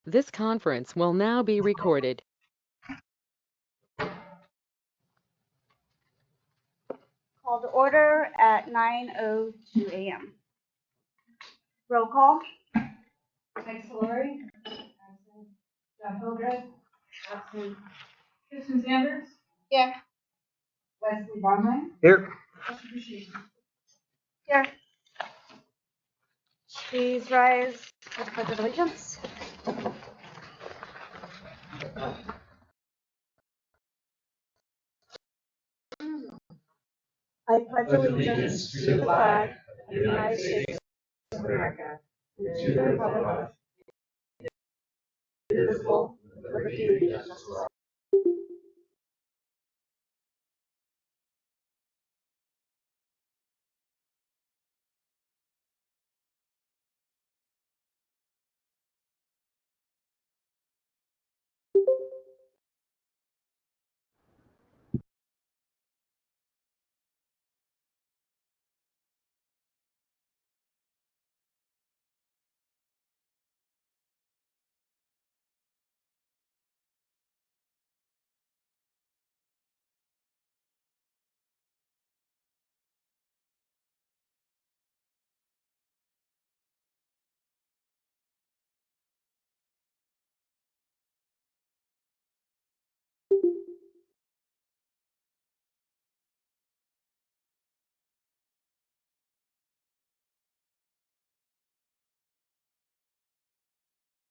This conference will now be recorded. Call to order at 9:02 a.m. Roll call. Mike Solari. Absent. John Hildreth. Absent. Kristen Sanders. Here. Wesley Bonheim. Here. Here. Please rise for the Pledge of Allegiance. I pledge allegiance to the flag of the United States of America and to the republic indivisible, with liberty and justice.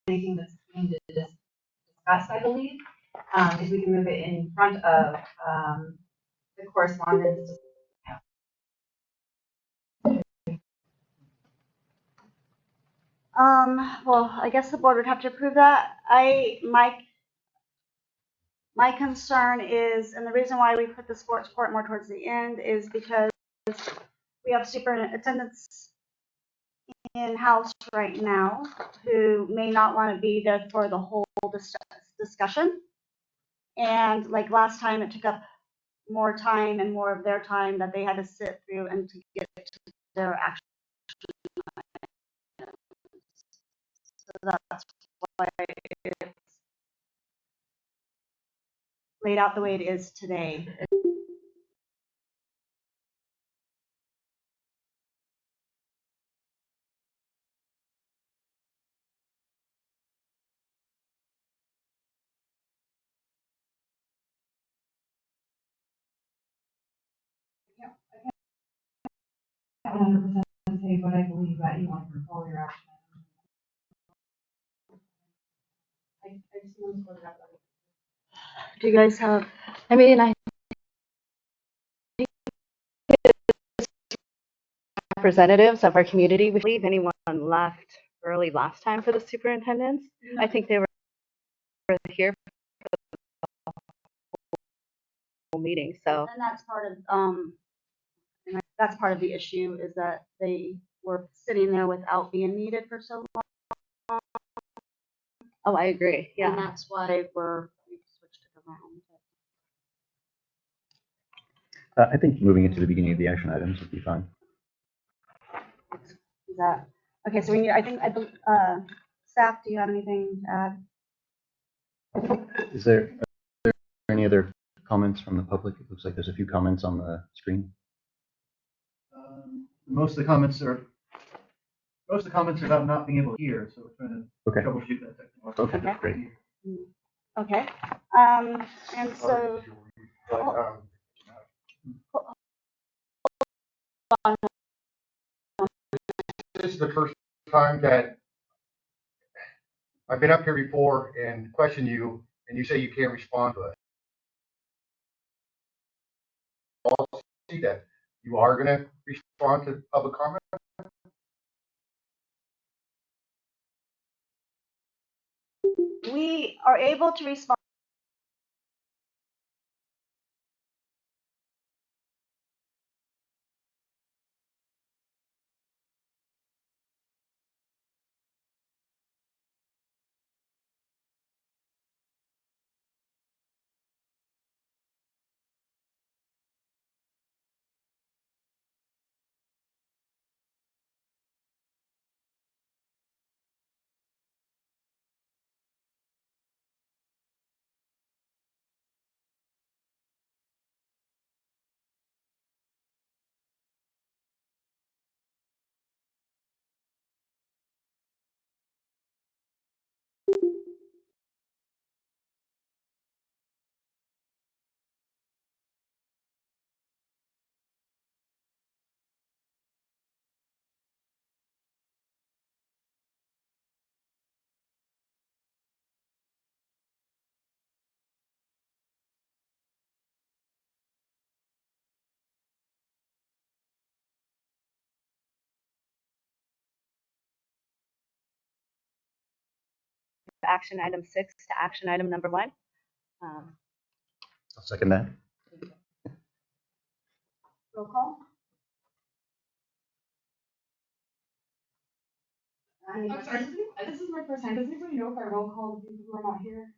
Anything that's being discussed, I believe, if we can move it in front of the correspondence. Well, I guess the board would have to approve that. My concern is, and the reason why we put the sports court more towards the end is because we have superintendents in-house right now who may not want to be there for the whole discussion. And like last time, it took up more time and more of their time that they had to sit through and to get to their action. So that's why it's laid out the way it is today. I can't 100% say, but I believe that you want to follow your action. I just want to sort it out. Do you guys have? I mean, I think representatives of our community, we believe anyone left early last time for the superintendents. I think they were here for the whole meeting, so. And that's part of the issue is that they were sitting there without being needed for so long. Oh, I agree, And yeah. that's why we switched it around. I think moving into the beginning of the action items would be fine. Is that okay? So we need. Staff, do you have anything to add? Are there any other comments from the public? It looks like there's a few comments on the screen. Most of the comments are about not being able to hear, so we're trying to troubleshoot that technology. Okay, that's great. Okay. And so. This is the first time that I've been up here before and questioned you, and you say you can't respond to us. I'll see that you are going to respond to public comment. We are able to respond action item 6 to action item number 1. I'll second that. Roll call. I'm sorry, this is my first time. Does anybody know if I roll call the people who are not here?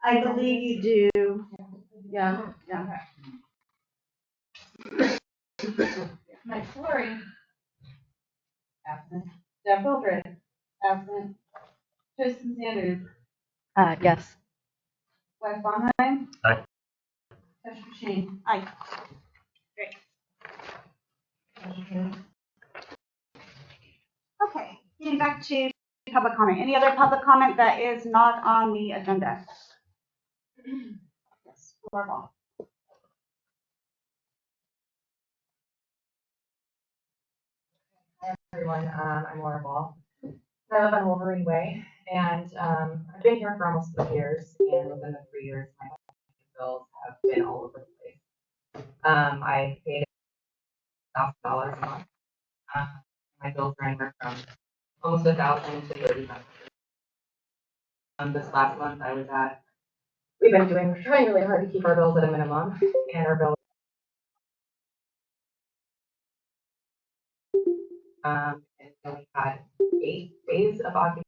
I believe you do. Yeah, yeah. Mike Flory. Absent. Jeff Wildred. Absent. Tristan Sanders. Yes. Wes Bonheim. Aye. Josh Machine. Aye. Okay, getting back to public comment. Any other public comment that is not on the agenda? Yes, Laura Ball. Hi everyone, I'm Laura Ball. I live on Wolverine Way, and I've been here for almost 3 years, and within the 3 years, my bills have been all over the place. I paid $1,000 a month. My bills range from almost 1,000 to 3,500. This last month, we're trying really hard to keep our bills at a minimum, and our bill. And so we had 8 days of occupancy.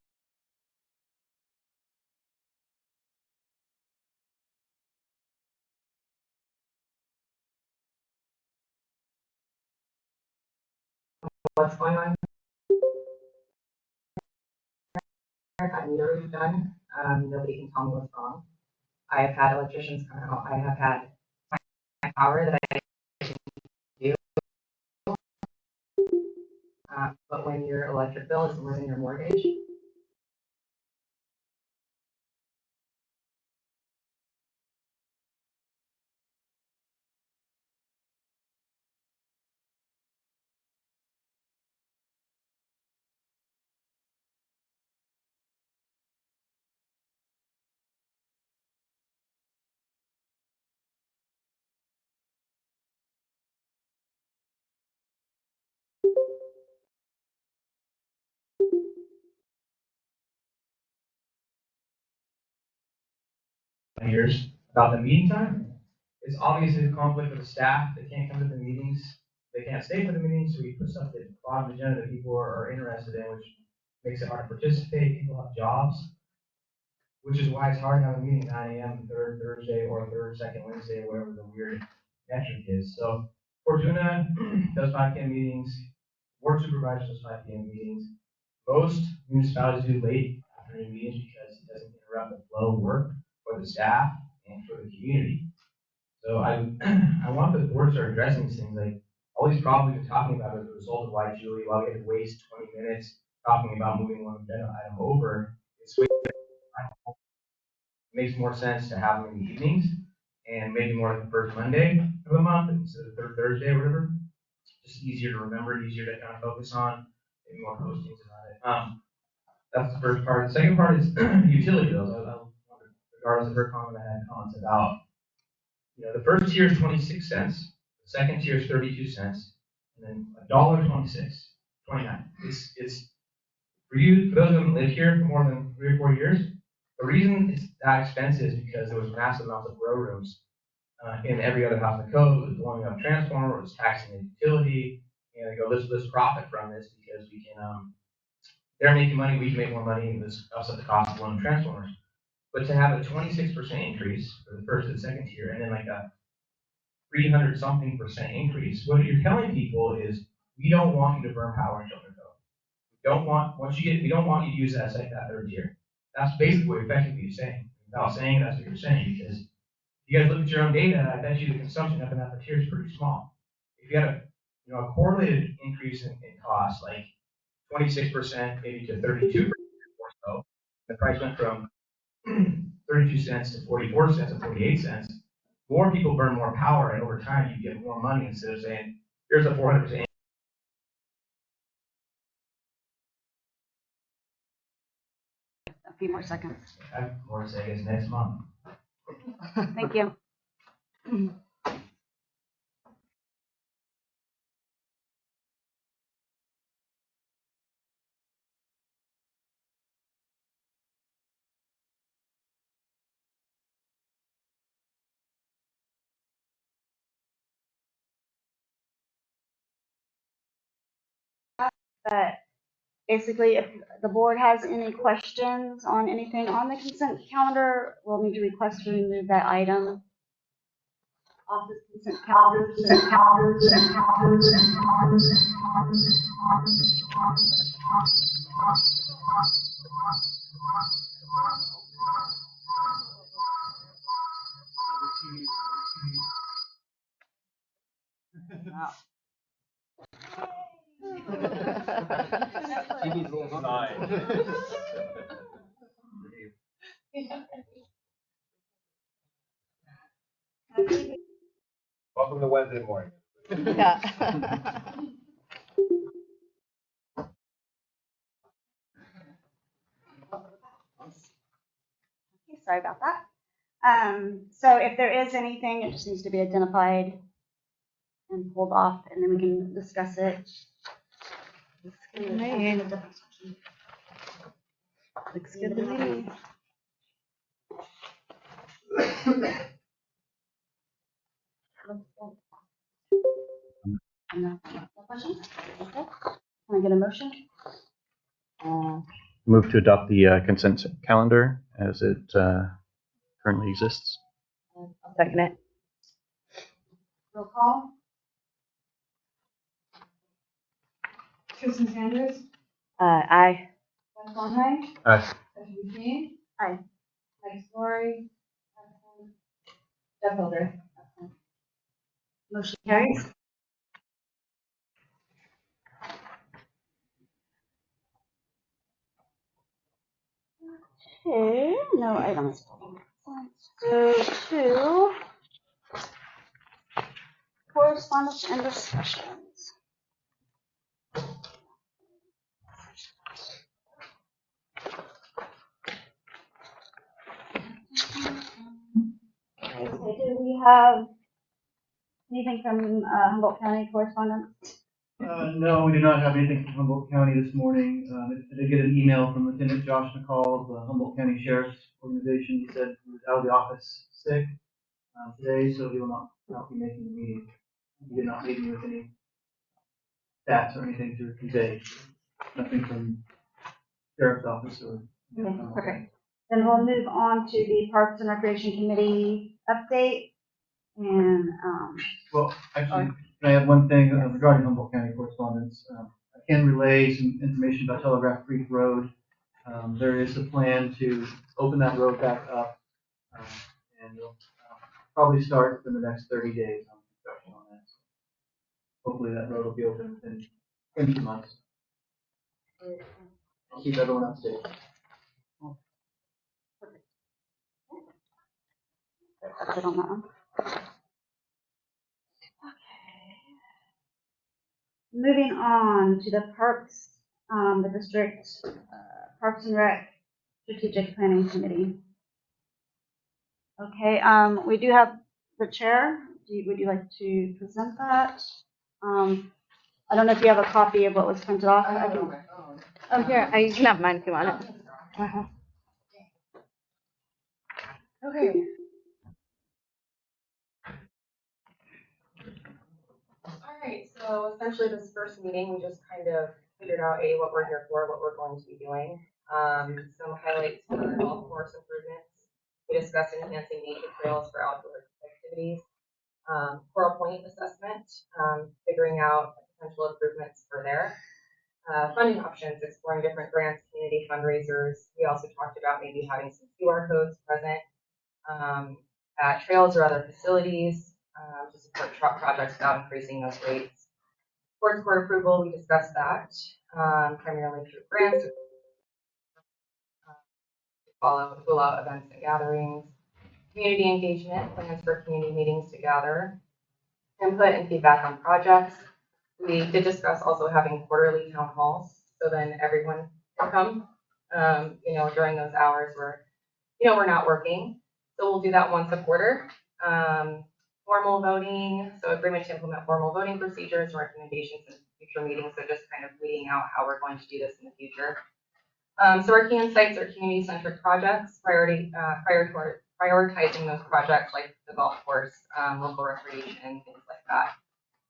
What's going on? I've literally done. Nobody can tell me what's wrong. I have had electricians come out. I have had my power that I do. But when your electric bill is more than your mortgage, years about the meeting time. It's obviously a conflict with the staff. They can't come to the meetings. They can't stay for the meetings, so we put stuff at the bottom of the agenda that people are interested in, which makes it hard to participate. People have jobs, which is why it's hard to have a meeting at 9 a.m. third Thursday or third, second Wednesday, or whatever the weird metric is. So Fortuna does 5 p.m. meetings. Board supervisor does 5 p.m. meetings. Most municipalities do late afternoon meetings because it doesn't interrupt the flow of work for the staff and for the community. So I want the board to start addressing these things, like all these problems we're talking about as a result of why we had to waste 20 minutes talking about moving one agenda item over. It makes more sense to have them in the evenings and maybe more like the first Monday of the month instead of the third Thursday or whatever. Just easier to remember, easier to kind of focus on, maybe more postings about it. That's the first part. The second part is utility bills. Regardless of her comment, I had comments about, the first tier is 26 cents, the second tier is 32 cents, and then $1.26, 29. It's for you, for those who haven't lived here for more than 3 or 4 years, the reason it's that expensive is because there was massive amounts of grow rooms in every other house in the code. It was blowing up transformer, it was taxing the utility, and they go, let's profit from this because we can, they're making money, we can make more money, and this offset the cost of blowing transformers. But to have a 26% increase for the first and second tier, and then like a 300 something percent increase, what you're telling people is, we don't want you to burn power in Shelter Cove. We don't want you to use that third tier. That's basically what effectively you're saying. Without saying that's what you're saying, because if you guys look at your own data, I bet you the consumption up in that tier is pretty small. If you had a correlated increase in cost, like 26% maybe to 32% or so, the price went from 32 cents to 44 cents to 48 cents, more people burn more power, and over time you get more money instead of saying, here's a 400%. A few more seconds. I have more to say, I guess, next month. Thank you. But basically, if the board has any questions on anything on the consent calendar, we'll need to request to remove that item off the consent calendar. Welcome to Wednesday morning. Yeah. Okay, sorry about that. So if there is anything, it just needs to be identified and pulled off, and then we can discuss it. Looks good to me. Different section. Looks good to me. No questions? Okay. Can I get a motion? Move to adopt the consent calendar as it currently exists. I'll second it. Roll call. Kristen Sanders, Aye. Wes Longhine, Aye. Stephanie McKean. Aye. Mike Story. Jeff Hilder. Motion carries. Okay, no items. So to correspondence and discussions. Okay, do we have anything from Humboldt County correspondence? No, we do not have anything from Humboldt County this morning. I did get an email from Lieutenant Josh McCall of the Humboldt County Sheriff's Organization. He said he was out of the office sick today, so he will not be making the meeting. He did not leave me with any stats or anything to convey. Nothing from Sheriff's Office or. Okay, perfect. Then we'll move on to the Parks and Recreation Committee update. And, Well, actually, can I add one thing regarding Humboldt County correspondence? I can relay some information about Telegraph Creek Road. There is a plan to open that road back up, and we'll probably start within the next 30 days on construction on that. Hopefully that road will be open within 2 months. I'll keep everyone updated. that's it on that one. Moving on to the Parks, the district, Parks and Rec Strategic Planning Committee. Okay, we do have the chair. Would you like to present that? I don't know if you have a copy of what was printed off. I can, Oh, here, you can have mine if you want it. Okay. All right, so essentially this first meeting, we just kind of figured out, what we're here for, what we're going to be doing. Some highlights for golf course improvements. We discussed enhancing nature trails for outdoor activities. Coral Point assessment, figuring out potential improvements for there. Funding options, exploring different grants, community fundraisers. We also talked about maybe having some QR codes present at trails or other facilities to support truck projects without increasing those rates. Sports court approval, we discussed that primarily through grants to allow events and gatherings. Community engagement, plans for community meetings to gather. Input and feedback on projects. We did discuss also having quarterly town halls, so then everyone can come, during those hours where, we're not working. So we'll do that once a quarter. Formal voting, so agreement to implement formal voting procedures and recommendations in future meetings. So just kind of leading out how we're going to do this in the future. So our key insights are community-centric projects, prioritizing those projects like the golf course, local recreation, things like that.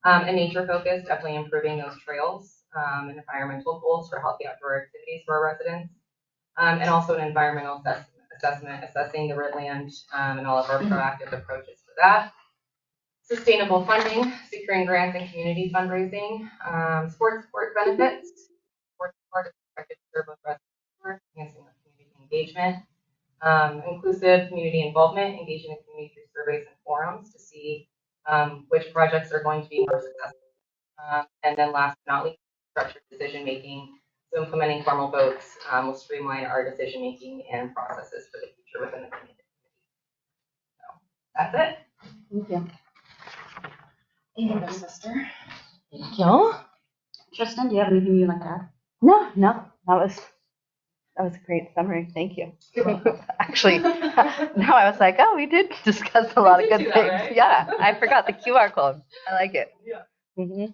And nature focused, definitely improving those trails. and environmental goals for healthy outdoor activities for our residents, and also an environmental assessment assessing the Redland and all of our proactive approaches for that. Sustainable funding, securing grants and community fundraising, sports support benefits. Sports support is expected to serve both residents, enhancing community engagement. Inclusive community involvement, engaging the community through surveys and forums to see which projects are going to be more successful. And then last but not least, structured decision making. So implementing formal votes will streamline our decision making and processes for the future within the community. So that's it. Thank you. And sister. Thank you. Tristan, do you have anything you'd like to add? No, that was a great summary. Thank you. Actually, now I was like, oh, we did discuss a lot of good do things. that, right? Yeah, I forgot the QR code. I like it. Yeah. Mm-hmm.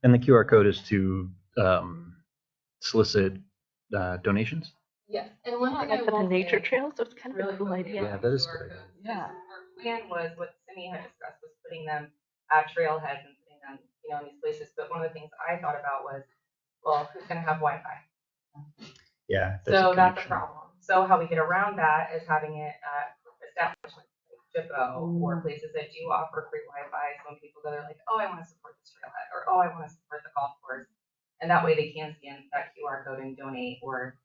And the QR code is to solicit donations? Yes. And one thing I For the will nature say, trails, it's kind of really a cool quickly idea. Yeah, that is good. Yeah. Our plan was what Simi had discussed was putting them at trailheads and putting them, in these places. But one of the things I thought about was, well, who's going to have Wi-Fi? Yeah. So that's a connection. problem. So how we get around that is having it at establishments like Jippo or places that do offer free Wi-Fi. So when people go, they're like, oh, I want to support this trailhead, or oh, I want to support the golf course, and that way they can scan that QR code and donate, or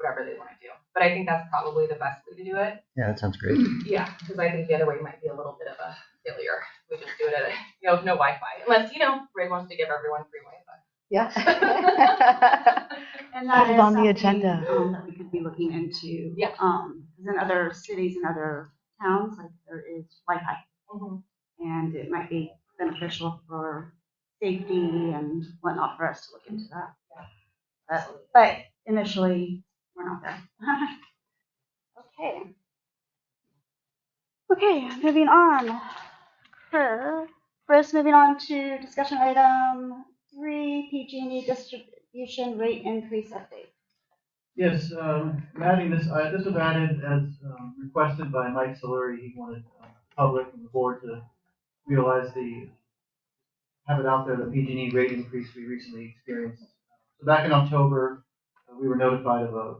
whatever they want to do. But I think that's probably the best way to do it. Yeah, that sounds great. Yeah, because I think the other way might be a little bit of a failure. We just do it at no Wi-Fi, unless Ray wants to give everyone free Wi-Fi. Yeah. And Put that it is on the something, agenda. that we could be looking into. Yeah. Because in other cities and other towns, like there is Wi-Fi, and it might be beneficial for safety and whatnot for us to look into that. But initially, we're not there. Okay. Okay, moving on. Chris, moving on to discussion item 3, PG&E distribution rate increase update. Yes, I'm adding this, this was added as requested by Mike Solari. He wanted the public and the board to realize have it out there, the PG&E rate increase we recently experienced. So back in October, we were notified of a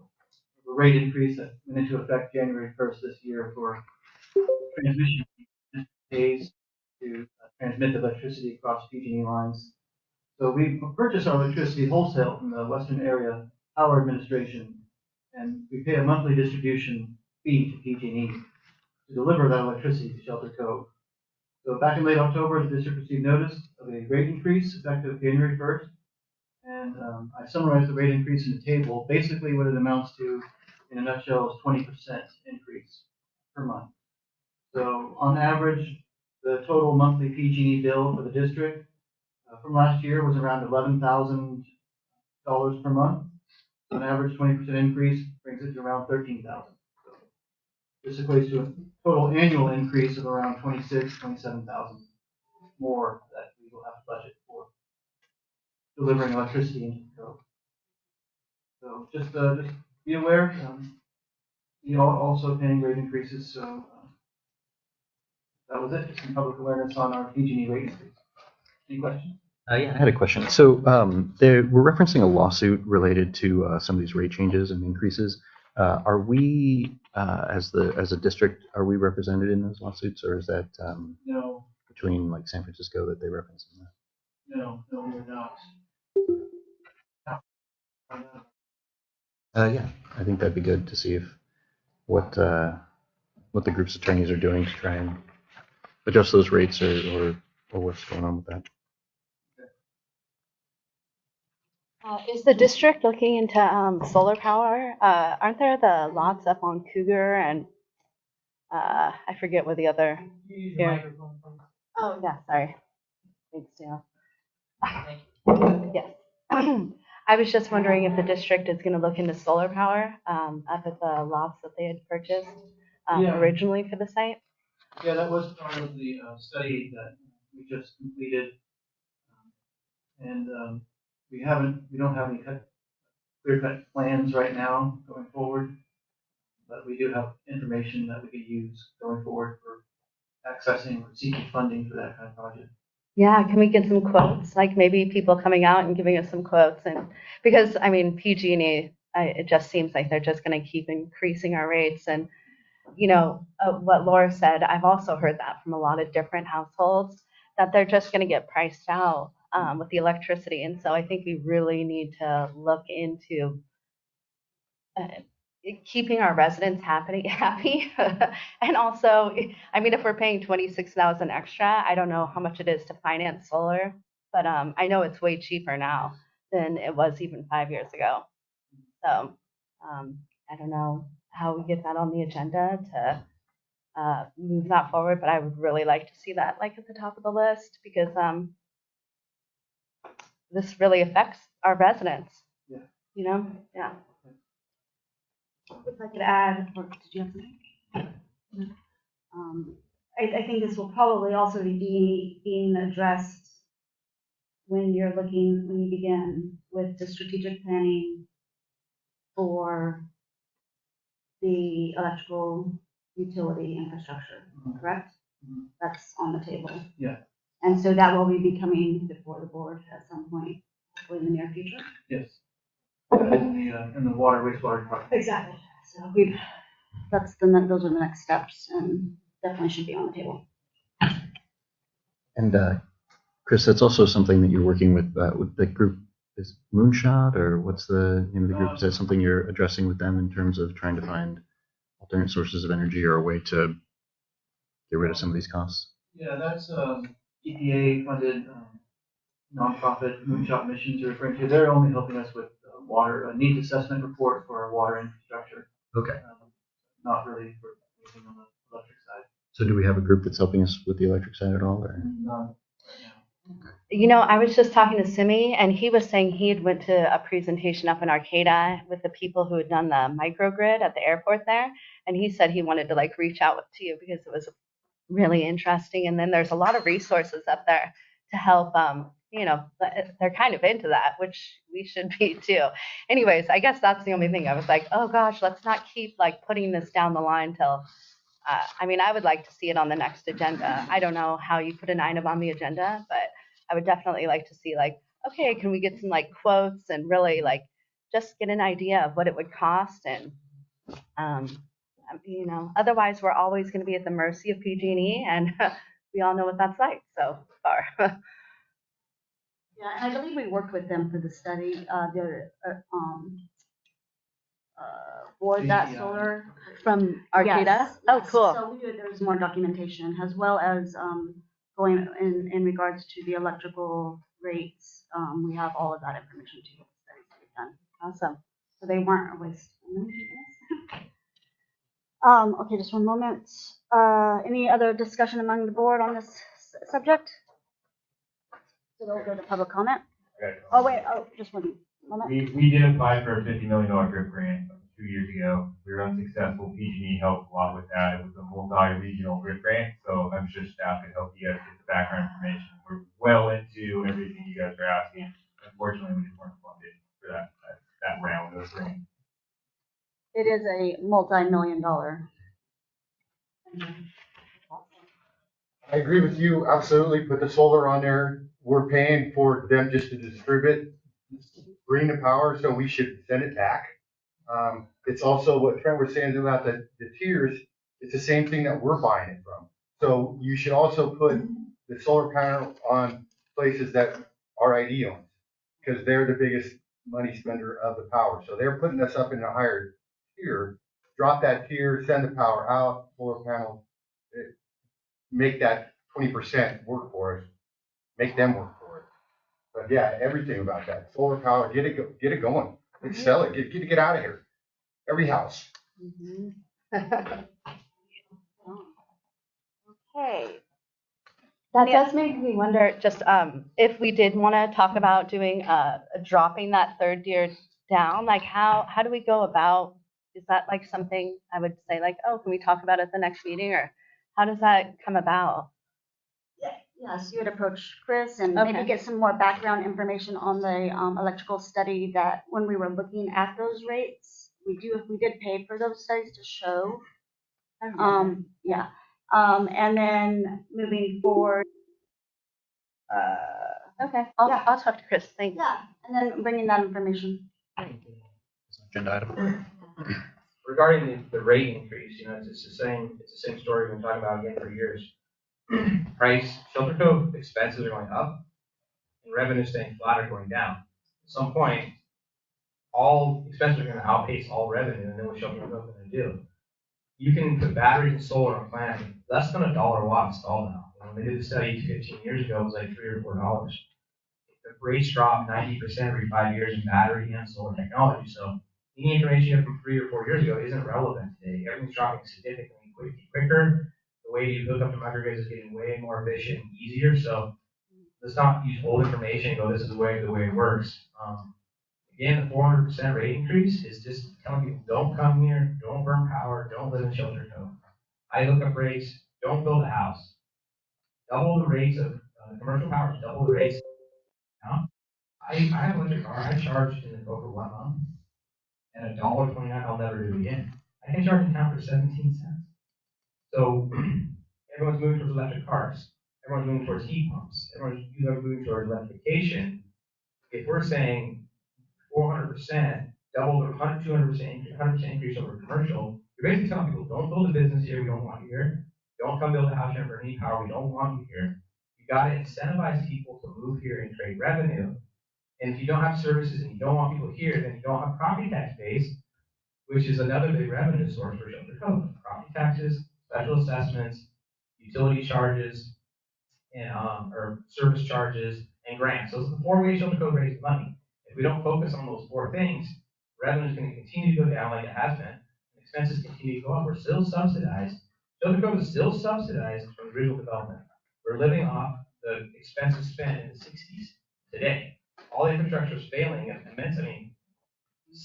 rate increase that went into effect January 1st this year for transmission days to transmit electricity across PG&E lines. So we purchase our electricity wholesale from the Western Area Power Administration, and we pay a monthly distribution fee to PG&E to deliver that electricity to Shelter Cove. So back in late October, the district received notice of a rate increase effective January 1st, and I summarized the rate increase in the table. Basically, what it amounts to, in a nutshell, is 20% increase per month. So on average, the total monthly PG&E bill for the district from last year was around $11,000 per month. So an average 20% increase brings it to around $13,000. So this equates to a total annual increase of around $27,000 more that we will have to budget for delivering electricity into the cove. So just be aware, you are also paying rate increases. So that was it. Just some public awareness on our PG&E rate increase. Any questions? Yeah, I had a question. So we're referencing a lawsuit related to some of these rate changes and increases. Are we, as a district, are we represented in those lawsuits, or is that No, between like San Francisco that they reference in that? no, we're not. Yeah, I think that'd be good to see what the group's attorneys are doing to try and adjust those rates or what's going on with that. Is the district looking into solar power? Aren't there the lots up on Cougar and I forget what the other. Here. Oh yeah, sorry. Thanks, Dale. Yes. I was just wondering if the district is going to look into solar power up at the lots that they had purchased originally for the site. Yeah, that was part of the study that we just completed, and we don't have any clear-cut plans right now going forward, but we do have information that we could use going forward for accessing or seeking funding for that kind of project. Yeah, can we get some quotes? Like maybe people coming out and giving us some quotes, and because I mean PG&E, it just seems like they're just going to keep increasing our rates. And what Laura said, I've also heard that from a lot of different households that they're just going to get priced out with the electricity. And so I think we really need to look into uh, keeping our residents happy. And also, I mean, if we're paying 26,000 extra, I don't know how much it is to finance solar, but I know it's way cheaper now than it was even 5 years ago. So I don't know how we get that on the agenda to move that forward, but I would really like to see that like at the top of the list because this really affects our residents. Yeah. Yeah. If I could add, or did you have something? I think this will probably also be being addressed when you begin with the strategic planning for the electrical utility infrastructure, correct? Mhm. That's on the table. Yeah. And so that will be coming before the board at some point, hopefully in the near future. Yes. In the water wastewater department. Exactly. So those are the next steps and definitely should be on the table. And Chris, that's also something that you're working with the group. Is Moonshot, or what's the name of the group? Is that something you're addressing with them in terms of trying to find alternate sources of energy or a way to get rid of some of these costs? Yeah, that's EPA funded nonprofit Moonshot Missions you're referring to. They're only helping us with water needs assessment report for our water infrastructure. Okay. Not really for anything on the electric side. So do we have a group that's helping us with the electric side at all? Or? None. I was just talking to Simi, and he was saying he had went to a presentation up in Arcata with the people who had done the microgrid at the airport there, and he said he wanted to like reach out to you because it was really interesting. And then there's a lot of resources up there to help. They're kind of into that, which we should be too. Anyways, I guess that's the only thing. I was like, oh gosh, let's not keep like putting this down the line till. I would like to see it on the next agenda. I don't know how you put an item on the agenda, but I would definitely like to see like, okay, can we get some like quotes and really like just get an idea of what it would cost and otherwise we're always going to be at the mercy of PG&E and we all know what that's like so far. Yeah, and I believe we worked with them for the study, for that solar. From Arcata? Yes, Oh, yes. cool. So there's more documentation as well as going in regards to the electrical rates. We have all of that information too. Studies that we've done. Awesome. So they weren't a waste. Okay, just one moment. Any other discussion among the board on this subject? So we'll go to public comment. Oh, wait, just one moment. We did apply for a $50 million drip grant 2 years ago. We were unsuccessful. PG&E helped a lot with that. It was a multi-regional drip grant, so I'm sure staff can help you guys get the background information. We're well into everything you guys are asking. Unfortunately, we just weren't funded for that round of grant. It is a multi-million-dollar. I agree with you, absolutely. Put the solar on there. We're paying for them just to distribute, bring the power, so we should send it back. It's also what Trent was saying about the tiers. It's the same thing that we're buying it from. So you should also put the solar panel on places that RID owns, because they're the biggest money spender of the power. So they're putting us up in a higher tier. Drop that tier, send the power out, solar panel, make that 20% work for us, make them work for it. But yeah, everything about that solar power, get it going, let's sell it, get out of here. Every house. Okay. That does make me wonder just if we did want to talk about doing dropping that third tier down, like how do we go about, is that like something I would say like, oh, can we talk about it at the next meeting, or how does that come about? Yes, you would approach Chris and Okay. maybe get some more background information on the electrical study that when we were looking at those rates, we did pay for those studies to show. Yeah. And then moving forward, Okay, Yeah. I'll talk to Chris. Thanks. Yeah, and then bringing that information. Agenda item. Regarding the rate increase, it's the same story we've been talking about again for years. Shelter Cove expenses are going up and revenue staying flat or going down. At some point, all expenses are going to outpace all revenue, and then what Shelter Cove is going to do? You can put batteries and solar on a planet less than $1 a watt installed now. When they did the study 15 years ago, it was like $3 or $4. The rates dropped 90% every 5 years in battery and solar technology. So any information you have from 3 or 4 years ago isn't relevant today. Everything's dropping significantly quicker. The way you hook up to microgrids is getting way more efficient and easier. So let's not use old information and go, this is the way it works. Again, the 400% rate increase is just telling people, don't come here, don't burn power, don't live in Shelter Cove. I look up rates, don't build a house. Double the rates of commercial power, double the rates. I have an electric car, I charged in the Cove for 1 month, and $1.29 I'll never do again. I can charge in town for 17 cents. So everyone's moving towards electric cars. Everyone's moving towards heat pumps. Everyone's moving towards electrification. If we're saying 400%, double the 200% increase over commercial, you're basically telling people, don't build a business here, we don't want you here. Don't come build a house here for any power, we don't want you here. You got to incentivize people to move here and create revenue. And if you don't have services and you don't want people here, then you don't have property tax base, which is another big revenue source for Shelter Cove. Property taxes, special assessments, utility charges, and or service charges, and grants. Those are the 4 ways Shelter Cove raises money. If we don't focus on those 4 things, revenue is going to continue to go down like it has been. Expenses continue to go up. We're still subsidized. Shelter Cove is still subsidized from the original development. We're living off the expenses spent in the 60s today. All the infrastructure is failing at immense.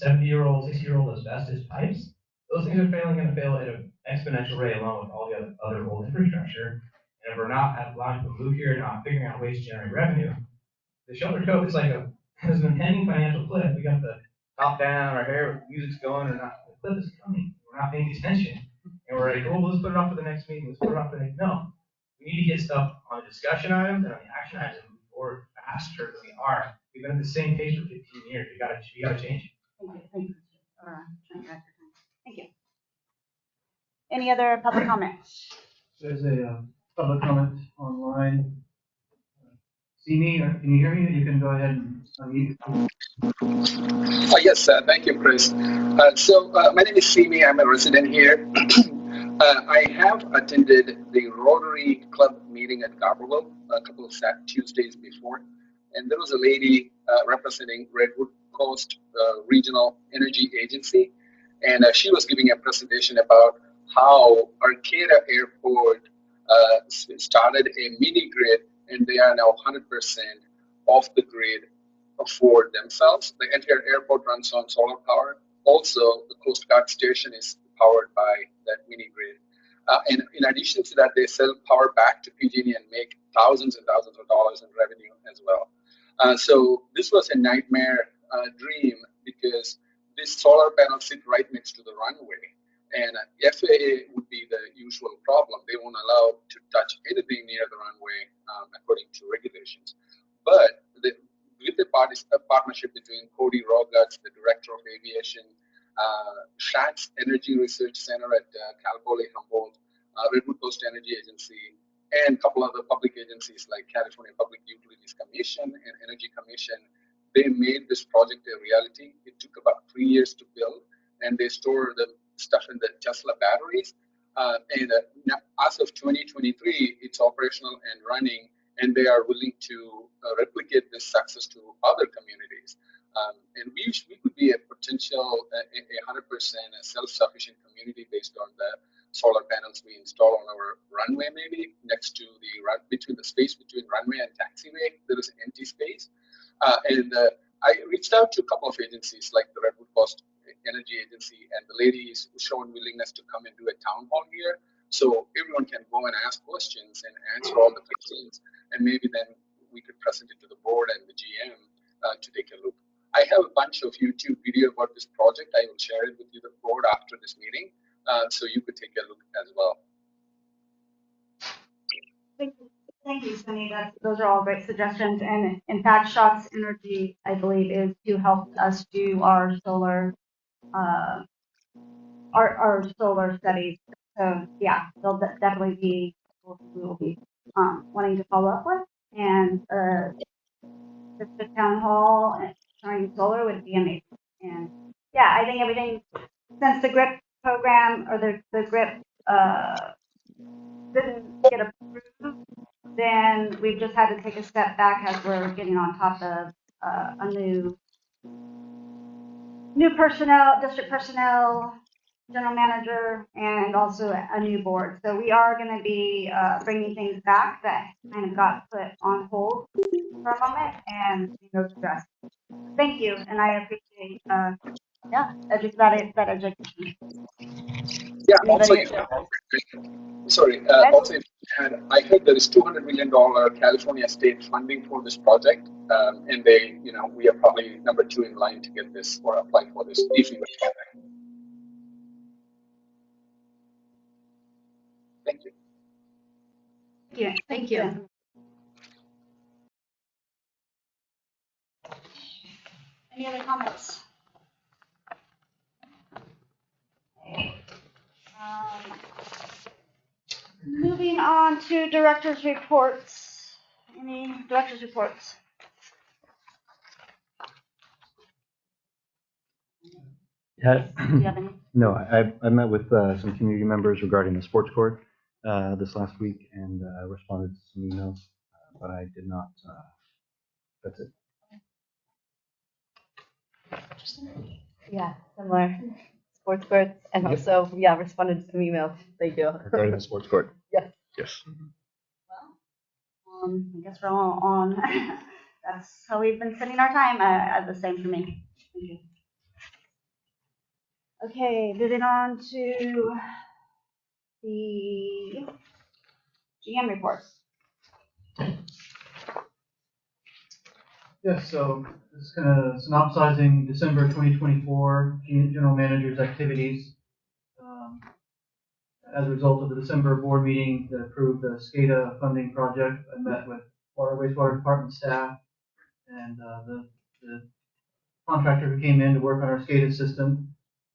70-year-old, 60-year-old asbestos pipes, those things are going to fail at an exponential rate along with all the other old infrastructure. And if we're not allowing people to move here, not figuring out ways to generate revenue, the Shelter Cove is like there's an impending financial cliff. We got the top down, our hair, music's going, or not. The cliff is coming. We're not paying attention. And we're like, oh, let's put it off for the next meeting. Let's put it off for the next. No. We need to get stuff on the discussion items and on the action items and move forward faster than we are. We've been at the same pace for 15 years. We gotta change. Thank you. Thank you. Any other public comments? There's a public comment online. See me, or can you hear me? You can go ahead and unmute. Yes, thank you, Chris. My name is Simi. I'm a resident here. I have attended the Rotary Club meeting at Garberville a couple of Tuesdays before, and there was a lady representing Redwood Coast Regional Energy Agency, and she was giving a presentation about how Arcata Airport started a mini grid, and they are now 100% off the grid for themselves. The entire airport runs on solar power. Also, the Coast Guard station is powered by that mini grid. And in addition to that, they sell power back to PG&E and make thousands and thousands of dollars in revenue as well. So this was a nightmare dream because these solar panels sit right next to the runway. And FAA would be the usual problem. They won't allow to touch anything near the runway according to regulations. But with the partnership between Cody Rogatz, the director of aviation, Schatz Energy Research Center at Cal Poly Humboldt, Redwood Coast Energy Agency, and a couple other public agencies like California Public Utilities Commission and Energy Commission, they made this project a reality. It took about 3 years to build, and they store the stuff in the Tesla batteries. Now, as of 2023, it's operational and running, and they are willing to replicate this success to other communities. And we could be a potential 100% self-sufficient community based on the solar panels we install on our runway, maybe next to the space between runway and taxiway. There is empty space. I reached out to a couple of agencies like the Redwood Coast Energy Agency, and the lady is showing willingness to come and do a town hall here. So everyone can go and ask questions and answer all the questions, and maybe then we could present it to the board and the GM to take a look. I have a bunch of YouTube video about this project. I will share it with you, the board, after this meeting, so you could take a look as well. Thank you, Sunny. Those are all great suggestions. And in fact, Shots Energy, I believe, is who helped us do our solar, uh, our solar studies. So yeah, they'll definitely be, we will be wanting to follow up with. And the town hall and showing solar would be amazing. And yeah, I think everything since the GRIP program or the GRIP didn't get approved, then we've just had to take a step back as we're getting on top of a new personnel, district personnel, general manager, and also a new board. So we are going to be bringing things back that kind of got put on hold for a moment and those addressed. Thank you, and I appreciate that education. Yeah, also, Anybody? sorry, also, if you had, I heard there is $200 million California state funding for this project, and they, we are probably number 2 in line to get this or apply for this. If you Thank you. Yeah, thank you. Any other comments? Moving on to director's reports. Any director's reports? Yeah. Do you have any? No, I met with some community members regarding the sports court this last week and responded to some emails, but I did not. That's it. Yeah, similar sports courts, and Yep. also, yeah, responded to some emails. Thank you. Regarding the sports court. Yes. Yes. Well, I guess we're all on. That's how we've been spending our time. The same for me. Thank you. Okay, moving on to the GM reports. Yes, so this is kind of synopsizing December 2024 general manager's activities. As a result of the December board meeting that approved the SCADA funding project, I met with water wastewater department staff and the contractor who came in to work on our SCADA system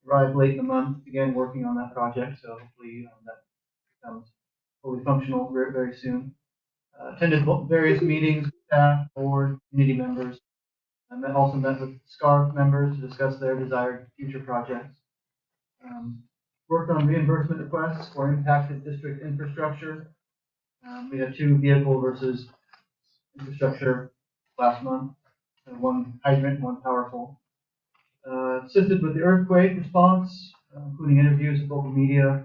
arrived late in the month, began working on that project, so hopefully that becomes fully functional very, very soon. Attended various meetings with staff, board, community members. I also met with SCARF members to discuss their desired future projects. Worked on reimbursement requests for impacted district infrastructure. We had 2 vehicle versus infrastructure last month, one hydrant, one powerful. Assisted with the earthquake response, including interviews with local media.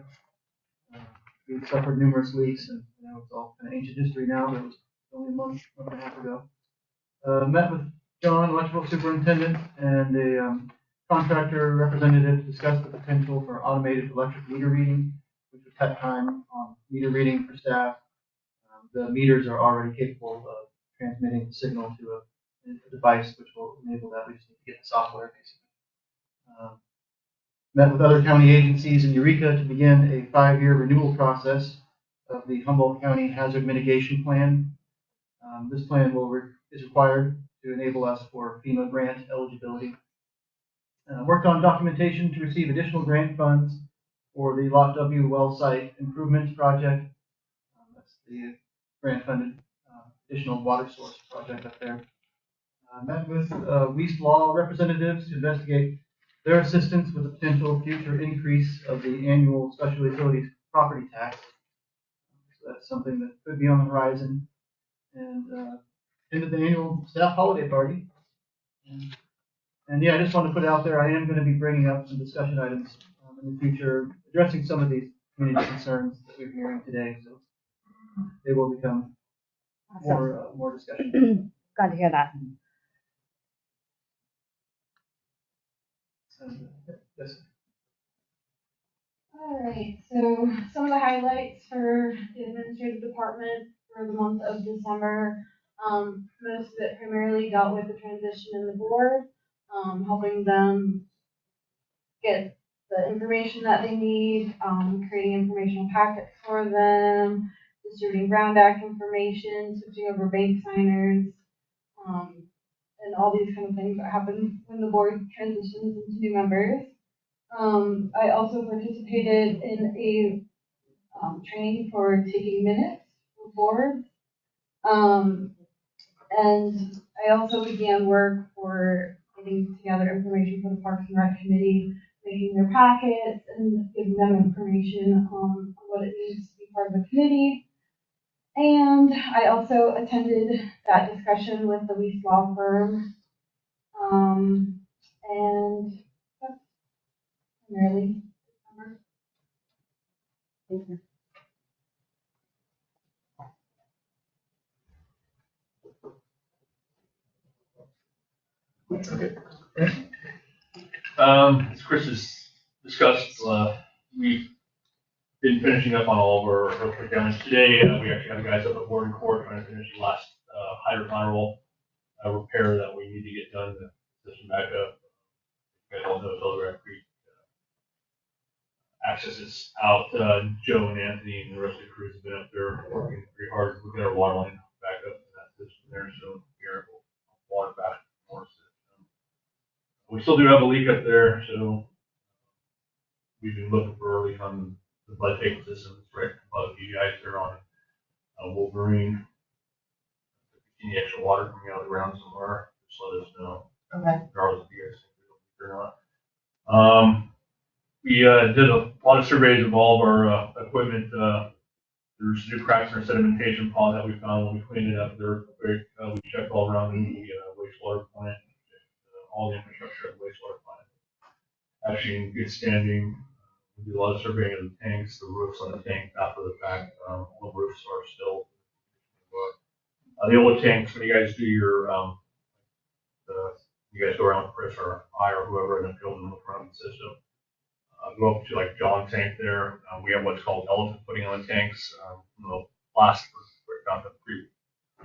We've suffered numerous leaks, and it's all kind of ancient history now, but it was only a month and a half ago. Met with John, electrical superintendent, and a contractor representative to discuss the potential for automated electric meter reading, which would cut time on meter reading for staff. The meters are already capable of transmitting the signal to a device, which will enable that. We just need to get the software, basically. Met with other county agencies in Eureka to begin a 5-year renewal process of the Humboldt County Hazard Mitigation Plan. This plan is required to enable us for FEMA grant eligibility. Worked on documentation to receive additional grant funds for the Lot W well site improvements project. That's the grant-funded additional water source project up there. Met with Weast Law representatives to investigate their assistance with the potential future increase of the annual special utilities property tax. So that's something that could be on the horizon. And into the annual staff holiday party. And yeah, I just want to put it out there, I am going to be bringing up some discussion items in the future, addressing some of these community concerns that we're hearing today. So they will become more discussion. Glad to hear that. Yes. All right, so some of the highlights for the administrative department for the month of December. Most of it primarily dealt with the transition in the board, helping them get the information that they need, creating informational packets for them, distributing Brown Act information, switching over bank signers, and all these kind of things that happen when the board transitions into new members. I also participated in a training for taking minutes for boards. And I also began work for putting together information for the Parks and Rec Committee, making their packets and giving them information on what it means to be part of a committee. And I also attended that discussion with the Weiss Law Firm. And that's primarily. Thank you. As Chris has discussed, we've been finishing up on all of our earthquake damage today. We actually have guys up at Warden Court trying to finish the last hydrant lateral repair that we need to get done to system back up. You guys all know Telegraph Creek accesses out. Joe and Anthony and the rest of the crews have been up there working pretty hard to get our water line back up in that system there, so we're able to water back more. We still do have a leak up there, so we've been looking for a leak on the blood tank system. It's right above you guys there on Wolverine. If you need extra water coming out of the ground somewhere, just let us know. Okay. Regardless if you guys think we don't leak or not. We did a lot of surveys of all of our equipment. There's new cracks in our sedimentation pond that we found when we cleaned it up there. We checked all around the wastewater plant, all the infrastructure of the wastewater plant. Actually in good standing. We do a lot of surveying of the tanks, the roofs on the tank after the fact. All the roofs are still. The old tanks, when you guys do your, you guys go around with Chris or I or whoever in the field and look around the system. Go up to like John tank there. We have what's called elephant footing on the tanks. From the last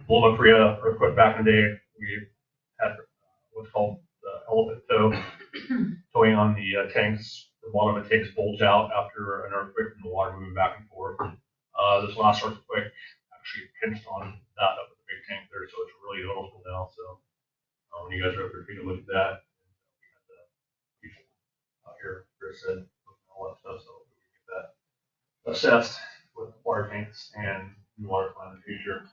Loma Prieta earthquake back in the day, we had what's called the elephant toe, towing on the tanks. The bottom of the tanks bulge out after an earthquake from the water moving back and forth. This last earthquake actually pinched on that up at the big tank there, so it's really noticeable now. So when you guys are up there, take a look at that. People out here, Chris said, all that stuff, so we can get that assessed with water tanks and new water plant in the future.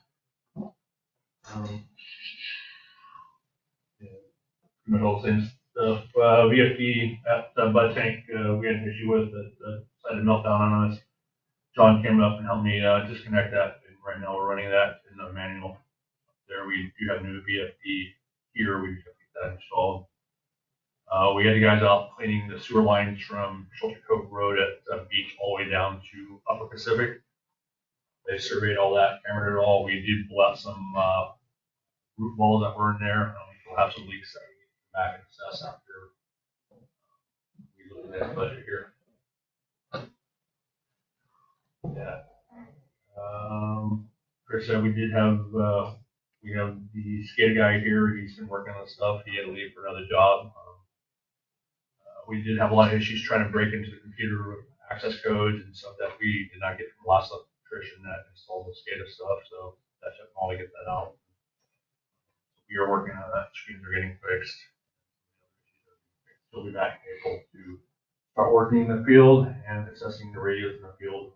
Yeah, all things. The VFD at the Bud Tank, we had an issue with that decided to melt down on us. John came up and helped me disconnect that, and right now we're running that in the manual. There we do have new VFD here. We just have to get that installed. We had the guys out cleaning the sewer lines from Shelter Cove Road at Beach all the way down to Upper Pacific. They surveyed all that, cambered it all. We did pull out some root balls that were in there. We'll have some leaks that we can back and assess after we look at that budget here. Yeah. Chris said we did have, we have the SCADA guy here. He's been working on stuff. He had to leave for another job. We did have a lot of issues trying to break into the computer access codes and stuff that we did not get from the last electrician that installed the SCADA stuff. So that took all to get that out. We are working on that. Screens are getting fixed. We'll be back in April to start working in the field and assessing the radios in the field.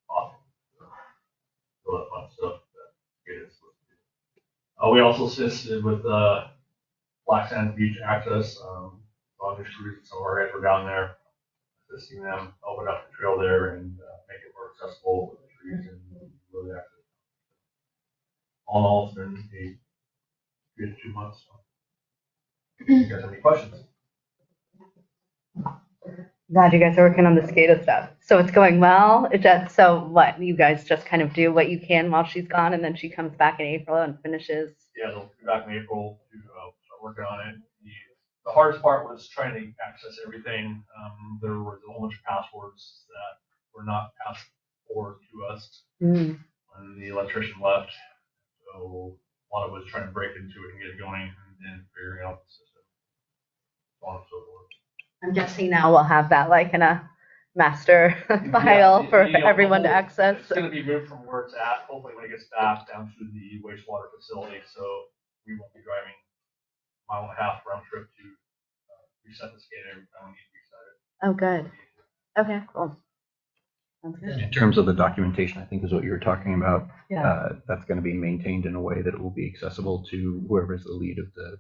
All that fun stuff that SCADA is supposed to do. We also assisted with Black Sands Beach access. On the streets, some of our guys were down there assisting them open up the trail there and make it more accessible with the trees and really access. All in all, it's been a good 2 months. So. You guys have any questions? Glad you guys are working on the SCADA stuff. So it's going well. So what? You guys just kind of do what you can while she's gone, and then she comes back in April and finishes. Yeah, they'll be back in April to start working on it. The hardest part was trying to access everything. There was a whole bunch of passwords that were not passed forward to us when the electrician left. So a lot of it was trying to break into it and get it going and then figuring out the system. So on and so forth. I'm guessing now we'll have that like in a master file for everyone to access. It's gonna be moved from where it's at, hopefully when it gets back down to the wastewater facility, so we won't be driving a mile and a half round trip to reset the SCADA every time we need to reset it. Oh, good. Okay, cool. Sounds good. In terms of the documentation, I think is what you were talking about. Yeah. That's going to be maintained in a way that it will be accessible to whoever's the lead of the.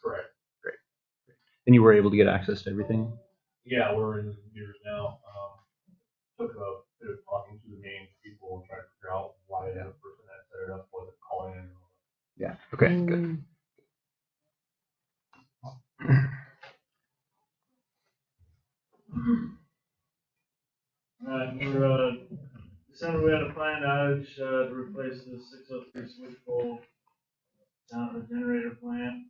Correct. Great. And you were able to get access to everything? Yeah, we're in the computers now. Took a bit of talking to the main people and trying to figure out why they had a person that set it up wasn't calling in. Yeah. Okay. Good. For December, we had a planned outage to replace the 603 switch pole down at the generator plant.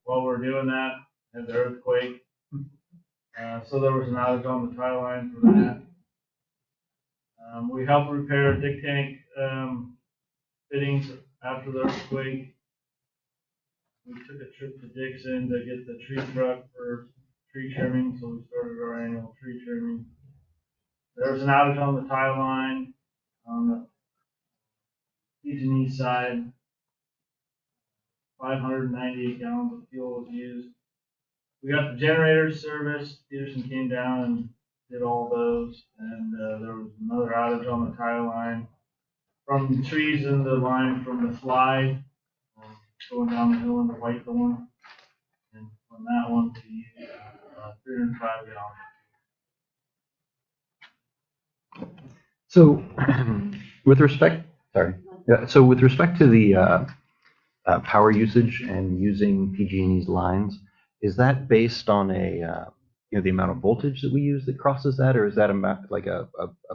While we were doing that, had the earthquake. So there was an outage on the tie line for that. We helped repair dig tank fittings after the earthquake. We took a trip to Dixon to get the tree truck for tree trimming, so we started our annual tree trimming. There was an outage on the tie line on the PG&E side. 598 gallons of fuel was used. We got the generators serviced. Peterson came down and did all those, and there was another outage on the tie line from the trees in the line from the slide going down the hill in the white thorn, and from that one to use 305 gallons. So, with respect, sorry. Yeah. So with respect to the power usage and using PG&E's lines, is that based on the amount of voltage that we use that crosses that, or is that like a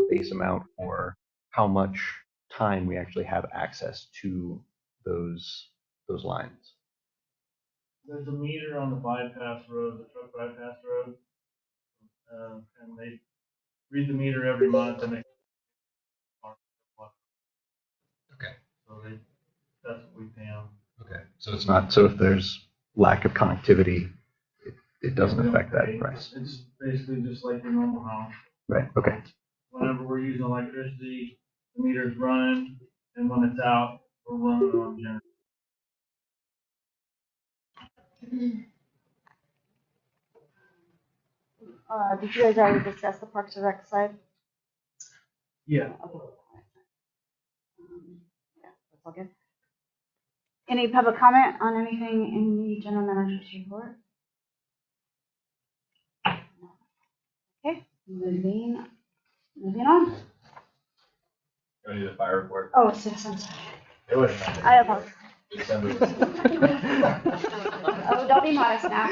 base amount for how much time we actually have access to those lines? There's a meter on the bypass road, the truck bypass road, and they read the meter every month, and they. Okay. So that's what we pay them. Okay. So it's not, so if there's lack of connectivity, it doesn't affect that price. It's basically just like your normal house. Right. Okay. Whenever we're using electricity, the meter's running, and when it's out, we're running on generator. Did you guys already discuss the Parks and Rec side? Yeah. Okay. Yeah, that's all good. Any public comment on anything in the general manager's report? Okay, moving on. Go to the fire report. Oh, it's citizens. It wasn't that big. I apologize. December. Oh, don't be modest now.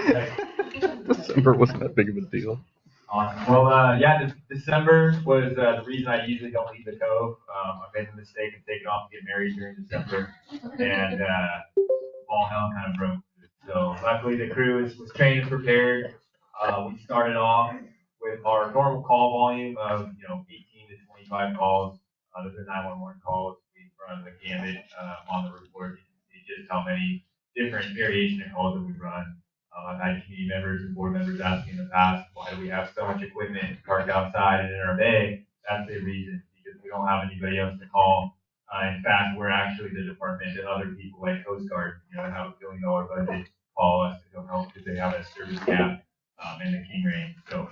December wasn't that big of a deal. Awesome. Well, yeah, December was the reason I usually don't leave the Cove. I made the mistake of taking off to get married during December, and all hell kind of broke loose. So luckily the crew was trained and prepared. We started off with our normal call volume of 18 to 25 calls. Those are 911 calls. We run the gamut on the report. You can see just how many different variation of calls that we run. I've had community members and board members asking in the past, why do we have so much equipment parked outside and in our bay? That's the reason, because we don't have anybody else to call. In fact, we're actually the department that other people like Coast Guard, that have a $1 billion budget, call us to go help because they have a service gap in the King Range. So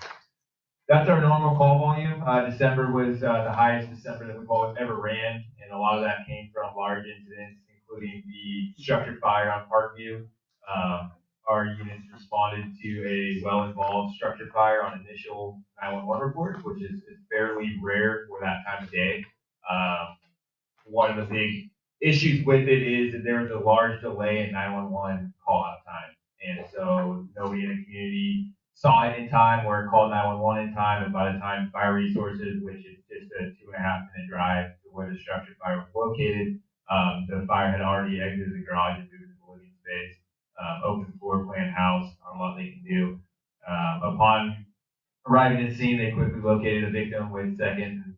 that's our normal call volume. December was the highest December that we've ever ran, and a lot of that came from large incidents, including the structure fire on Parkview. Our units responded to a well-involved structure fire on initial 911 report, which is fairly rare for that time of day. One of the big issues with it is that there was a large delay in 911 call-out time. And so nobody in the community saw it in time or called 911 in time. And by the time fire resources, which is just a 2.5-minute drive to where the structure fire was located, the fire had already exited the garage and moved to the living space. Open floor plan house, not a lot they can do. Upon arriving at the scene, they quickly located the victim with second,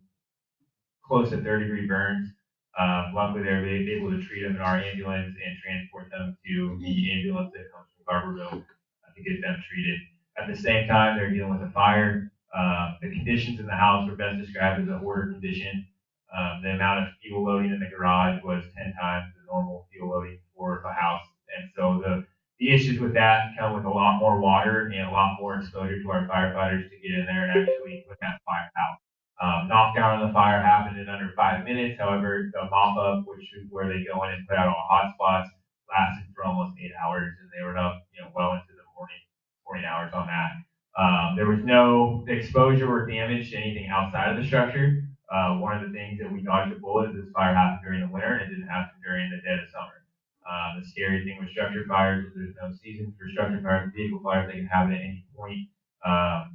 close to 3rd-degree burns. Luckily, they were able to treat them in our ambulance and transport them to the ambulance that comes from Garberville to get them treated. At the same time, they're dealing with a fire. The conditions in the house were best described as a hoarder condition. The amount of fuel loading in the garage was 10 times the normal fuel loading for a house. And so the issues with that come with a lot more water and a lot more exposure to our firefighters to get in there and actually put that fire out. Knockdown of the fire happened in under 5 minutes. However, the mop up, which is where they go in and put out all hot spots, lasted for almost 8 hours, and they were up, well into the morning hours on that. There was no exposure or damage to anything outside of the structure. One of the things that we dodged a bullet is this fire happened during the winter and it didn't happen during the dead of summer. The scary thing with structure fires is there's no season for structure fires and vehicle fires. They can happen at any point.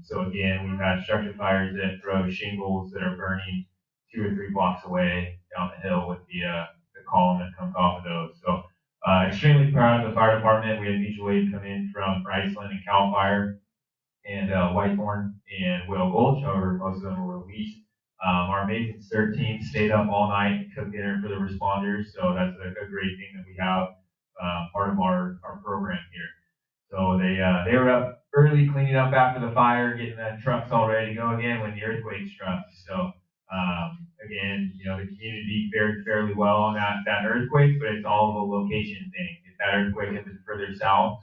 So again, we've had structure fires that throw shingles that are burning 2 or 3 blocks away down the hill with the column that comes off of those. So extremely proud of the fire department. We had mutual aid come in from Bryceland and Cal Fire and Whitethorn and Whale Gulch. However, most of them were released. Our amazing CERT team stayed up all night and cooked dinner for the responders. So that's a great thing that we have, part of our program here. So they were up early cleaning up after the fire, getting the trucks all ready to go again when the earthquake struck. So again, the community fared fairly well on that earthquake, but it's all the location thing. If that earthquake had been further south,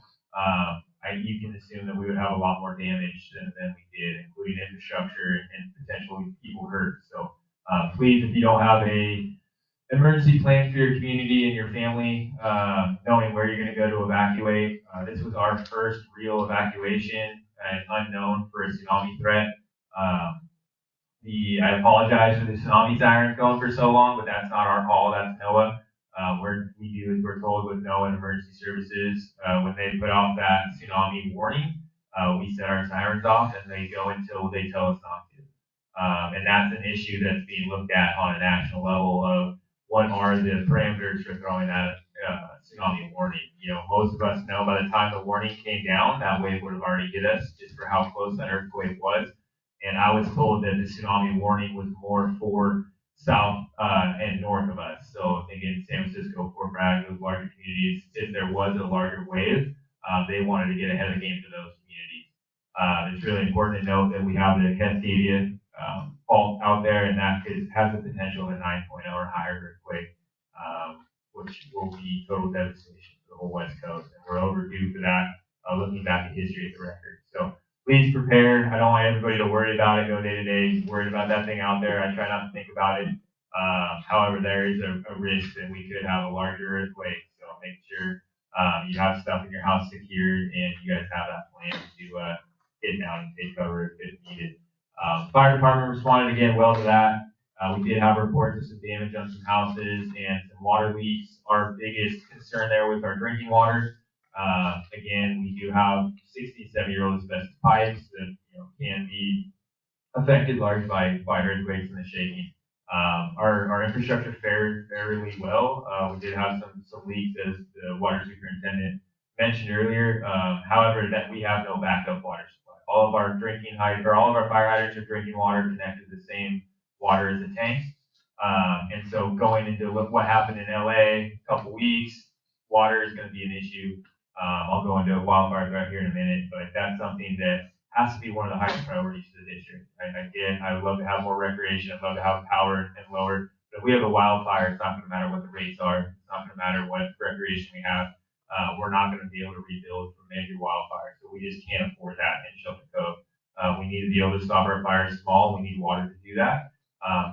you can assume that we would have a lot more damage than we did, including infrastructure and potentially people hurt. So please, if you don't have a emergency plan for your community and your family, knowing where you're going to go to evacuate. This was our first real evacuation and unknown for a tsunami threat. I apologize for the tsunami sirens going for so long, but that's not our call. That's NOAA. We're told with NOAA and emergency services, when they put off that tsunami warning, we set our sirens off and they go until they tell us not to. And that's an issue that's being looked at on a national level of what are the parameters for throwing that tsunami warning. Most of us know by the time the warning came down, that wave would have already hit us just for how close that earthquake was. And I was told that the tsunami warning was more for south and north of us. So thinking San Francisco, Fort Bragg, those larger communities, if there was a larger wave, they wanted to get ahead of the game for those communities. It's really important to note that we have the Cascadia fault out there, and that has the potential of a 9.0 or higher earthquake, which will be total devastation for the whole West Coast. And we're overdue for that, looking back at history at the record. So please prepare. I don't want everybody to worry about it, go day to day, worried about that thing out there. I try not to think about it. However, there is a risk that we could have a larger earthquake. So make sure you have stuff in your house secured and you guys have that plan to get down and take cover if needed. Fire department responded again well to that. We did have reports of some damage on some houses and some water leaks. Our biggest concern there was our drinking water. Again, we do have 60, 70-year-old asbestos pipes that can be affected largely by earthquakes and the shaking. Our infrastructure fared fairly well. We did have some leaks, as the water superintendent mentioned earlier. However, that we have no backup water supply. All of our fire hydrants are drinking water connected to the same water as the tanks. And so going into what happened in LA a couple weeks, water is going to be an issue. I'll go into wildfires right here in a minute, but that's something that has to be one of the highest priorities for the district. I would love to have more recreation. I'd love to have power and lower. But if we have a wildfire, it's not going to matter what the rates are. It's not going to matter what recreation we have. We're not going to be able to rebuild from major wildfires. So we just can't afford that in Shelter Cove. We need to be able to stop our fires small. We need water to do that.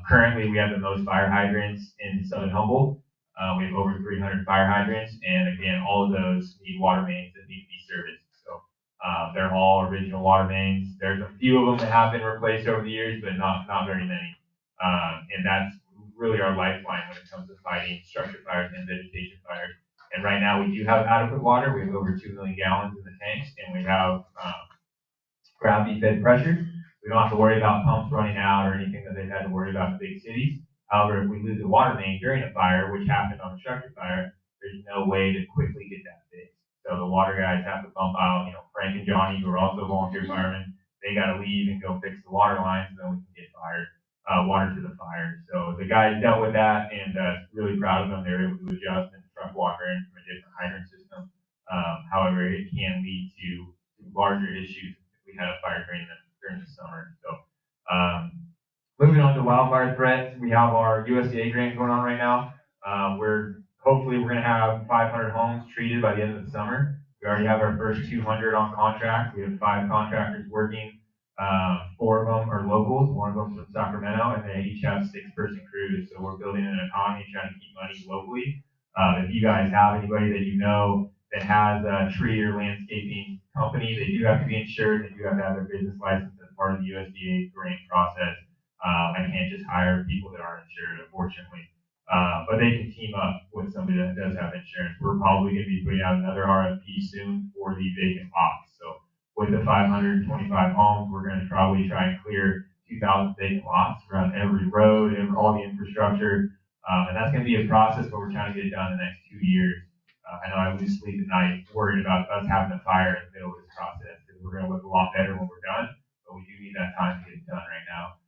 Currently, we have the most fire hydrants in Southern Humboldt. We have over 300 fire hydrants, and again, all of those need water mains that need to be serviced. So they're all original water mains. There's a few of them that have been replaced over the years, but not very many. And that's really our lifeline when it comes to fighting structure fires and vegetation fires. And right now, we do have adequate water. We have over 2 million gallons in the tanks, and we have gravity-fed pressure. We don't have to worry about pumps running out or anything that they've had to worry about in big cities. However, if we lose a water main during a fire, which happened on a structure fire, there's no way to quickly get that fixed. So the water guys have to pump out, Frank and Johnny, who are also volunteer firemen, they got to leave and go fix the water lines so then we can get water to the fire. So the guys dealt with that, and really proud of them. They were able to adjust and truck water in from a different hydrant system. However, it can lead to larger issues if we had a fire during during the summer. So, moving on to wildfire threats, we have our USDA grant going on right now. Hopefully we're going to have 500 homes treated by the end of the summer. We already have our first 200 on contract. We have 5 contractors working. 4 of them are locals, 1 of them from Sacramento, and they each have 6-person crews. So we're building an economy, trying to keep money locally. If you guys have anybody that you know that has a tree or landscaping company, they do have to be insured. They do have to have their business license as part of the USDA grant process. I can't just hire people that aren't insured, unfortunately. But they can team up with somebody that does have insurance. We're probably going to be putting out another RFP soon for the vacant lots. So with the 525 homes, we're going to probably try and clear 2,000 vacant lots around every road and all the infrastructure. And that's going to be a process, but we're trying to get it done in the next 2 years. I know I lose sleep at night worried about us having a fire in the middle of this process, because we're going to look a lot better when we're done, but we do need that time to get it done right now.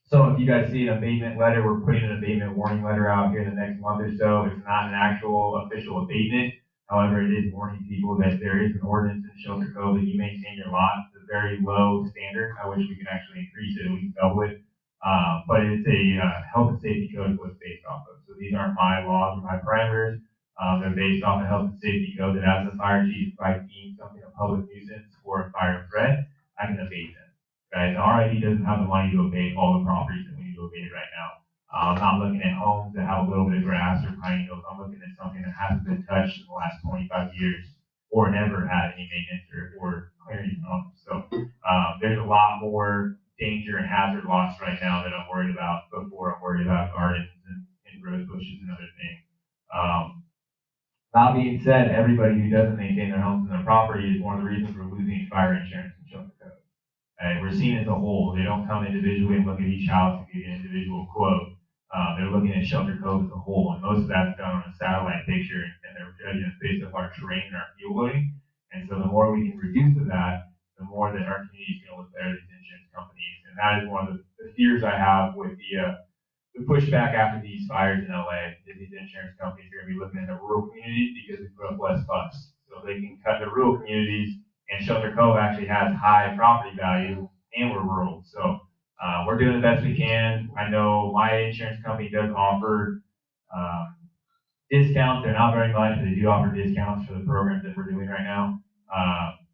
So if you guys see an abatement letter, we're putting an abatement warning letter out here in the next month or so. It's not an actual official abatement. However, it is warning people that there is an ordinance in Shelter Cove that you maintain your lot. It's a very low standard. I wish we could actually increase it, we can double it. But it's a health and safety code is what it's based off of. So these aren't my laws or my parameters. They're based off a health and safety code that as a fire chief, if I deem something a public nuisance or a fire threat, I can abate them. Right? The RID doesn't have the money to abate all the properties that we need to abate right now. I'm not looking at homes that have a little bit of grass or pine needles. I'm looking at something that hasn't been touched in the last 25 years or never had any maintenance or clearing on. So there's a lot more danger and hazard loss right now that I'm worried about before I'm worried about gardens and rose bushes and other things. That being said, everybody who doesn't maintain their homes and their property is one of the reasons we're losing fire insurance in Shelter Cove. We're seen as a whole. They don't come individually and look at each house and give you an individual quote. They're looking at Shelter Cove as a whole, and most of that's done on a satellite picture, and they're judging us based off our terrain and our field loading. And so the more we can reduce of that, the more that our community is going to look better to these insurance companies. And that is one of the fears I have with the pushback after these fires in LA. Is these insurance companies are going to be looking at the rural communities because we put up less fuss. So they can cut the rural communities, and Shelter Cove actually has high property value, and we're rural. So we're doing the best we can. I know my insurance company does offer discounts. They're not very much, but they do offer discounts for the programs that we're doing right now.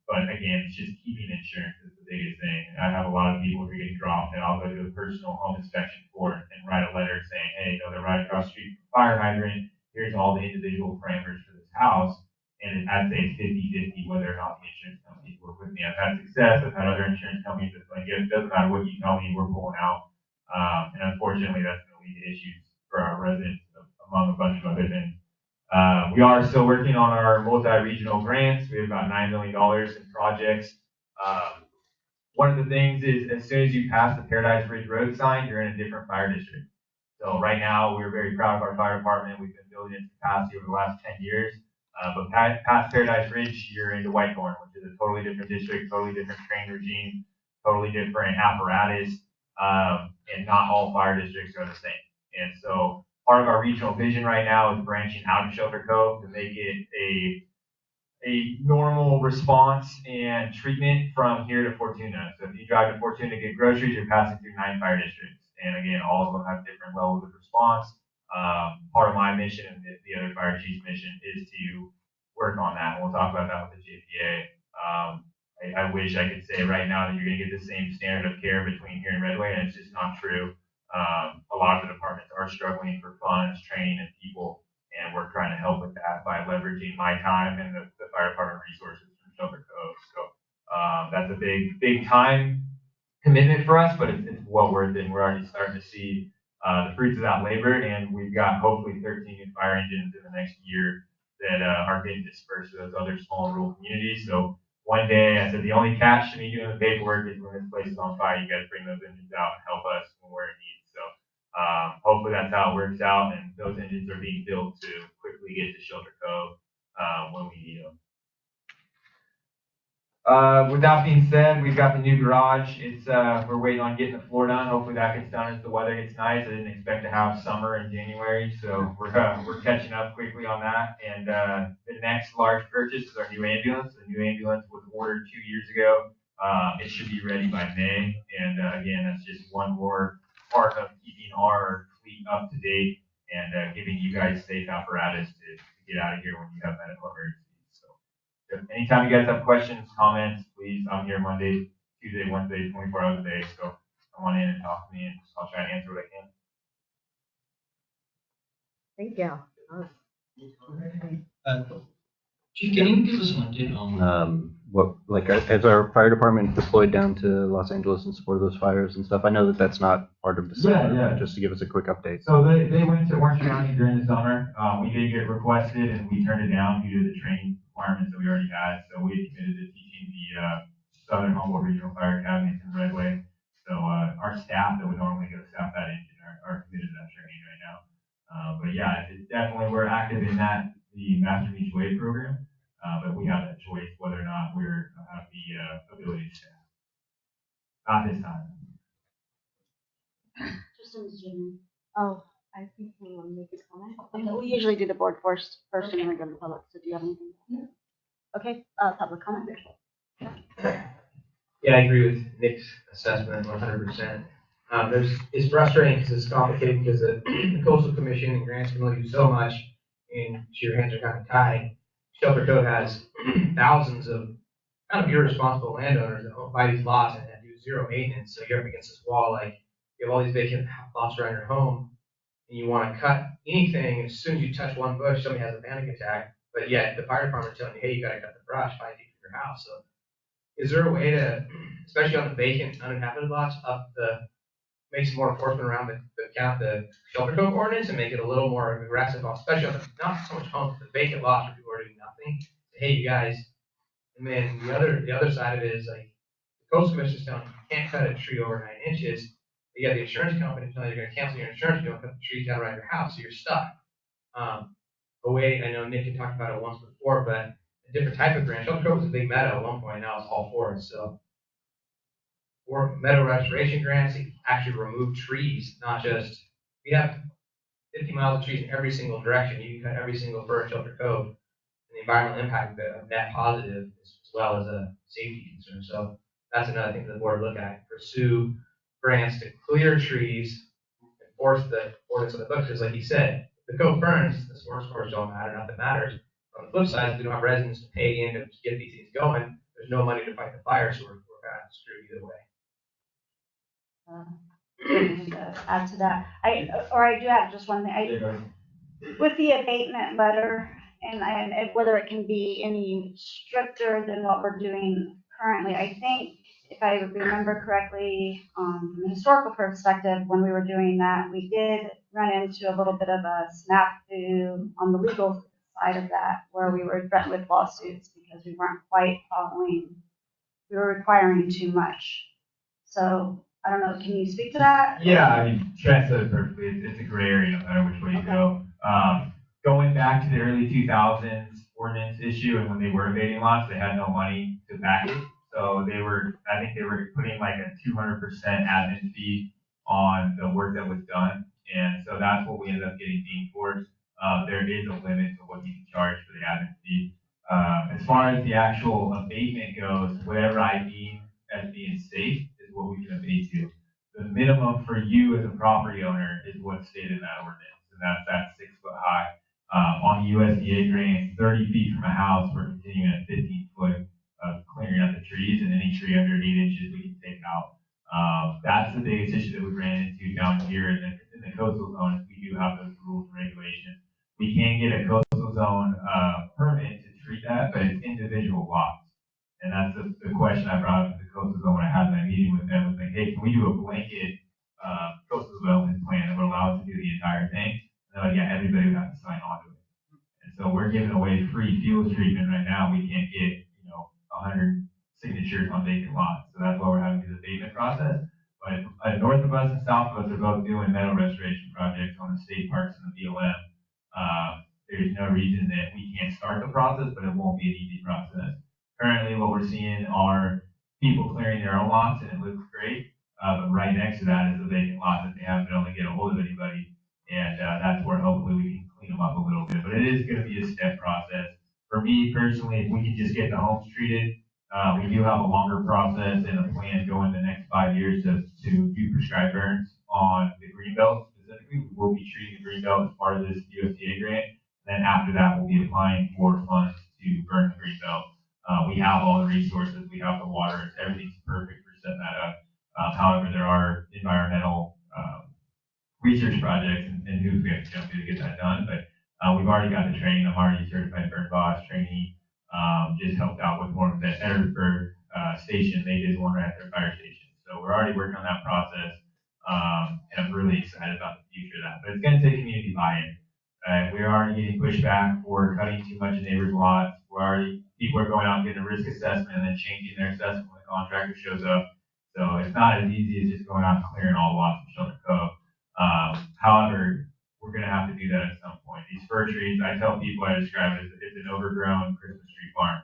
But again, it's just keeping insurance is the biggest thing. I have a lot of people who are getting dropped, and I'll go to a personal home inspection for it and write a letter saying, hey, they're right across the street from fire hydrant. Here's all the individual parameters for this house. And I'd say it's 50-50 whether or not the insurance companies work with me. I've had success. I've had other insurance companies that's like, yeah, it doesn't matter what you tell me, we're pulling out. And unfortunately, that's going to lead to issues for our residents, among a bunch of other things. We are still working on our multi-regional grants. We have about $9 million in projects. One of the things is as soon as you pass the Paradise Ridge Road sign, you're in a different fire district. So right now, we're very proud of our fire department. We've been building its capacity over the last 10 years. But past Paradise Ridge, you're into Whitehorn, which is a totally different district, totally different training regime, totally different apparatus, and not all fire districts are the same. And so part of our regional vision right now is branching out of Shelter Cove to make it a normal response and treatment from here to Fortuna. So if you drive to Fortuna to get groceries, you're passing through 9 fire districts. And again, all of them have different levels of response. Part of my mission and the other fire chief's mission is to work on that. We'll talk about that with the JPA. I wish I could say right now that you're going to get the same standard of care between here and Redway, and it's just not true. A lot of the departments are struggling for funds, training, and people, and we're trying to help with that by leveraging my time and the fire department resources from Shelter Cove. So that's a big time commitment for us, but it's well worth it. And we're already starting to see the fruits of that labor, and we've got hopefully 13 new fire engines in the next year that are getting dispersed to those other small rural communities. So one day I said the only catch to me doing the paperwork is when this place is on fire, you guys bring those engines out and help us when we're in need. So hopefully that's how it works out, and those engines are being built to quickly get to Shelter Cove when we need them. With that being said, we've got the new garage. It's we're waiting on getting the floor done. Hopefully that gets done as the weather gets nice. I didn't expect to have summer in January, so we're catching up quickly on that. And the next large purchase is our new ambulance. The new ambulance was ordered 2 years ago. It should be ready by May. And again, that's just one more part of keeping our fleet up to date and giving you guys safe apparatus to get out of here when you have medical emergencies. So if anytime you guys have questions, comments, please, I'm here Monday, Tuesday, Wednesday, 24 hours a day. So come on in and talk to me and I'll try and answer what I can. Thank you. Chief, can you give us an update on? What, like, has our fire department deployed down to Los Angeles in support of those fires and stuff? I know that that's not part of December, Yeah. just to give us a quick update. So they went to Orange County during the summer. We did get requested and we turned it down due to the training requirements that we already had. So we had committed to teaching the Southern Humboldt Regional Fire Academy in Redway. So our staff that would normally go staff that engine are committed to that training right now. But yeah, it's definitely, we're active in that, the Master Mutual Aid program. But we have that choice whether or not we're have the ability to staff. Not this time. Just in June. Oh, I think we want to make a comment. Okay, we usually do the board first, and then we go to the public. So do you have anything? No. Okay, public comment. Yeah, I agree with Nick's assessment 100%. It's frustrating because it's complicated because the Coastal Commission and grants can only do so much and your hands are kind of tied. Shelter Cove has thousands of kind of irresponsible landowners that buy these lots and do zero maintenance. So you're up against this wall, like you have all these vacant lots around your home and you want to cut anything. As soon as you touch one bush, somebody has a panic attack. But yet the fire department's telling you, hey, you got to cut the brush 5 feet from your house. So is there a way to, especially on the vacant, uninhabited lots, make some more enforcement around the Shelter Cove ordinance and make it a little more aggressive, especially on the, not so much homes, the vacant lots where people are doing nothing. Hey, you guys, and then the other side of it is like the Coastal Commission's telling you can't cut a tree over 9 inches. You got the insurance company telling you you're going to cancel your insurance if you don't cut the trees down around your house, so you're stuck. A way, I know Nick had talked about it once before, but a different type of grant. Shelter Cove was a big meadow at one point, now it's all forest. So for meadow restoration grants, you actually remove trees, not just, we have 50 miles of trees in every single direction. You can cut every single fir at Shelter Cove, and the environmental impact of net positive as well as a safety concern. So that's another thing that the board look at. Pursue grants to clear trees, enforce the ordinance of the book, because like you said, if the code burns, the storm scores don't matter, nothing matters. On the flip side, if we don't have residents to pay in to get these things going, there's no money to fight the fire, so we're kind of screwed either way. Add to that, I do have just one thing. With the abatement letter, and whether it can be any stricter than what we're doing currently, I think if I remember correctly, from a historical perspective, when we were doing that, we did run into a little bit of a snafu on the legal side of that, where we were threatened with lawsuits because we weren't quite following, we were requiring too much. So I don't know, can you speak to that? Yeah, I mean, Trent said it perfectly. It's a gray area no matter which way you go. Going back to the early 2000s ordinance issue, and when they were abating lots, they had no money to back it. So I think they were putting like a 200% admin fee on the work that was done. And so that's what we ended up getting deemed for. There is a limit to what you can charge for the admin fee. As far as the actual abatement goes, whatever I deem as being safe is what we can abate to. The minimum for you as a property owner is what's stated in that ordinance, and that's 6 foot high. On the USDA grant, 30 feet from a house, we're continuing at 15 foot of clearing out the trees, and any tree under 8 inches we can take out. That's the biggest issue that we ran into down here in the coastal zone. Is we do have those rules and regulations. We can get a coastal zone permit to treat that, but it's individual lots. And that's the question I brought up to the coastal zone when I had my meeting with them. Was like, hey, can we do a blanket coastal development plan that would allow us to do the entire thing? And yeah, everybody would have to sign on to it. And so we're giving away free fuel treatment right now. We can't get 100 signatures on vacant lots. So that's why we're having the abatement process. But north of us and south of us are both doing meadow restoration projects on the state parks and the BLM. There's no reason that we can't start the process, but it won't be an easy process. Currently, what we're seeing are people clearing their own lots, and it looks great. But right next to that is a vacant lot that they haven't been able to get a hold of anybody. And that's where hopefully we can clean them up a little bit. But it is going to be a step process. For me personally, if we can just get the homes treated, We do have a longer process and a plan going the next 5 years to do prescribed burns on the greenbelt specifically. We will be treating the greenbelt as part of this USDA grant. Then after that, we'll be applying for funds to burn the greenbelt. We have all the resources, we have the water, everything's perfect for setting that up. However, there are environmental research projects and hoops we have to jump through to get that done. But we've already got the training. I'm already a certified burn boss trainee. Just helped out with one of the Edwardsburg station. They did one right at their fire station. So we're already working on that process. And I'm really excited about the future of that. But it's going to take community buy-in. We're already getting pushback for cutting too much in neighbors' lots. People are going out and getting a risk assessment and then changing their assessment when the contractor shows up. So it's not as easy as just going out and clearing all the lots in Shelter Cove. However, we're going to have to do that at some point. These fir trees, I tell people, I describe it as it's an overgrown Christmas tree farm,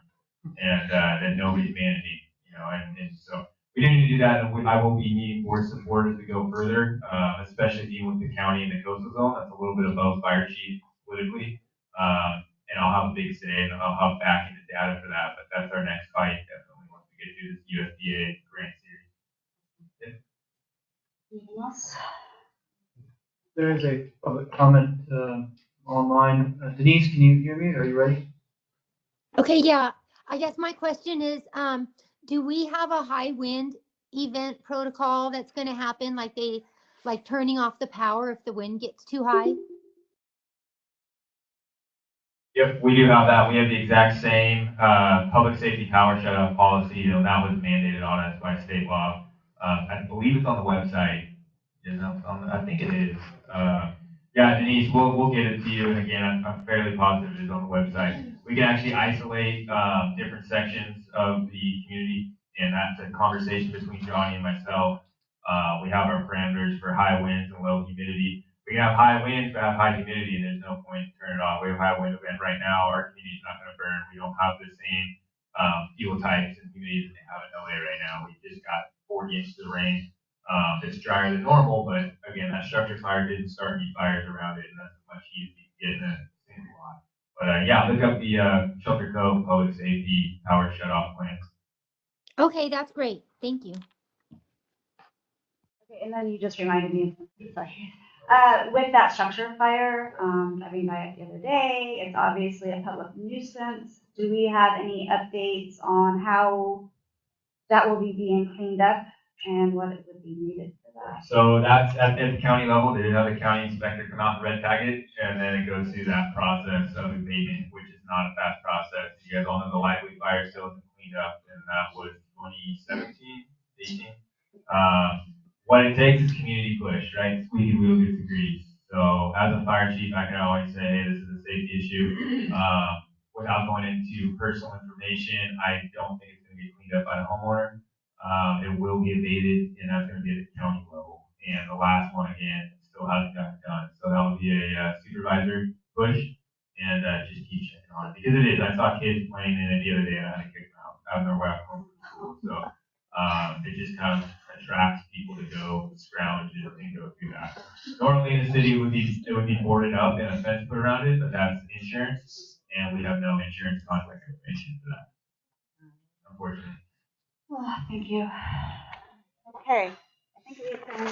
and that nobody's managing, and so we didn't need to do that. And I will be needing board support as we go further, especially dealing with the county and the coastal zone. That's a little bit above fire chief politically, and I'll have a big say and I'll have backing the data for that. But that's our next fight, definitely, once we get through this USDA grant series. Anything else? There is a public comment online. Denise, can you hear me? Are you ready? Okay, yeah. I guess my question is, do we have a high wind event protocol that's going to happen, like turning off the power if the wind gets too high? Yep, we do have that. We have the exact same public safety power shutoff policy. That was mandated on us by state law. I believe it's on the website. I think it is. Yeah, Denise, we'll get it to you. And again, I'm fairly positive it is on the website. We can actually isolate different sections of the community, and that's a conversation between Johnny and myself. We have our parameters for high winds and low humidity. We can have high winds but have high humidity, and there's no point to turn it off. We have high wind event right now. Our community's not going to burn. We don't have the same fuel types and humidities that they have in LA right now. We just got 40 inches of rain. It's drier than normal, but again, that structure fire didn't start any fires around it, and that's as much heat as you can get in a single lot. But yeah, look up the Shelter Cove Public Safety Power Shutoff Plan. Okay, that's great. Thank you. Okay, and then you just reminded me, sorry. With that structure fire, driving by it the other day, it's obviously a public nuisance. Do we have any updates on how that will be being cleaned up and what it would be needed for that? So that's at the county level. They did have a county inspector come out and red tag it, and then it goes through that process of abatement, which is not a fast process. You guys all know the Lightweight fire still isn't cleaned up, and that was 2017, 18. What it takes is community push, right? Squeaky wheel gets the grease. So as a fire chief, I can always say, hey, this is a safety issue. Without going into personal information, I don't think it's going to get cleaned up by the homeowner. It will be abated, and that's going to be at the county level. And the last one, again, still hasn't gotten done. So that will be a supervisor push, and just keep checking on it. Because it is. I saw kids playing in it the other day, and I had to kick them out. I have no way out home from school. So it just kind of attracts people to go scrounge and go through that. Normally in the city, it would be boarded up and a fence put around it, but that's insurance, and we have no insurance contact information for that, unfortunately. Oh, thank you. Okay, I think we can.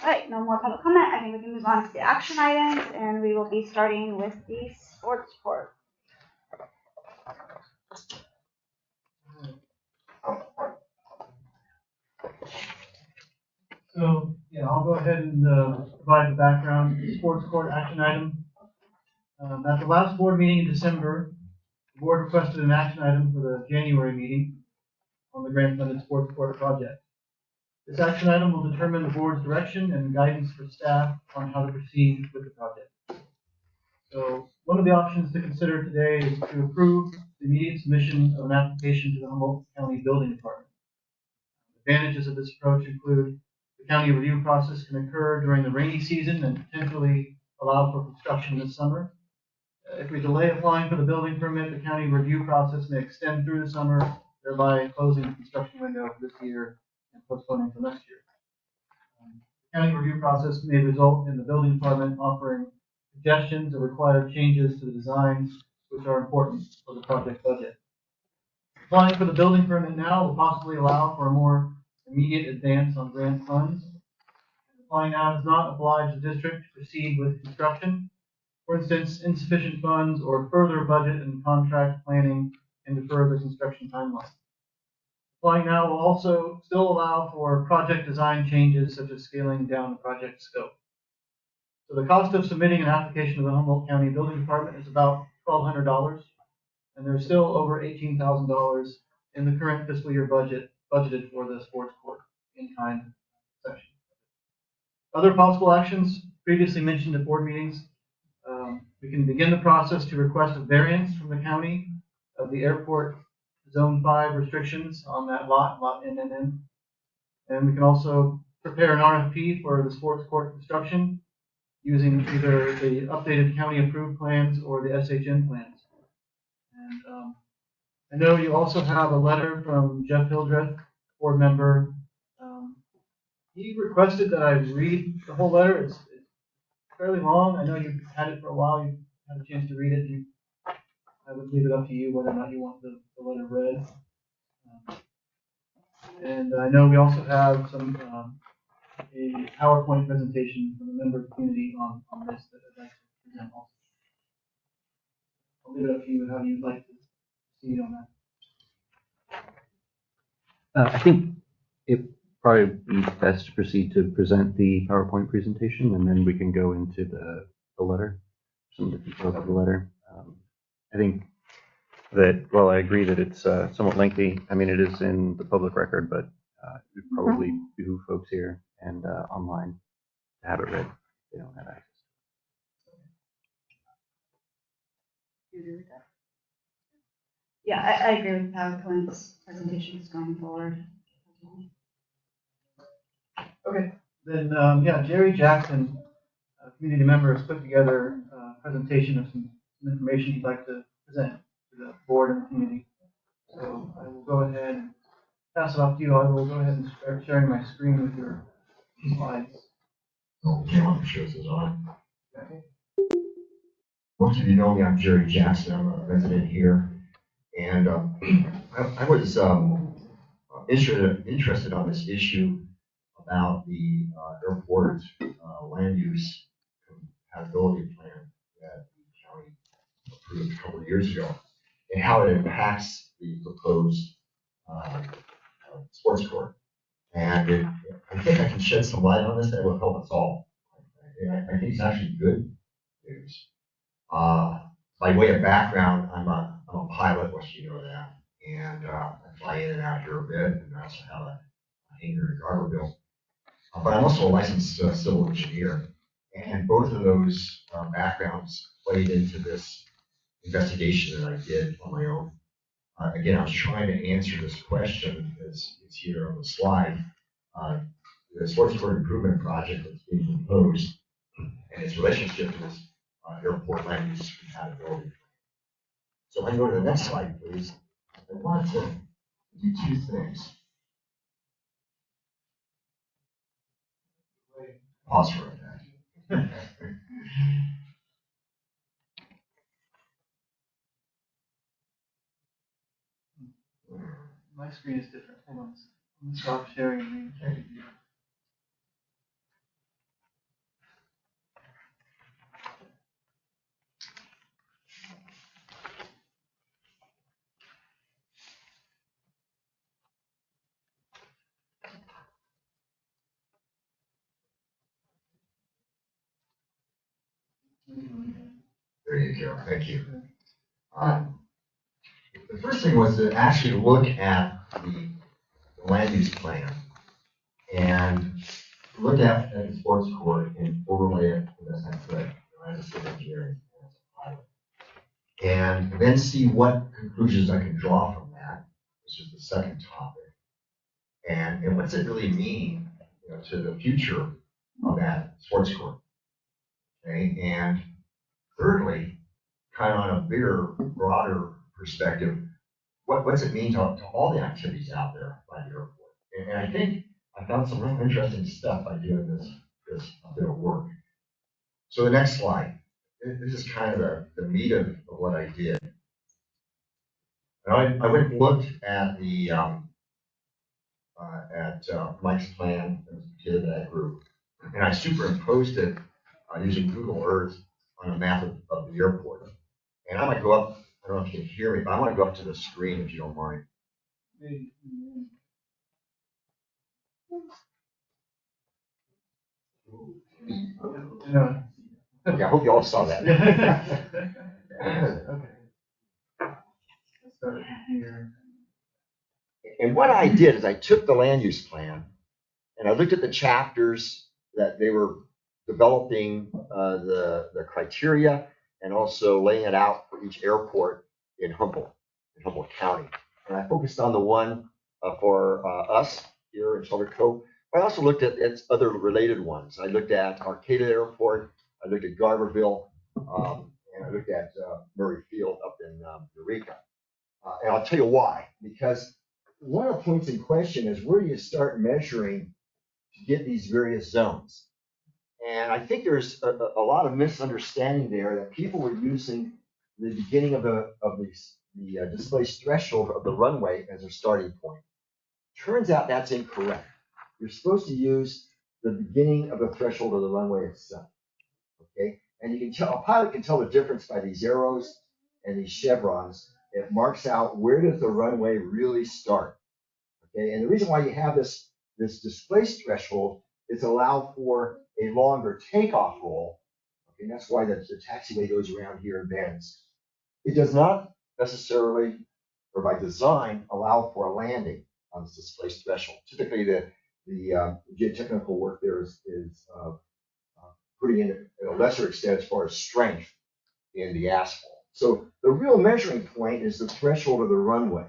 All right, no more public comment. I think we can move on to the action items, and we will be starting with the sports court. So, yeah, I'll go ahead and provide the background. Sports court action item. At the last board meeting in December, the board requested an action item for the January meeting on the grant-funded sports court project. This action item will determine the board's direction and guidance for staff on how to proceed with the project. So, one of the options to consider today is to approve the immediate submission of an application to the Humboldt County Building Department. Advantages of this approach include the county review process can occur during the rainy season and potentially allow for construction this summer. If we delay applying for the building permit, the county review process may extend through the summer, thereby closing the construction window for this year and postponing for next year. The county review process may result in the building department offering suggestions or required changes to the designs which are important for the project budget. Applying for the building permit now will possibly allow for a more immediate advance on grant funds. Applying now does not oblige the district to proceed with construction. For instance, insufficient funds or further budget and contract planning can defer the construction timeline. Applying now will also still allow for project design changes such as scaling down the project scope. So the cost of submitting an application to the Humboldt County Building Department is about $1,200, and there's still over $18,000 in the current fiscal year budgeted for the sports court in-kind section. Other possible actions previously mentioned at board meetings. We can begin the process to request a variance from the county of the airport Zone 5 restrictions on that lot NNN. And we can also prepare an RFP for the sports court construction using either the updated county approved plans or the SHN plans. And I know you also have a letter from Jeff Hildreth, board member. He requested that I read the whole letter. It's fairly long. I know you've had it for a while. You've had a chance to read it. I would leave it up to you whether or not you want the letter read. And I know we also have some a PowerPoint presentation from a member of the community on this that I'd like to present also. I'll leave it up to you how you'd like to proceed on that. I think it probably be best to proceed to present the PowerPoint presentation, and then we can go into the letter, some of the details of the letter. I think that, while I agree that it's somewhat lengthy, I mean, it is in the public record, but it would probably behoove folks here and online to have it read if they don't have access. Yeah, I agree with PowerPoint's presentations going forward. Okay, then, yeah, Jerry Jackson, a community member, has put together a presentation of some information he'd like to present to the board and the community. So I will go ahead and pass it off to you. I will go ahead and start sharing my screen with your slides. Okay, I'll show this on. Okay. Most of you know me, I'm Jerry Jackson, I'm a resident here. And I was interested on this issue about the airport land use compatibility plan that the county approved a couple of years ago, and how it impacts the proposed sports court. And I think I can shed some light on this that will help us all. I think it's actually good news. By way of background, I'm a pilot, once you know that, and I fly in and out here a bit, and I also have a hangar in Garberville. But I'm also a licensed civil engineer, and both of those backgrounds played into this investigation that I did on my own. Again, I was trying to answer this question, as it's here on the slide. The sports court improvement project that's being proposed and its relationship to this airport land use compatibility. So I can go to the next slide, please. I want to do two things. Pause for a minute. My screen is different. Hold on. Let me stop sharing. There you go. Thank you. The first thing was to actually look at the land use plan and look at the sports court and overlay it the best I could as a civil engineer and as a pilot. And then see what conclusions I can draw from that, which is the second topic. And what's it really mean, to the future of that sports court? Okay, and thirdly, kind of on a bigger, broader perspective, what's it mean to all the activities out there by the airport? And I think I found some real interesting stuff by doing this bit of work. So the next slide, this is kind of the meat of what I did. And I went and looked at the, Mike's plan, that was the kid that group, and I superimposed it using Google Earth on a map of the airport. And I might go up, I don't know if you can hear me, but I want to go up to the screen if you don't mind. Okay, I hope you all saw that. And what I did is I took the land use plan and I looked at the chapters that they were developing the criteria and also laying it out for each airport in Humboldt County. And I focused on the one for us here in Shelter Cove. I also looked at other related ones. I looked at Arcata Airport, I looked at Garberville, and I looked at Murray Field up in Eureka. And I'll tell you why. Because one of the points in question is where do you start measuring to get these various zones? And I think there's a lot of misunderstanding there that people were using the beginning of the displaced threshold of the runway as a starting point. Turns out that's incorrect. You're supposed to use the beginning of the threshold of the runway itself. Okay, and you can tell a pilot can tell the difference by these arrows and these chevrons. It marks out where does the runway really start. Okay, and the reason why you have this displaced threshold is allow for a longer takeoff roll. Okay, and that's why the taxiway goes around here and bends. It does not necessarily, or by design, allow for a landing on this displaced threshold. Typically, the geotechnical work there is putting in a lesser extent as far as strength in the asphalt. So the real measuring point is the threshold of the runway.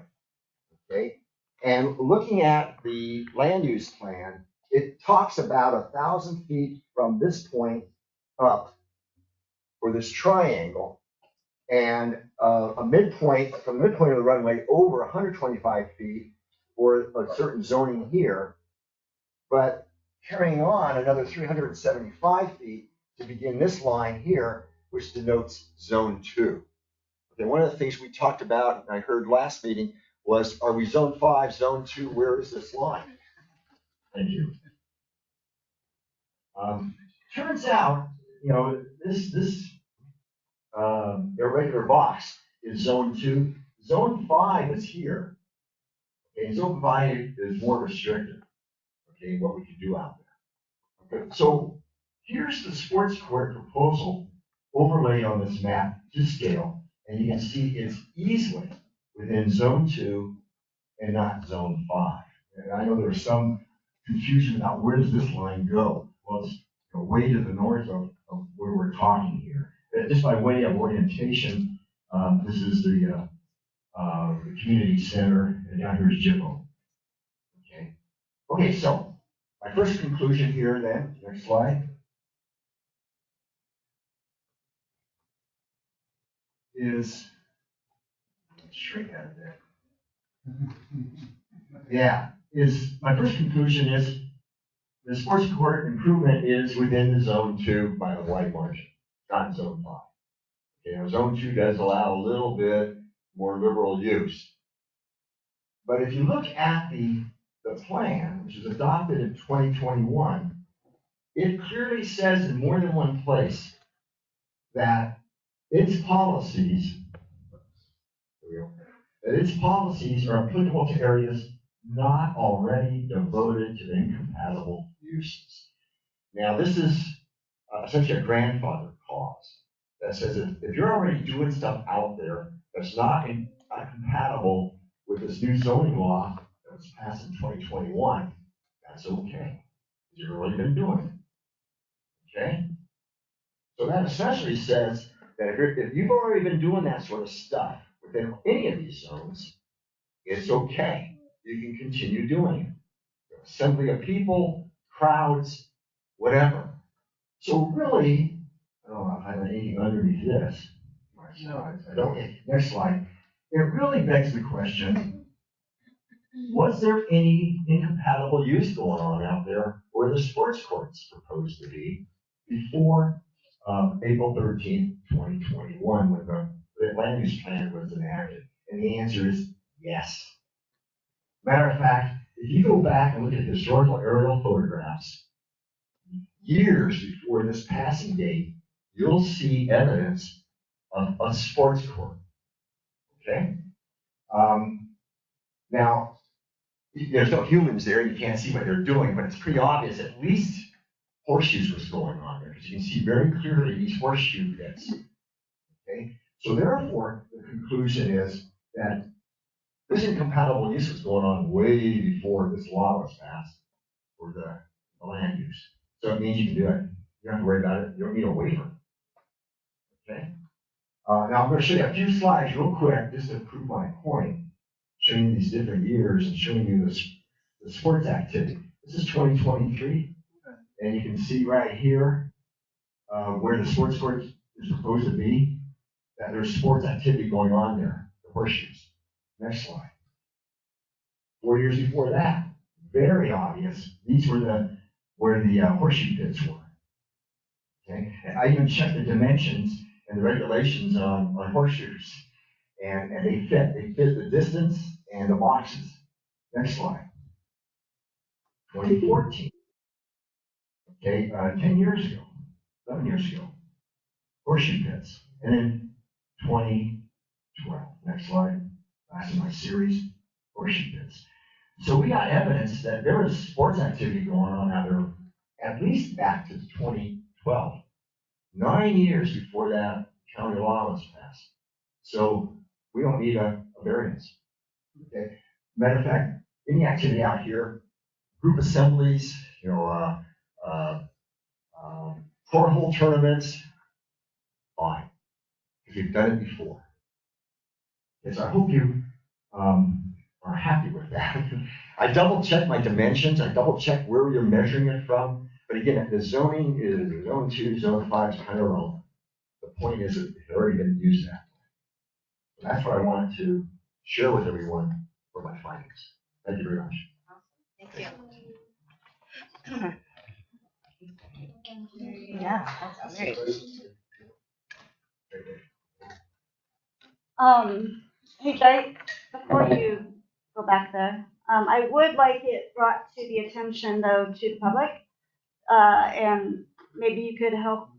Okay, and looking at the land use plan, it talks about 1,000 feet from this point up for this triangle, and a midpoint from the midpoint of the runway over 125 feet for a certain zoning here, but carrying on another 375 feet to begin this line here, which denotes zone 2. Okay, one of the things we talked about, and I heard last meeting, was are we zone 5, zone 2, where is this line? Thank you. Turns out, this irregular box is zone 2. Zone 5 is here. Okay, zone 5 is more restricted. Okay, what we can do out there. Okay, so here's the sports court proposal overlaid on this map to scale, and you can see it's easily within zone 2 and not zone 5. And I know there's some confusion about where does this line go. Well, it's way to the north of where we're talking here. Just by way of orientation, this is the community center, and down here is Jippo. Okay. Okay, so my first conclusion here then, next slide, is shrink out of there. Yeah, my first conclusion is the sports court improvement is within the zone 2 by a wide margin, not zone 5. Okay, now zone 2 does allow a little bit more liberal use. But if you look at the plan, which was adopted in 2021, it clearly says in more than one place that its policies are applicable to areas not already devoted to incompatible uses. Now, this is essentially a grandfather clause that says if you're already doing stuff out there that's not compatible with this new zoning law that was passed in 2021, that's okay. You've already been doing it. Okay? So that essentially says that if you've already been doing that sort of stuff within any of these zones, it's okay. You can continue doing it. Assembly of people, crowds, whatever. So really, I don't know if I have anything underneath this. I don't. Next slide. It really begs the question, was there any incompatible use going on out there where the sports court's proposed to be before April 13th, 2021, when the land use plan was enacted? And the answer is yes. Matter of fact, if you go back and look at historical aerial photographs, years before this passing date, you'll see evidence of a sports court. Okay? Now, there's no humans there, you can't see what they're doing, but it's pretty obvious at least horseshoes was going on there, because you can see very clearly these horseshoe pits. Okay? So therefore, the conclusion is that this incompatible use was going on way before this law was passed for the land use. So it means you can do it. You don't have to worry about it. You don't need a waiver. Okay? Now I'm going to show you a few slides real quick just to prove my point, showing you these different years and showing you the sports activity. This is 2023, and you can see right here where the sports court is supposed to be, that there's sports activity going on there, the horseshoes. Next slide. 4 years before that, very obvious. These were where the horseshoe pits were. Okay, and I even checked the dimensions and the regulations on horseshoes, and they fit the distance and the boxes. Next slide. 2014. Okay, 10 years ago, 11 years ago, horseshoe pits, and then 2012. Next slide. Last in my series, horseshoe pits. So we got evidence that there was sports activity going on out there at least back to 2012, 9 years before that county law was passed. So we don't need a variance. Okay. Matter of fact, any activity out here, group assemblies, cornhole tournaments, fine, because we've done it before. Okay, so I hope you are happy with that. I double checked my dimensions. I double checked where you're measuring it from. But again, the zoning is zone 2, zone 5 is kind of low. The point is that it's already been used that way. So that's what I wanted to share with everyone for my findings. Thank you very much. Thank you. Yeah, that's great. Hey Jake, before you go back there, I would like it brought to the attention though to the public, and maybe you could help,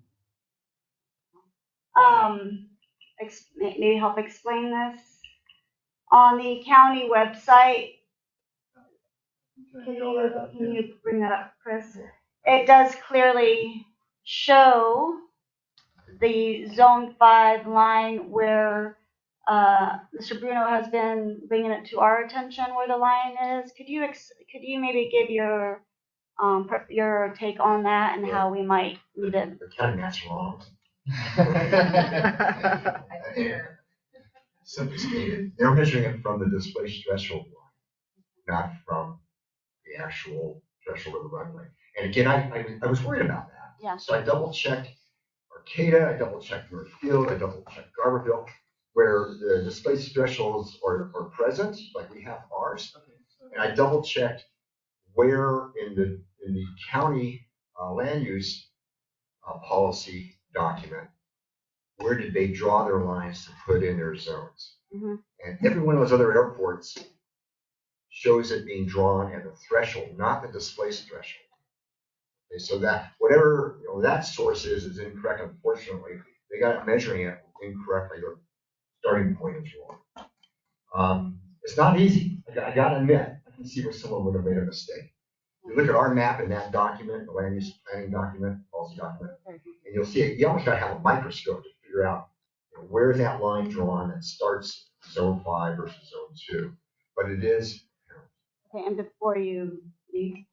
maybe help explain this on the county website. Can you bring that up, Chris? It does clearly show the Zone 5 line where Mr. Bruno has been bringing it to our attention where the line is. Could you maybe give your take on that and how we might need it? They're telling that's wrong. Simply stated, they're measuring it from the displaced threshold line, not from the actual threshold of the runway. And again, I was worried about that. Yeah. So I double checked Arcata, I double checked Northfield, I double checked Garberville, where the displaced thresholds are present, like we have ours. And I double checked where in the county land use policy document, where did they draw their lines to put in their zones. Mm-hmm. And every one of those other airports shows it being drawn at the threshold, not the displaced threshold. Okay, so that whatever that source is incorrect. Unfortunately, they got it measuring it incorrectly. Their starting point is wrong. It's not easy. I got to admit, I can see where someone would have made a mistake. You look at our map in that document, the land use planning document, policy document, and you'll see it. You almost got to have a microscope to figure out where is that line drawn that starts zone 5 versus zone 2. But it is. Okay, and before you leave,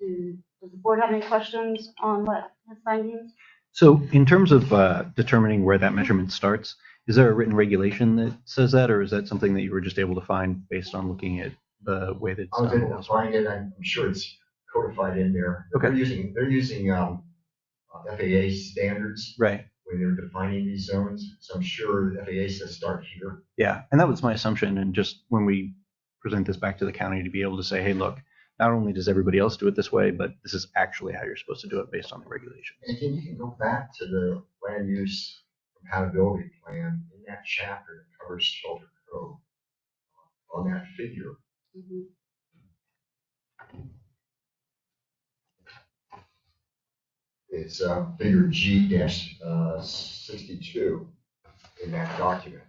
does the board have any questions on what his findings? So in terms of determining where that measurement starts, is there a written regulation that says that, or is that something that you were just able to find based on looking at the way that it's I was done? able to find it. I'm sure it's codified in there. Okay. They're using FAA standards Right. when they're defining these zones. So I'm sure the FAA says start here. Yeah, and that was my assumption. And just when we present this back to the county, to be able to say, hey, look, not only does everybody else do it this way, but this is actually how you're supposed to do it based on the regulations. And again, you can go back to the land use compatibility plan in that chapter that covers Shelter Cove. on that figure. Mhm. It's figure G-62 in that document.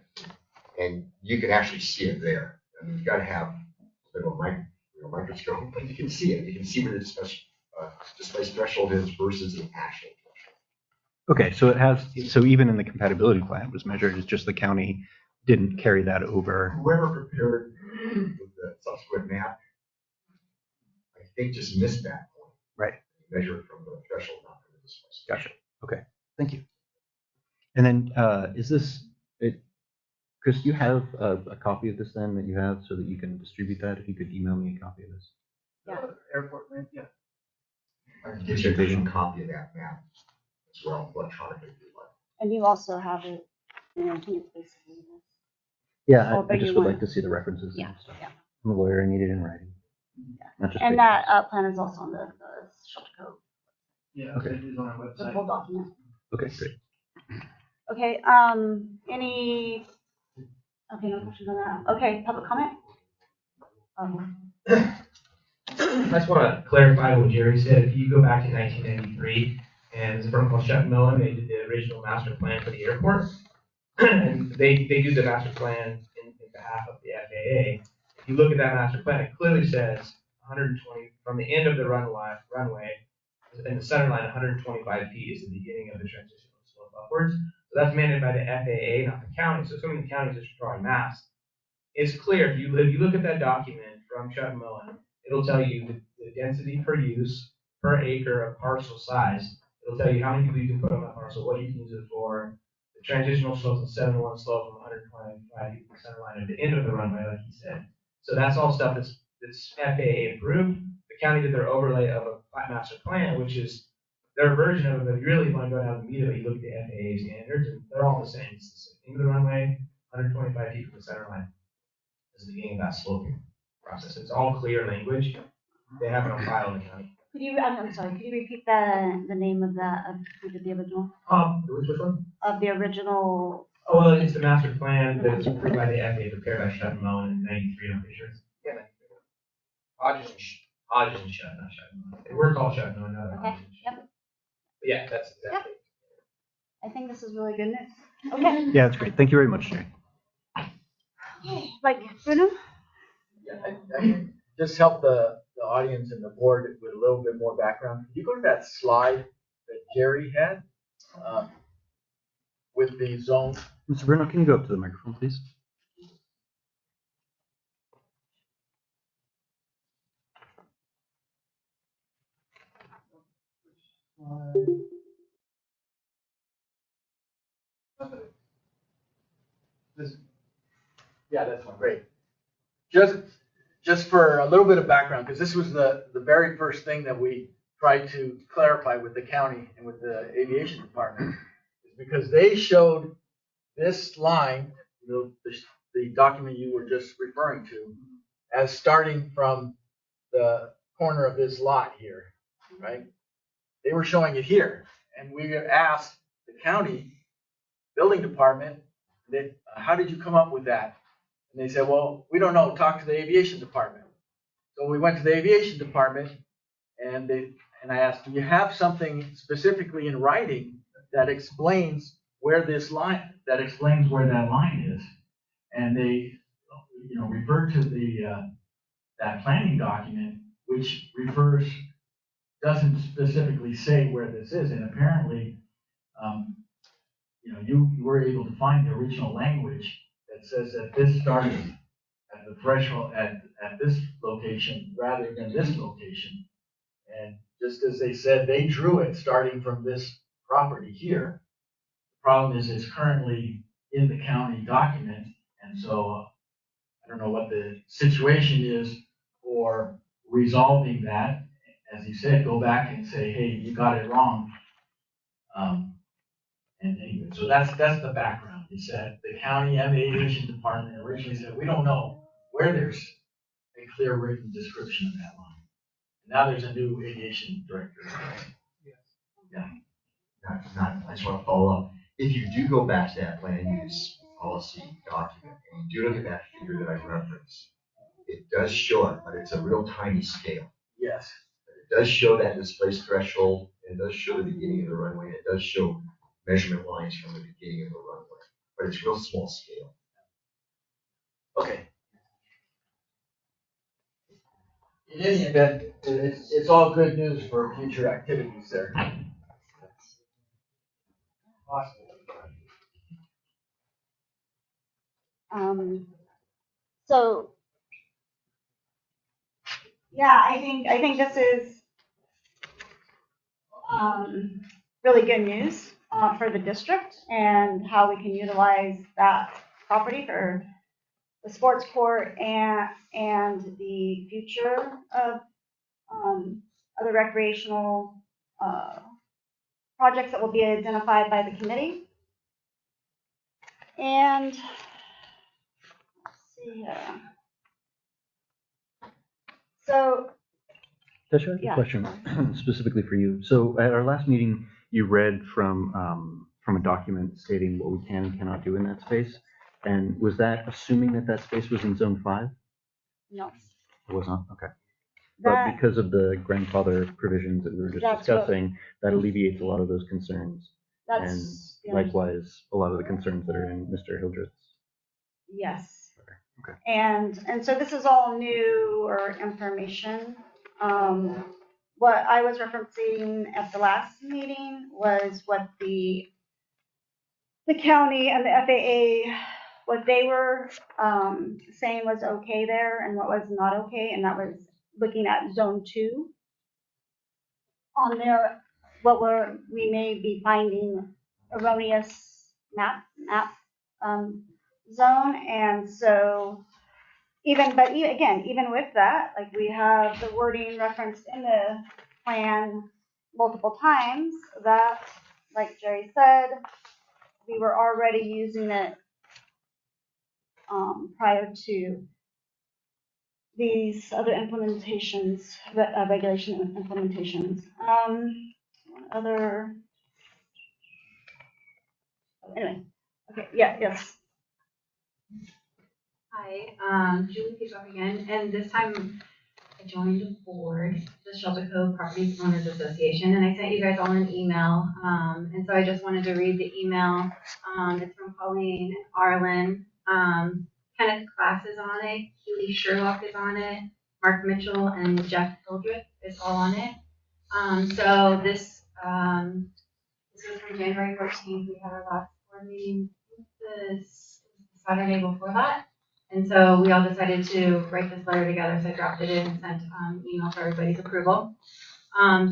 And you can actually see it there. I mean, you've got to have a bit of a microscope, but you can see it. You can see where the displaced threshold is versus the actual threshold. Okay, so it has, so even in the compatibility plan it was measured, it's just the county didn't carry that over. Whoever prepared the subsequent map, I think just missed that point. Right. Measure it from the threshold, not from the displaced. Gotcha. Okay, thank you. And then is this, Chris, do you have a copy of this then that you have so that you can distribute that? If you could email me a copy of this. Yeah. Airport, man, yeah. I can give you a vision copy of that map as well, electronically if you'd like. And you also have it, I think it's basically this. Yeah, I'll I bring just you would one. like to see the references Yeah, and stuff. yeah. I'm a lawyer, I need it in writing. Not just And pictures. that plan is also on the Shelter Cove, Yeah, Okay. it is on our the website. full document. Okay, great. Okay, okay, no questions on that. Okay, public comment? I just want to clarify what Jerry said. If you go back to 1993, and there's a firm called Shelton Millen, they did the original master plan for the airport. And they do the master plan in behalf of the FAA. If you look at that master plan, it clearly says 120 from the end of the runway, in the center line, 125 feet is the beginning of the transitional slope upwards. So that's mandated by the FAA, not the county. So assuming the county is just drawing maps, it's clear if you look at that document from Shelton Millen, it'll tell you the density per use per acre of parcel size. It'll tell you how many people you can put on that parcel, what you can use it for. The transitional slope is 7-1 slope from 125 feet to the center line at the end of the runway, like he said. So that's all stuff that's FAA approved. The county did their overlay of a flat master plan, which is their version of it. But if you really want to go down the meat of it, you look at the FAA standards, and they're all the same. It's the same. End of the runway, 125 feet from the center line is the beginning of that sloping process. It's all clear language. They have it on file in the county. Could you, I'm sorry, could you repeat the name of that, of who did the original? Which one? Of the original. Oh, well, it's the master plan that was approved by the FAA, prepared by Shelton Millen in '93, I'm pretty sure. Yeah, Hodges and Shelton, not Shelton. They were called Shelton Millen, now they're Okay, Hodges and yep. Shelton. But yeah, that's exactly. I think this is really good news. Okay. Yeah, that's great. Thank you very much, Jerry. Like, Bruno? Yeah, I just help the audience and the board with a little bit more background. Can you go to that slide that Jerry had with the zone? Mr. Bruno, can you go up to the microphone, please? Yeah, that's one. Great. Just for a little bit of background, because this was the very first thing that we tried to clarify with the county and with the aviation department, is because they showed this line, the document you were just referring to, as starting from the corner of this lot here, right? They were showing it here, and we asked the county building department, how did you come up with that? And they said, well, we don't know, talk to the aviation department. So we went to the aviation department, and I asked, do you have something specifically in writing that explains where this line, that explains where that line is? And they, refer to that planning document, which doesn't specifically say where this is, and apparently, you were able to find the original language that says that this started at the threshold at this location rather than this location. And just as they said, they drew it starting from this property here. The problem is it's currently in the county document, and so I don't know what the situation is for resolving that. As you said, go back and say, hey, you got it wrong. And anyway, so that's the background. Is that the county and the aviation department originally said, we don't know where there's a clear written description of that line. And now there's a new aviation director. Yeah. I just want to follow up. If you do go back to that land use policy document and you do look at that figure that I referenced, it does show it, but it's a real tiny scale. Yes. It does show that displaced threshold, and it does show the beginning of the runway, it does show measurement lines from the beginning of the runway, but it's real small scale. Okay. In any event, it's all good news for future activities there. So, yeah, I think this is really good news for the district and how we can utilize that property for the sports court and the future of other recreational projects that will be identified by the committee. And let's see here. So, Tasha, I have a yeah. question specifically for you. So at our last meeting, you read from a document stating what we can and cannot do in that space. And was that assuming that that space was in zone 5? No. It was not? Okay. But because of the grandfather provisions that we were just discussing, that alleviates a lot of those concerns. And likewise, a lot of the concerns that are in Mr. Hildreth's. Yes. Okay. And so this is all new or information. What I was referencing at the last meeting was what the county and the FAA, what they were saying was okay there and what was not okay, and that was looking at zone 2 on there, what we may be finding erroneous map zone. And so even with that, like we have the wording referenced in the plan multiple times that, like Jerry said, we were already using it prior to these other implementations, regulation implementations. Anyway, okay, yeah, yes. Hi, Julie Peacock again, and this time I joined the board, the Shelter Cove Properties Owners Association, and I sent you guys all an email, and so I just wanted to read the email. It's from Colleen and Arlen. Kenneth Class is on it, Keely Sherlock is on it, Mark Mitchell and Jeff Hildreth is all on it. So this was from January 14th. We had our last board meeting this Saturday before that. And so we all decided to write this letter together. So I drafted it and sent an email for everybody's approval.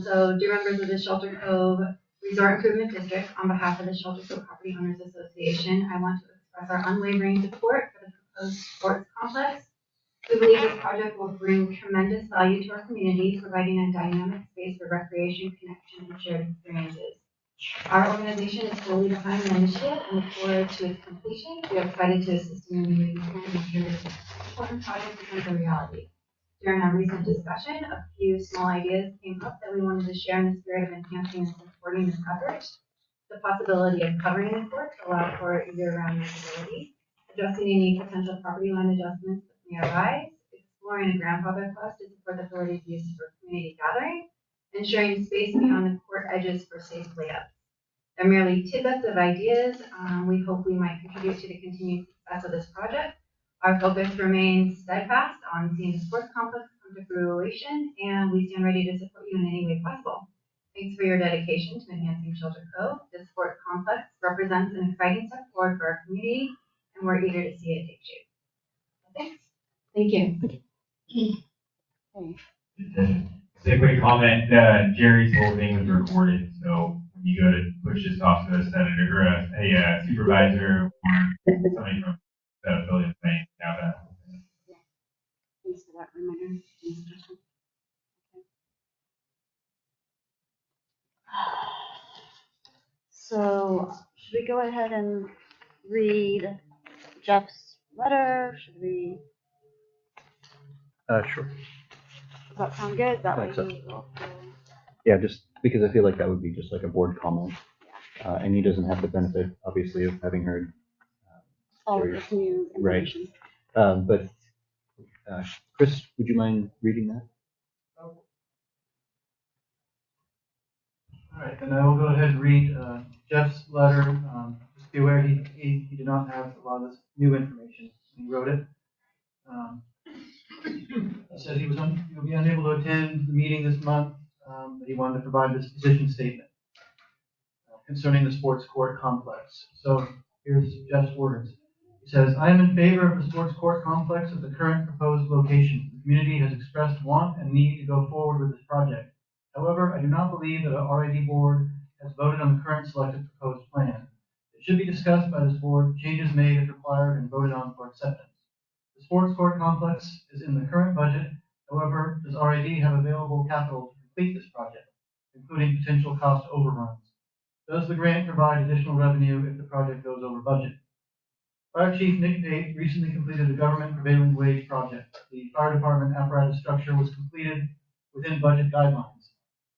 So dear members of the Shelter Cove Resort Improvement District, on behalf of the Shelter Cove Property Owners Association, I want to express our unwavering support for the proposed sports complex. We believe this project will bring tremendous value to our community, providing a dynamic space for recreation, connection, and shared experiences. Our organization is fully behind the initiative and look forward to its completion. We are excited to assist in the meeting plan and ensure this important project becomes a reality. During our recent discussion, a few small ideas came up that we wanted to share in the spirit of enhancing and supporting this effort. The possibility of covering the courts allow for year-round usability, addressing any potential property line adjustments that may arise, exploring a grandfather clause to support the ability of use for community gathering, ensuring space beyond the court edges for safe layups. They're merely tidbits of ideas. We hope we might contribute to the continued success of this project. Our focus remains steadfast on seeing the sports complex come to fruition, and we stand ready to support you in any way possible. Thanks for your dedication to enhancing Shelter Cove. This sport complex represents an exciting step forward for our community, and we're eager to see it take shape. Thanks. Thank you. Just a quick comment, Jerry's whole thing was recorded, so when you go to push this off to a senator or a supervisor or somebody from the affiliate thing, now that. Thanks for that reminder. So should we go ahead and read Jeff's letter? Should we? Sure. Does that sound good? That way Yeah, just because I feel like that would be just like a board comment. And he doesn't have the benefit, obviously, of having heard all of this new information. Right. But Chris, would you mind reading that? All right, then I will go ahead and read Jeff's letter. Just be aware he did not have a lot of this new information when he wrote it. He said he will be unable to attend the meeting this month, but he wanted to provide this position statement concerning the sports court complex. So here's Jeff's words. He says, I am in favor of the sports court complex at the current proposed location. The community has expressed want and need to go forward with this project. However, I do not believe that the RID board has voted on the current selected proposed plan. It should be discussed by this board, changes made if required, and voted on for acceptance. The sports court complex is in the current budget. However, does RID have available capital to complete this project, including potential cost overruns? Does the grant provide additional revenue if the project goes over budget? Fire Chief Nick Pate recently completed a government prevailing wage project. The fire department apparatus structure was completed within budget guidelines.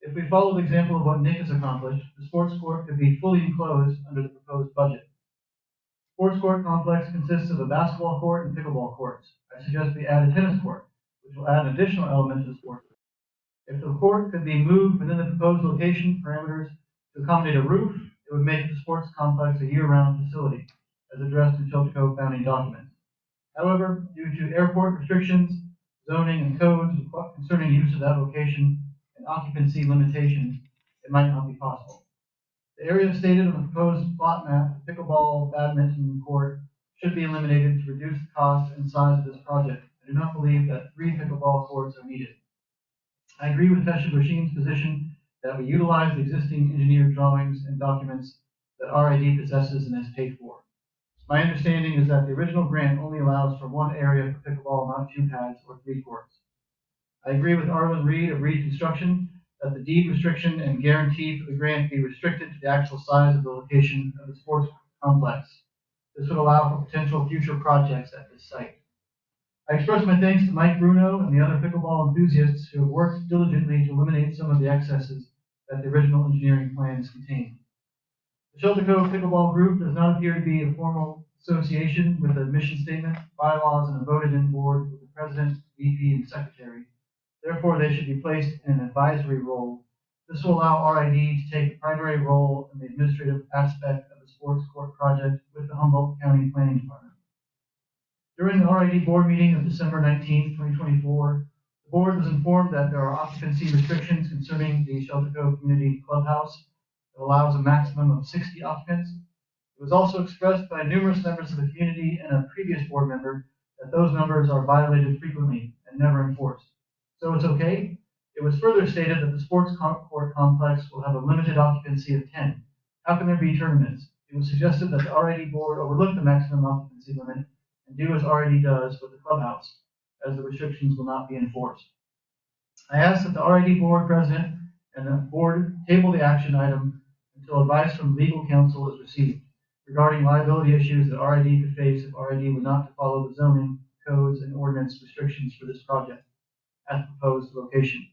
If we follow the example of what Nick has accomplished, the sports court could be fully enclosed under the proposed budget. Sports court complex consists of a basketball court and pickleball courts. I suggest we add a tennis court, which will add an additional element to the sport. If the court could be moved within the proposed location parameters to accommodate a roof, it would make the sports complex a year-round facility, as addressed in Shelter Cove founding documents. However, due to airport restrictions, zoning, and codes concerning use of that location and occupancy limitations, it might not be possible. The area stated on the proposed plot map, the pickleball badminton court, should be eliminated to reduce the cost and size of this project. I do not believe that 3 pickleball courts are needed. I agree with Tesha Brashin's position that we utilize the existing engineered drawings and documents that RID possesses and has paid for. My understanding is that the original grant only allows for 1 area for pickleball, not 2 pads or 3 courts. I agree with Arlen Reed of Reed Construction that the deed restriction and guarantee for the grant be restricted to the actual size of the location of the sports complex. This would allow for potential future projects at this site. I express my thanks to Mike Bruno and the other pickleball enthusiasts who have worked diligently to eliminate some of the excesses that the original engineering plans contained. The Shelter Cove Pickleball Group does not appear to be a formal association with a mission statement, bylaws, and a voted-in board with the president, VP, and secretary. Therefore, they should be placed in an advisory role. This will allow RID to take a primary role in the administrative aspect of the sports court project with the Humboldt County Planning Department. During the RID board meeting of December 19, 2024, the board was informed that there are occupancy restrictions concerning the Shelter Cove Community Clubhouse that allows a maximum of 60 occupants. It was also expressed by numerous members of the community and a previous board member that those numbers are violated frequently and never enforced. So it's okay. It was further stated that the sports court complex will have a limited occupancy of 10. How can there be tournaments? It was suggested that the RID board overlook the maximum occupancy limit and do as RID does with the clubhouse, as the restrictions will not be enforced. I ask that the RID board president and the board table the action item until advice from legal counsel is received regarding liability issues that RID could face if RID were not to follow the zoning, codes, and ordinance restrictions for this project at the proposed location.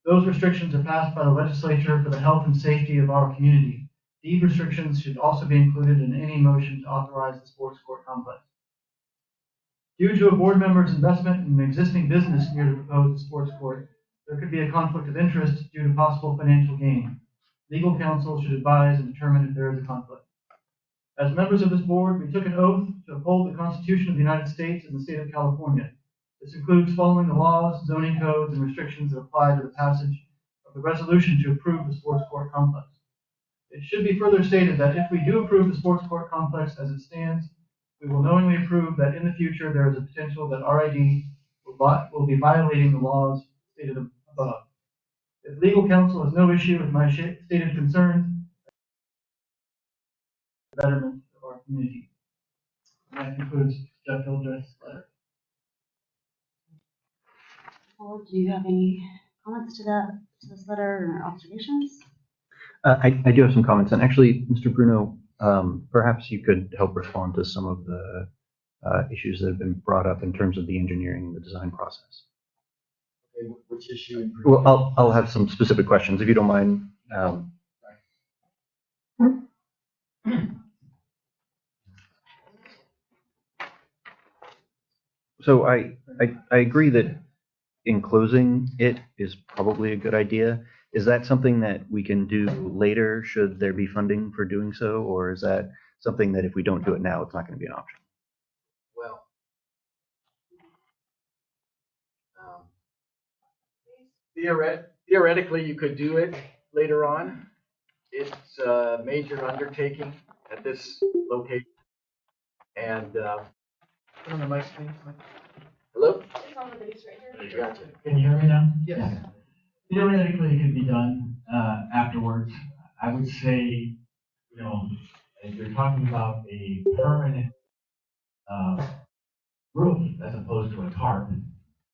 Those restrictions are passed by the legislature for the health and safety of our community. Deed restrictions should also be included in any motion to authorize the sports court complex. Due to a board member's investment in an existing business near the proposed sports court, there could be a conflict of interest due to possible financial gain. Legal counsel should advise and determine if there is a conflict. As members of this board, we took an oath to uphold the Constitution of the United States and the state of California. This includes following the laws, zoning codes, and restrictions that apply to the passage of the resolution to approve the sports court complex. It should be further stated that if we do approve the sports court complex as it stands, we will knowingly approve that in the future there is a potential that RID will be violating the laws stated above. If legal counsel has no issue with my stated concerns, the betterment of our community. And that concludes Jeff Hildreth's letter. Paul, do you have any comments to this letter or observations? I do have some comments, and actually, Mr. Bruno, perhaps you could help respond to some of the issues that have been brought up in terms of the engineering and the design process. Okay, which issue? Well, I'll have some specific questions, if you don't mind. So I agree that enclosing it is probably a good idea. Is that something that we can do later, should there be funding for doing so? Or is that something that if we don't do it now, it's not going to be an option? Well, um, theoretically, you could do it later on. It's a major undertaking at this location. And, put on the mic, please. Hello? It's on the base right here. Gotcha. Can you hear me now? Yes. Theoretically, it could be done afterwards. I would say, if you're talking about a permanent roof as opposed to a tarp,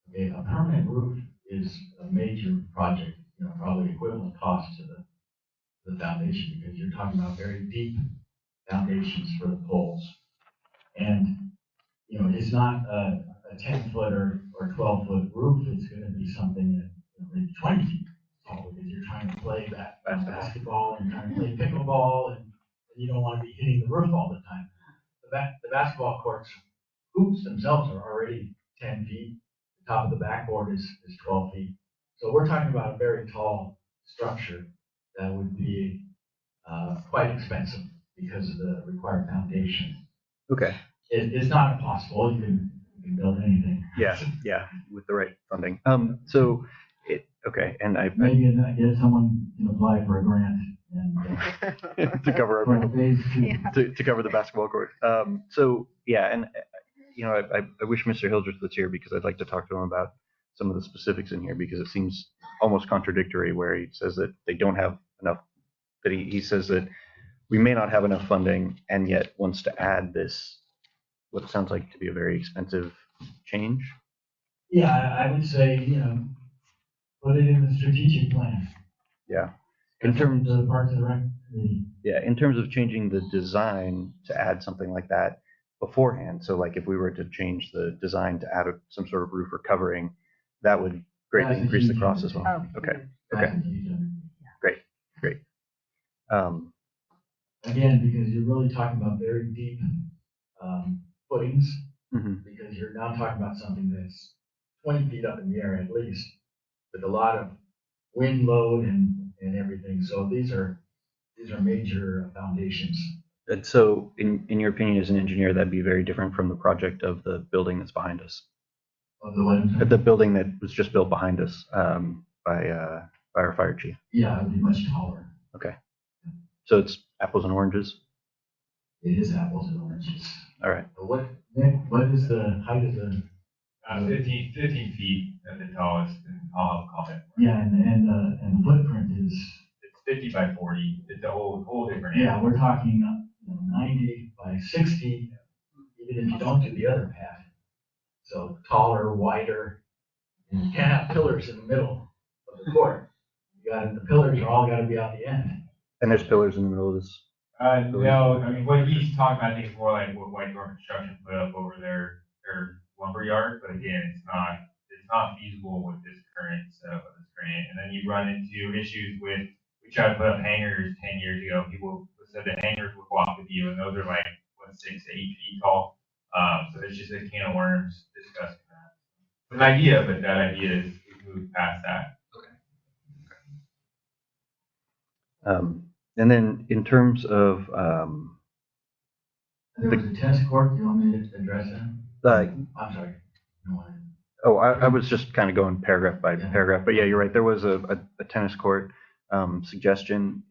okay, a permanent roof is a major project, probably equivalent cost to the foundation, because you're talking about very deep foundations for the poles. And, it's not a 10-foot or 12-foot roof. It's going to be something that maybe 20 feet tall, because you're trying to play basketball and you're trying to play pickleball, and you don't want to be hitting the roof all the time. The basketball courts, hoops themselves are already 10 feet. The top of the backboard is 12 feet. So we're talking about a very tall structure that would be quite expensive because of the required foundation. Okay. It's not impossible. You can build anything. Yeah, with the right funding. Okay, and maybe get someone to apply for a grant and to cover to cover the basketball court. I wish Mr. Hildreth was here, because I'd like to talk to him about some of the specifics in here, because it seems almost contradictory where he says that they don't have enough, that he says that we may not have enough funding, and yet wants to add this, what sounds like to be a very expensive change. Yeah, I would say, put it in the strategic plan. Yeah. In terms of the Parks and Rec. Yeah, in terms of changing the design to add something like that beforehand. So like if we were to change the design to add some sort of roof or covering, that would greatly increase the cost as well. Okay. Great. Again, because you're really talking about very deep footings, because you're now talking about something that's 20 feet up in the air at least, with a lot of wind load and everything. So these are major foundations. And so in your opinion as an engineer, that'd be very different from the project of the building that's behind us. Of the what? The building that was just built behind us by our fire chief. Yeah, it would be much taller. Okay. So it's apples and oranges? It is apples and oranges. All right. What is the height of the? 15 feet at the tallest, and I'll have a comment. Yeah, and the footprint is? It's 50 by 40. It's a whole different. Yeah, we're talking 90 by 60, even if you don't do the other pad. So taller, wider, and you can't have pillars in the middle of the court. The pillars are all got to be out the end. And there's pillars in the middle of this? No, I mean, what he's talking about, I think, is more like what White Door Construction put up over their lumber yard. But again, it's not feasible with this current setup of this grant. And then you run into issues with, we tried to put up hangars 10 years ago. People said the hangars would block the view, and those are like 6 to 8 feet tall. So it's just a can of worms discussing that. It's an idea, but that idea is moved past that. And then in terms of there was a tennis court. Do you want me to address that? I'm sorry. Oh, I was just kind of going paragraph by paragraph, but yeah, you're right. There was a tennis court suggestion.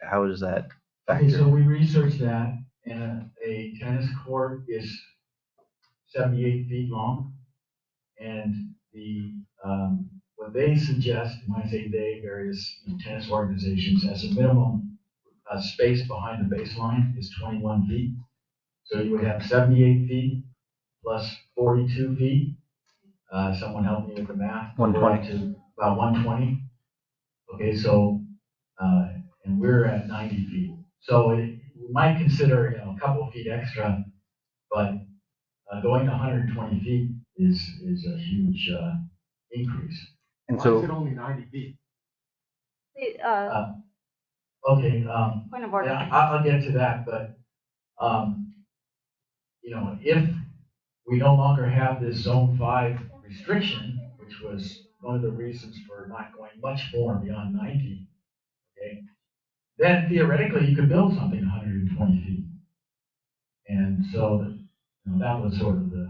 How does that factor? Okay, so we researched that, and a tennis court is 78 feet long, and what they suggest, when I say they, various tennis organizations, as a minimum space behind the baseline is 21 feet. So you would have 78 feet plus 42 feet. Someone help me with the math. 120. To about 120. Okay, so, and we're at 90 feet. So we might consider, a couple of feet extra, but going to 120 feet is a huge increase. And so, why is it only 90 feet? Okay. Point of order. Yeah, I'll get to that, but if we no longer have this Zone 5 restriction, which was one of the reasons for not going much more beyond 90, okay, then theoretically you could build something 120 feet. And so, that was sort of the.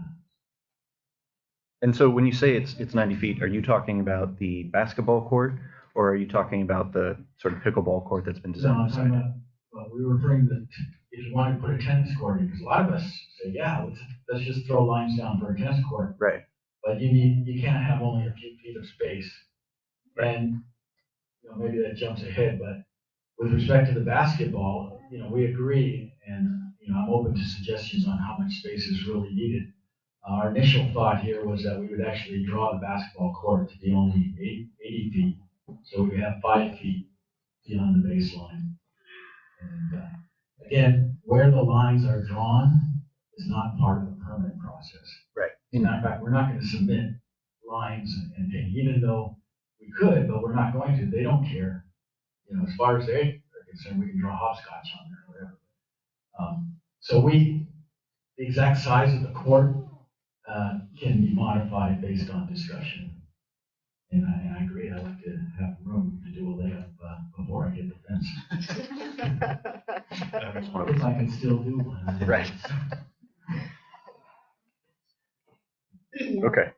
And so when you say it's 90 feet, are you talking about the basketball court, or are you talking about the sort of pickleball court that's been No, designed? I'm talking about, well, we were referring to if you wanted to put a tennis court in, because a lot of us say, yeah, let's just throw lines down for a tennis court. Right. But you can't have only a few feet of space. And, maybe that jumps ahead, but with respect to the basketball, we agree, and, I'm open to suggestions on how much space is really needed. Our initial thought here was that we would actually draw the basketball court to be only 80 feet, so we have 5 feet beyond the baseline. And again, where the lines are drawn is not part of the permit process. Right. In fact, we're not going to submit lines, and even though we could, but we're not going to. They don't care. As far as they are concerned, we can draw hopscotch on there or whatever. So the exact size of the court can be modified based on discussion. And I agree. I like to have room to do a layup before I get the fence. If I can still do one. Right. Okay.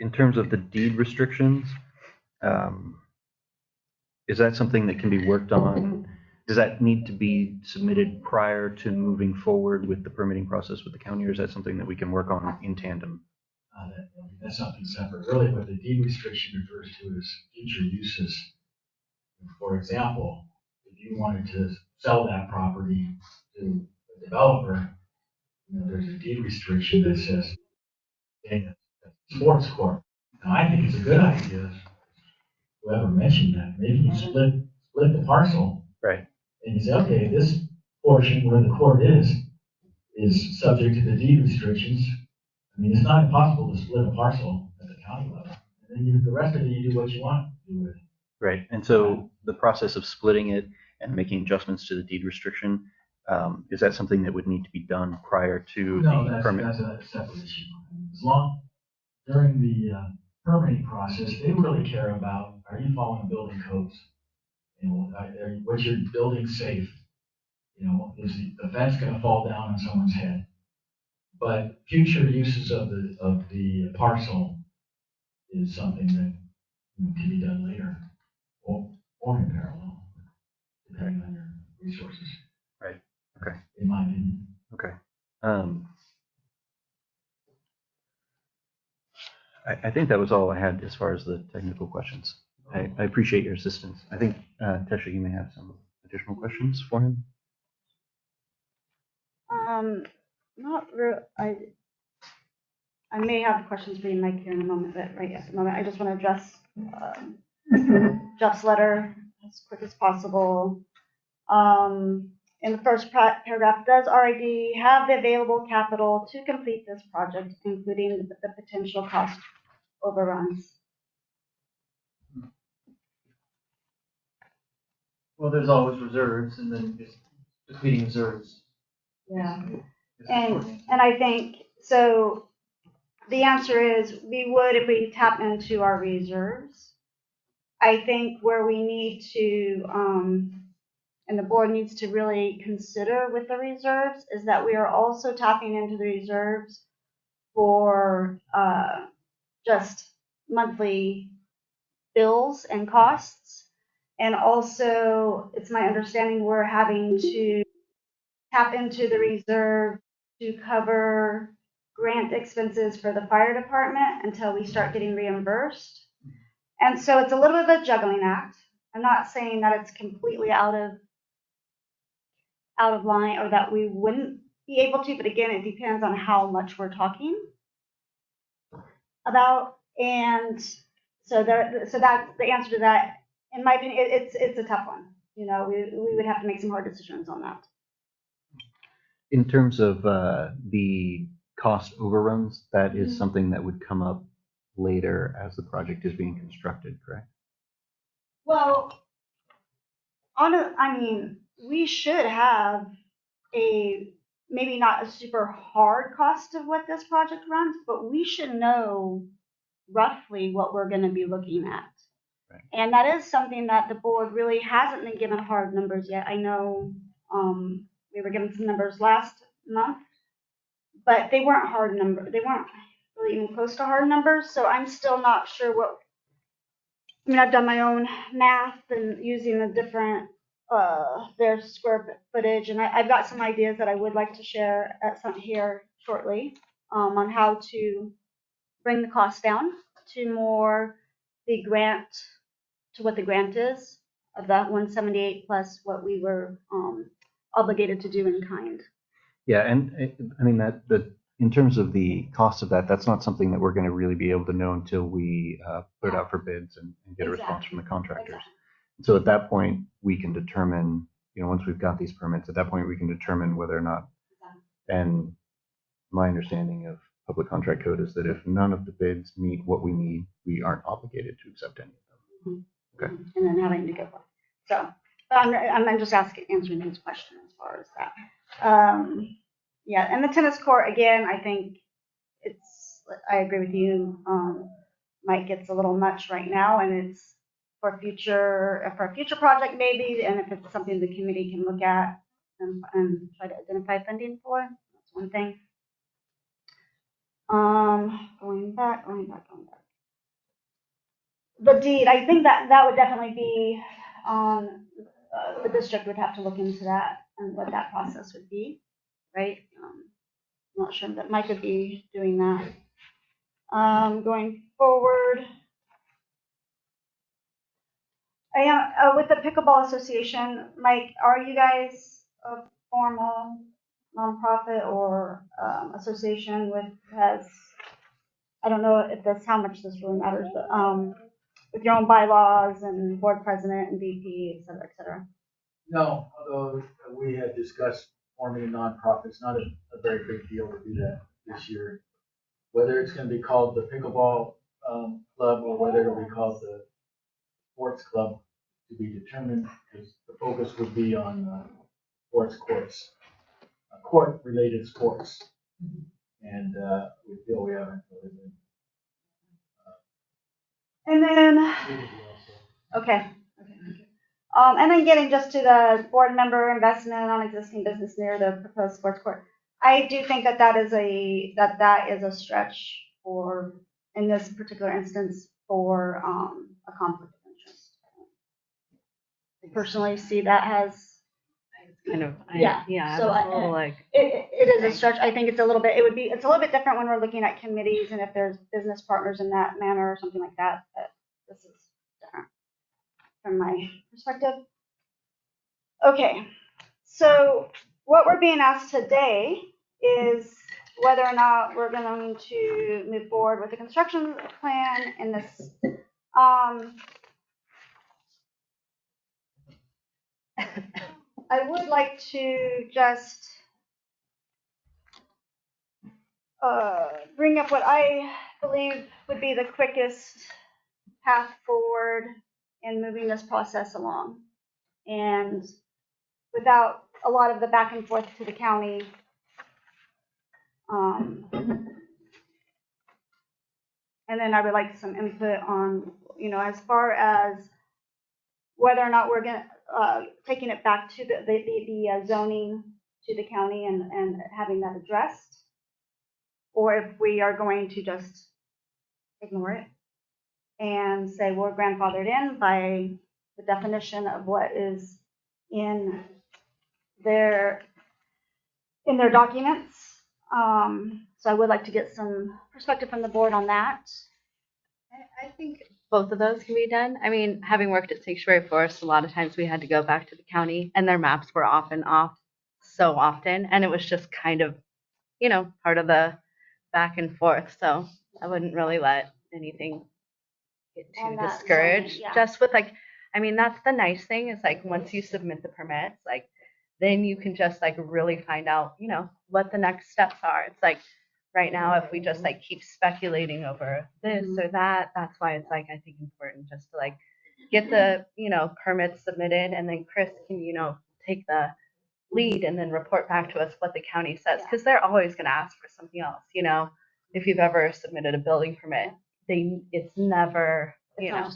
In terms of the deed restrictions, is that something that can be worked on? Does that need to be submitted prior to moving forward with the permitting process with the county, or is that something that we can work on in tandem? That's something separate. Really, what the deed restriction refers to is future uses. For example, if you wanted to sell that property to a developer, there's a deed restriction that says, hey, a sports court. Now, I think it's a good idea. Whoever mentioned that, maybe you split the parcel. Right. And you say, okay, this portion where the court is subject to the deed restrictions. I mean, it's not impossible to split a parcel at the county level. And then the rest of it, you do what you want to do with it. Right. And so the process of splitting it and making adjustments to the deed restriction, is that something that would need to be done prior to the permit? That's a separate issue. As long, during the permitting process, they really care about, are you following building codes? Was your building safe? Is the fence going to fall down on someone's head? But future uses of the parcel is something that can be done later or in parallel, depending on your resources. Right. Okay. In my opinion. Okay. I think that was all I had as far as the technical questions. I appreciate your assistance. I think, Tesha, you may have some additional questions for him. Not real. I may have questions for you, Mike, here in a moment, but right at the moment, I just want to address Jeff's letter as quick as possible. In the first paragraph, does RID have the available capital to complete this project, including the potential cost overruns? Well, there's always reserves, and then just depleting reserves. Yeah, and I think, so the answer is we would if we tap into our reserves. I think where we need to, and the board needs to really consider with the reserves, is that we are also tapping into the reserves for just monthly bills and costs. And also, it's my understanding we're having to tap into the reserve to cover grant expenses for the fire department until we start getting reimbursed. And so it's a little bit of a juggling act. I'm not saying that it's completely out of line or that we wouldn't be able to, but again, it depends on how much we're talking about. And so that's the answer to that. In my opinion, it's a tough one. We would have to make some hard decisions on that. In terms of the cost overruns, that is something that would come up later as the project is being constructed, correct? Well, we should have a maybe not a super hard cost of what this project runs, but we should know roughly what we're going to be looking at. Right. And that is something that the board really hasn't been given hard numbers yet. I know we were given some numbers last month, but they weren't hard numbers. They weren't really even close to hard numbers. So I'm still not sure what. I mean, I've done my own math and using the different their square footage, and I've got some ideas that I would like to share at some here shortly on how to bring the cost down to more the grant to what the grant is of that 178 plus what we were obligated to do in kind. Yeah, and I mean that in terms of the cost of that, that's not something that we're going to really be able to know until we put it out for bids and get a response from the contractors. So at that point, we can determine, once we've got these permits, at that point we can determine whether or not. And my understanding of public contract code is that if none of the bids meet what we need, we aren't obligated to accept any of them. Okay. And then having to go back. So, but I'm just answering his question as far as that. Yeah, and the tennis court again, I think I agree with you. Mike gets a little much right now, and it's for a future project maybe, and if it's something the committee can look at and try to identify funding for, that's one thing. Going back. The deed, I think that would definitely be the district would have to look into that and what that process would be, right? I'm not sure that Mike would be doing that. Going forward, I am with the Pickleball Association. Mike, are you guys a formal nonprofit or association I don't know if that's how much this really matters, but with your own bylaws and board president and VP, et cetera, et cetera? No, although we had discussed forming a nonprofit, it's not a very big deal to do that this year. Whether it's going to be called the Pickleball Club or whether it'll be called the Sports Club to be determined, because the focus would be on courts, court-related sports. And we feel we haven't really been. And then, okay. And then getting just to the board member investment on existing business near the proposed sports court. I do think that is a stretch for, in this particular instance, for a conflict of interest. I personally see that as kind of, yeah. So it's a little like it is a stretch. I think it's a little bit different when we're looking at committees and if there's business partners in that manner or something like that. But this is different from my perspective. Okay, so what we're being asked today is whether or not we're going to move forward with the construction plan in this. I would like to just bring up what I believe would be the quickest path forward in moving this process along. And without a lot of the back and forth to the county. And then I would like some input on, as far as whether or not we're taking it back to the zoning to the county and having that addressed, or if we are going to just ignore it and say we're grandfathered in by the definition of what is in their documents. So I would like to get some perspective from the board on that. I think both of those can be done. I mean, having worked at Sanctuary Forest, a lot of times we had to go back to the county and their maps were often off so often. And it was just kind of, part of the back and forth. So I wouldn't really let anything get too discouraged. Just with that's the nice thing is once you submit the permits, then you can just really find out, what the next steps are. It's right now, if we just keep speculating over this or that, that's why it's I think important just to get the, permits submitted, and then Chris can, take the lead and then report back to us what the county says, because they're always going to ask for something else. You know, if you've ever submitted a building permit, it's never, you know,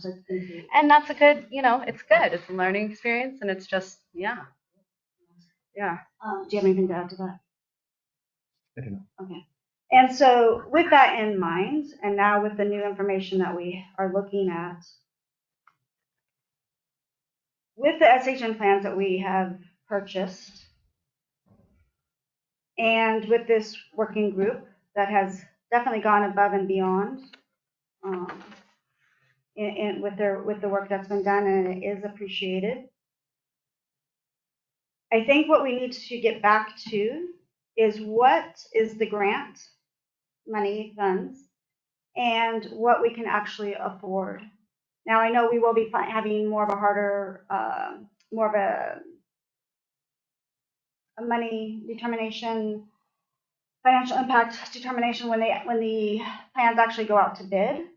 and that's a good, you know, it's good. It's a learning experience, and it's just, yeah. Do you have anything to add to that? I don't know. Okay. And so with that in mind, and now with the new information that we are looking at, with the SHN plans that we have purchased, and with this working group that has definitely gone above and beyond with the work that's been done, and it is appreciated. I think what we need to get back to is what is the grant money funds and what we can actually afford. Now, I know we will be having more of a harder, more of a money determination, financial impact determination when the plans actually go out to bid.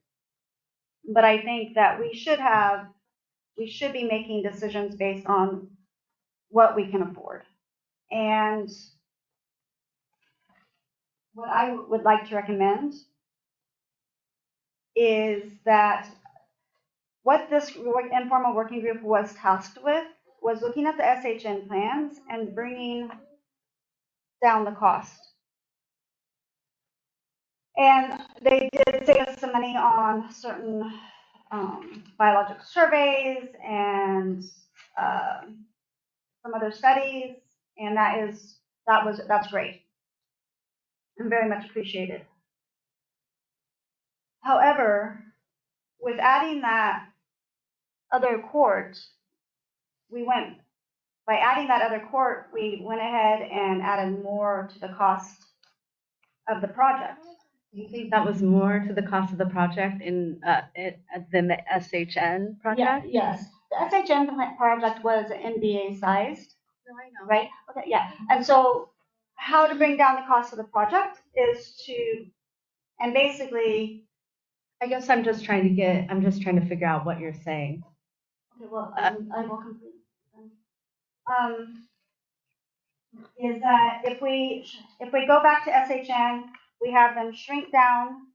But I think that we should be making decisions based on what we can afford. And what I would like to recommend is that what this informal working group was tasked with was looking at the SHN plans and bringing down the cost. And they did save some money on certain biological surveys and some other studies, and that's great and very much appreciated. However, with adding that other court, we went ahead and added more to the cost of the project. Do you think that was more to the cost of the project than the SHN project? Yes. The SHN project was NBA sized. No, I know. Right? Okay, yeah. And so how to bring down the cost of the project is to, and basically, I guess I'm just trying to figure out what you're saying. okay, well, I will complete. Is that if we go back to SHN, we have them shrink down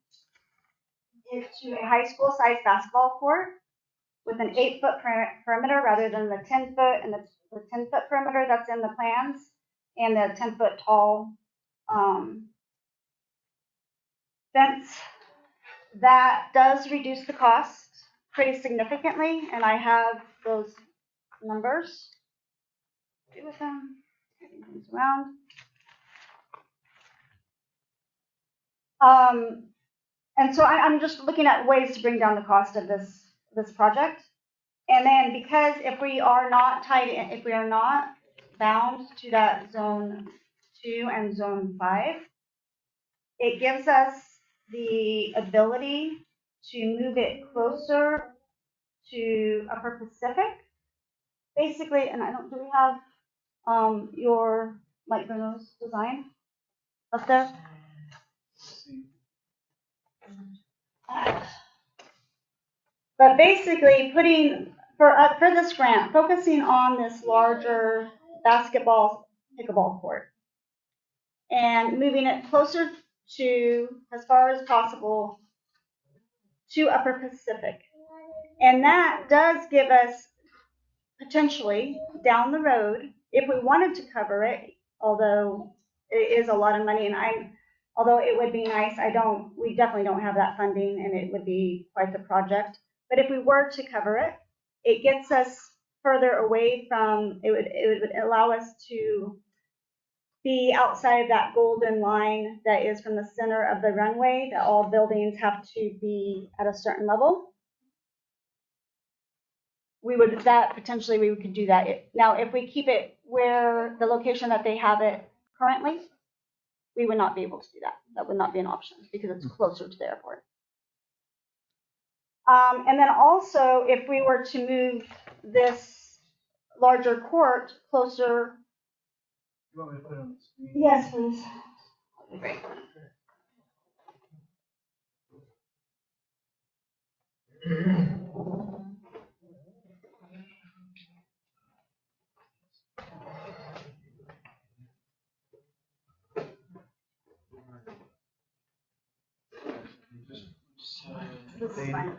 into a high school sized basketball court with an 8-foot perimeter rather than the 10-foot and the 10-foot perimeter that's in the plans and the 10-foot tall fence. That does reduce the cost pretty significantly, and I have those numbers. With them, everything's around. And so I'm just looking at ways to bring down the cost of this project. And then because if we are not tied in, if we are not bound to that zone 2 and zone 5, it gives us the ability to move it closer to Upper Pacific. Basically, and do we have your light Bruno's design up there? But basically, putting for this grant, focusing on this larger basketball pickleball court and moving it closer to, as far as possible, to Upper Pacific. And that does give us potentially down the road, if we wanted to cover it, although it is a lot of money, and although it would be nice, we definitely don't have that funding, and it would be quite the project. But if we were to cover it, it gets us further away from, it would allow us to be outside of that golden line that is from the center of the runway, that all buildings have to be at a certain level. We could do that. Now, if we keep it where the location that they have it currently, we would not be able to do that. That would not be an option because it's closer to the airport. And then also, if we were to move this larger court closer. You want me to put it on the screen? Yes, please. Great. this is fine.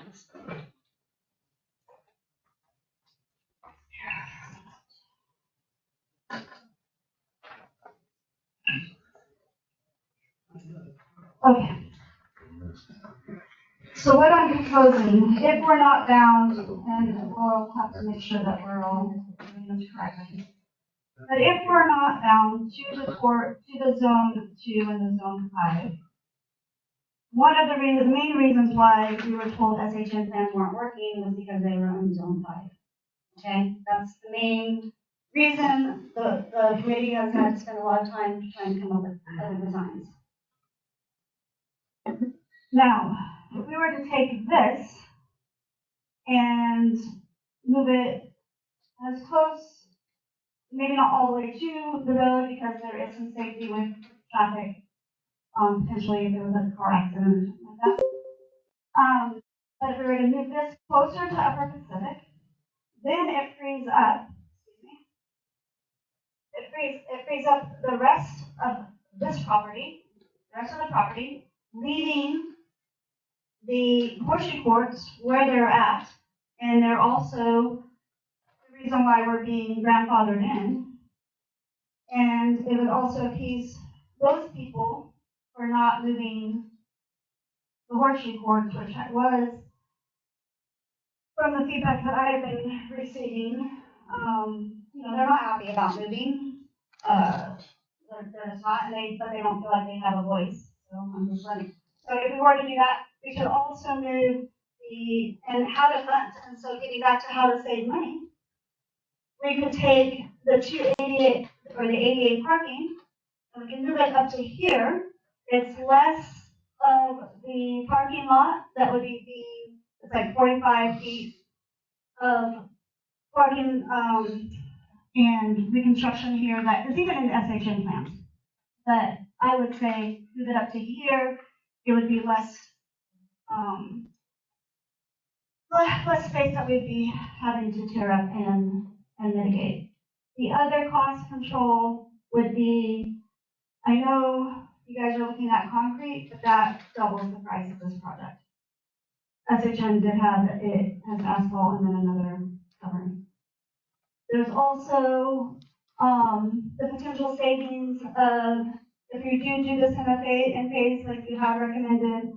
Okay. So what I'm proposing, if we're not bound, and we'll have to make sure that we're all doing this correctly. But if we're not bound to the court, to the zone 2 and the zone 5, one of the main reasons why we were told SHN plans weren't working was because they were in zone 5. Okay, that's the main reason the committee has had to spend a lot of time trying to come up with other designs. Now, if we were to take this and move it as close, maybe not all the way to the road because there is some safety with traffic, potentially if there was a car accident or something like that. But if we were to move this closer to Upper Pacific, then it frees up, it frees up the rest of this property, the rest of the property, leaving the horseshoe courts where they're at, and they're also the reason why we're being grandfathered in. And it would also appease those people for not moving the horseshoe courts, which was, from the feedback that I have been receiving, they're not happy about moving. They're just not, but they don't feel like they have a voice. So I'm just letting. So if we were to do that, we could also move and how to fund, and so getting back to how to save money, we could take the 288 or the 88 parking, and we can move it up to here. It's less of the parking lot that would be it's like 45 feet of parking and reconstruction here that is even in the SHN plans. But I would say move it up to here, it would be less space that we'd be having to tear up and mitigate. The other cost control would be, I know you guys are looking at concrete, but that doubles the price of this project. SHN did have it as asphalt and then another covering. There's also the potential savings of if you do this in phase like you have recommended,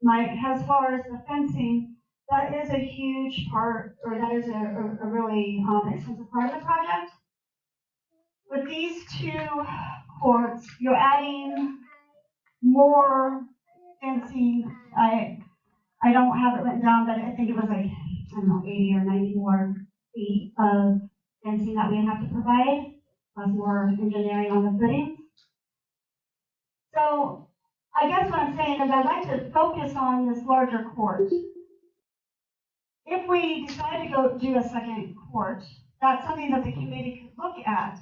Mike, as far as the fencing, that is a huge part, or that is a really expensive part of the project. With these two courts, you're adding more fencing. I don't have it written down, but I think it was like, I don't know, 80 or 90 more feet of fencing that we have to provide, plus more engineering on the footing. So I guess what I'm saying is I'd like to focus on this larger court. If we decide to go do a second court, that's something that the committee could look at.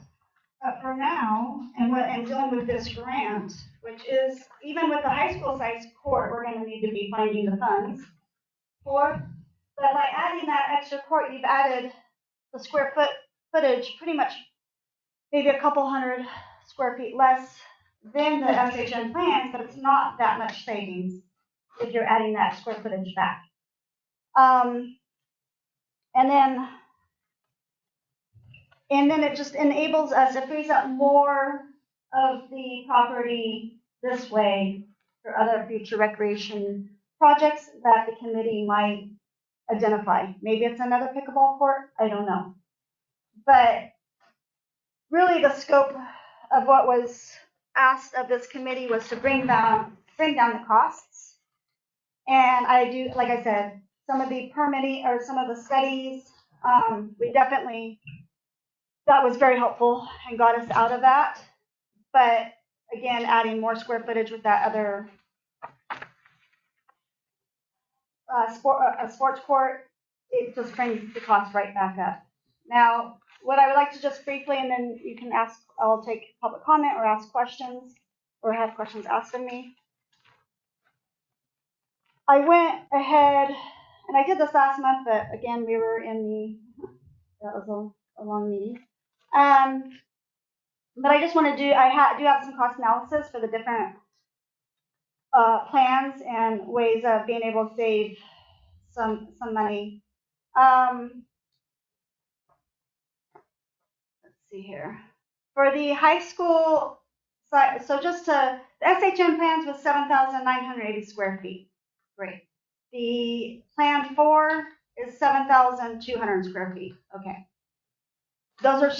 But for now, and dealing with this grant, which is, even with the high school size court, we're going to need to be finding the funds for. But by adding that extra court, you've added the square footage, pretty much maybe a couple hundred square feet less than the SHN plans, but it's not that much savings if you're adding that square footage back. And then it just enables us, it frees up more of the property this way for other future recreation projects that the committee might identify. Maybe it's another pickleball court, I don't know. But really the scope of what was asked of this committee was to bring down the costs. And I do, like I said, some of the permitting or some of the studies, we definitely, that was very helpful and got us out of that. But again, adding more square footage with that other sports court, it just brings the cost right back up. Now, what I would like to just briefly, and then you can ask, I'll take public comment or ask questions or have questions asked of me. I went ahead, and I did this last month, but again, we were in that was a long meeting. But I just want to do, I do have some cost analysis for the different plans and ways of being able to save some money. Let's see here. For the high school site, so just to, the SHN plans was 7,980 square feet. Great. The plan 4 is 7,200 square feet. Okay. Those are,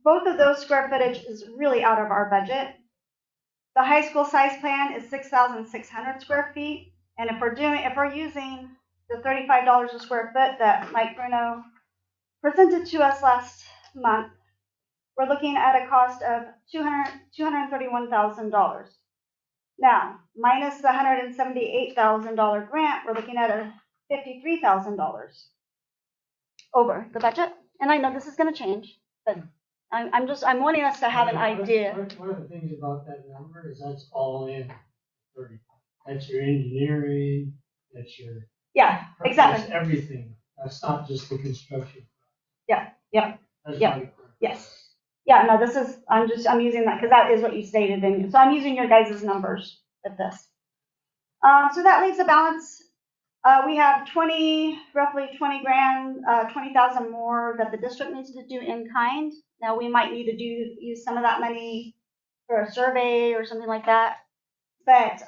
both of those square footage is really out of our budget. The high school size plan is 6,600 square feet. And if we're using the $35 a square foot that Mike Bruno presented to us last month, we're looking at a cost of $231,000. Now, minus the $178,000 grant, we're looking at a $53,000 over the budget. And I know this is going to change, but I'm wanting us to have an idea. One of the things about that number is that's all in 30. That's your engineering, that's your. Yeah, exactly. That's everything. That's not just the construction. Yeah, yeah, That's yeah, yes. Yeah, no, this is, I'm using that because that is what you stated. And so I'm using your guys' numbers with this. So that leaves a balance. We have roughly 20 grand, 20,000 more that the district needs to do in kind. Now we might need to use some of that money for a survey or something like that. But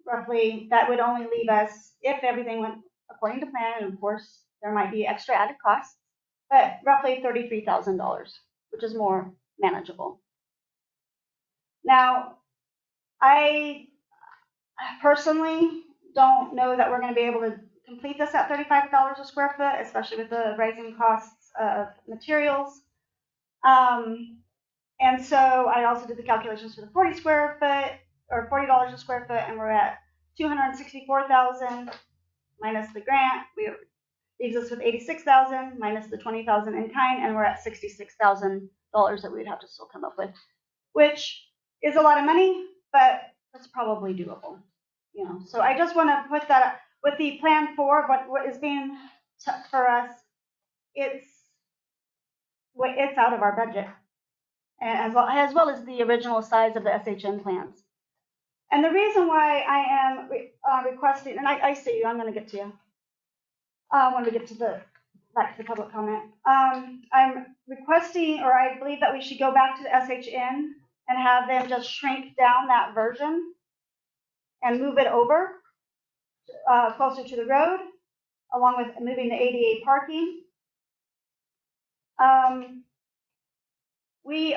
roughly that would only leave us, if everything went according to plan, and of course there might be extra added costs, but roughly $33,000, which is more manageable. Now, I personally don't know that we're going to be able to complete this at $35 a square foot, especially with the rising costs of materials. And so I also did the calculations for the 40 square foot, or $40 a square foot, and we're at $264,000 minus the grant. Leaves us with $86,000 minus the $20,000 in kind, and we're at $66,000 that we'd have to still come up with, which is a lot of money, but that's probably doable. You know, so I just want to put that up. With the plan 4, what is being for us, it's out of our budget, and as well as the original size of the SHN plans. And the reason why I am requesting, and I see you, I'm going to get to you when we get to back to the public comment. I'm requesting, or I believe that we should go back to the SHN and have them just shrink down that version and move it over closer to the road, along with moving the ADA parking.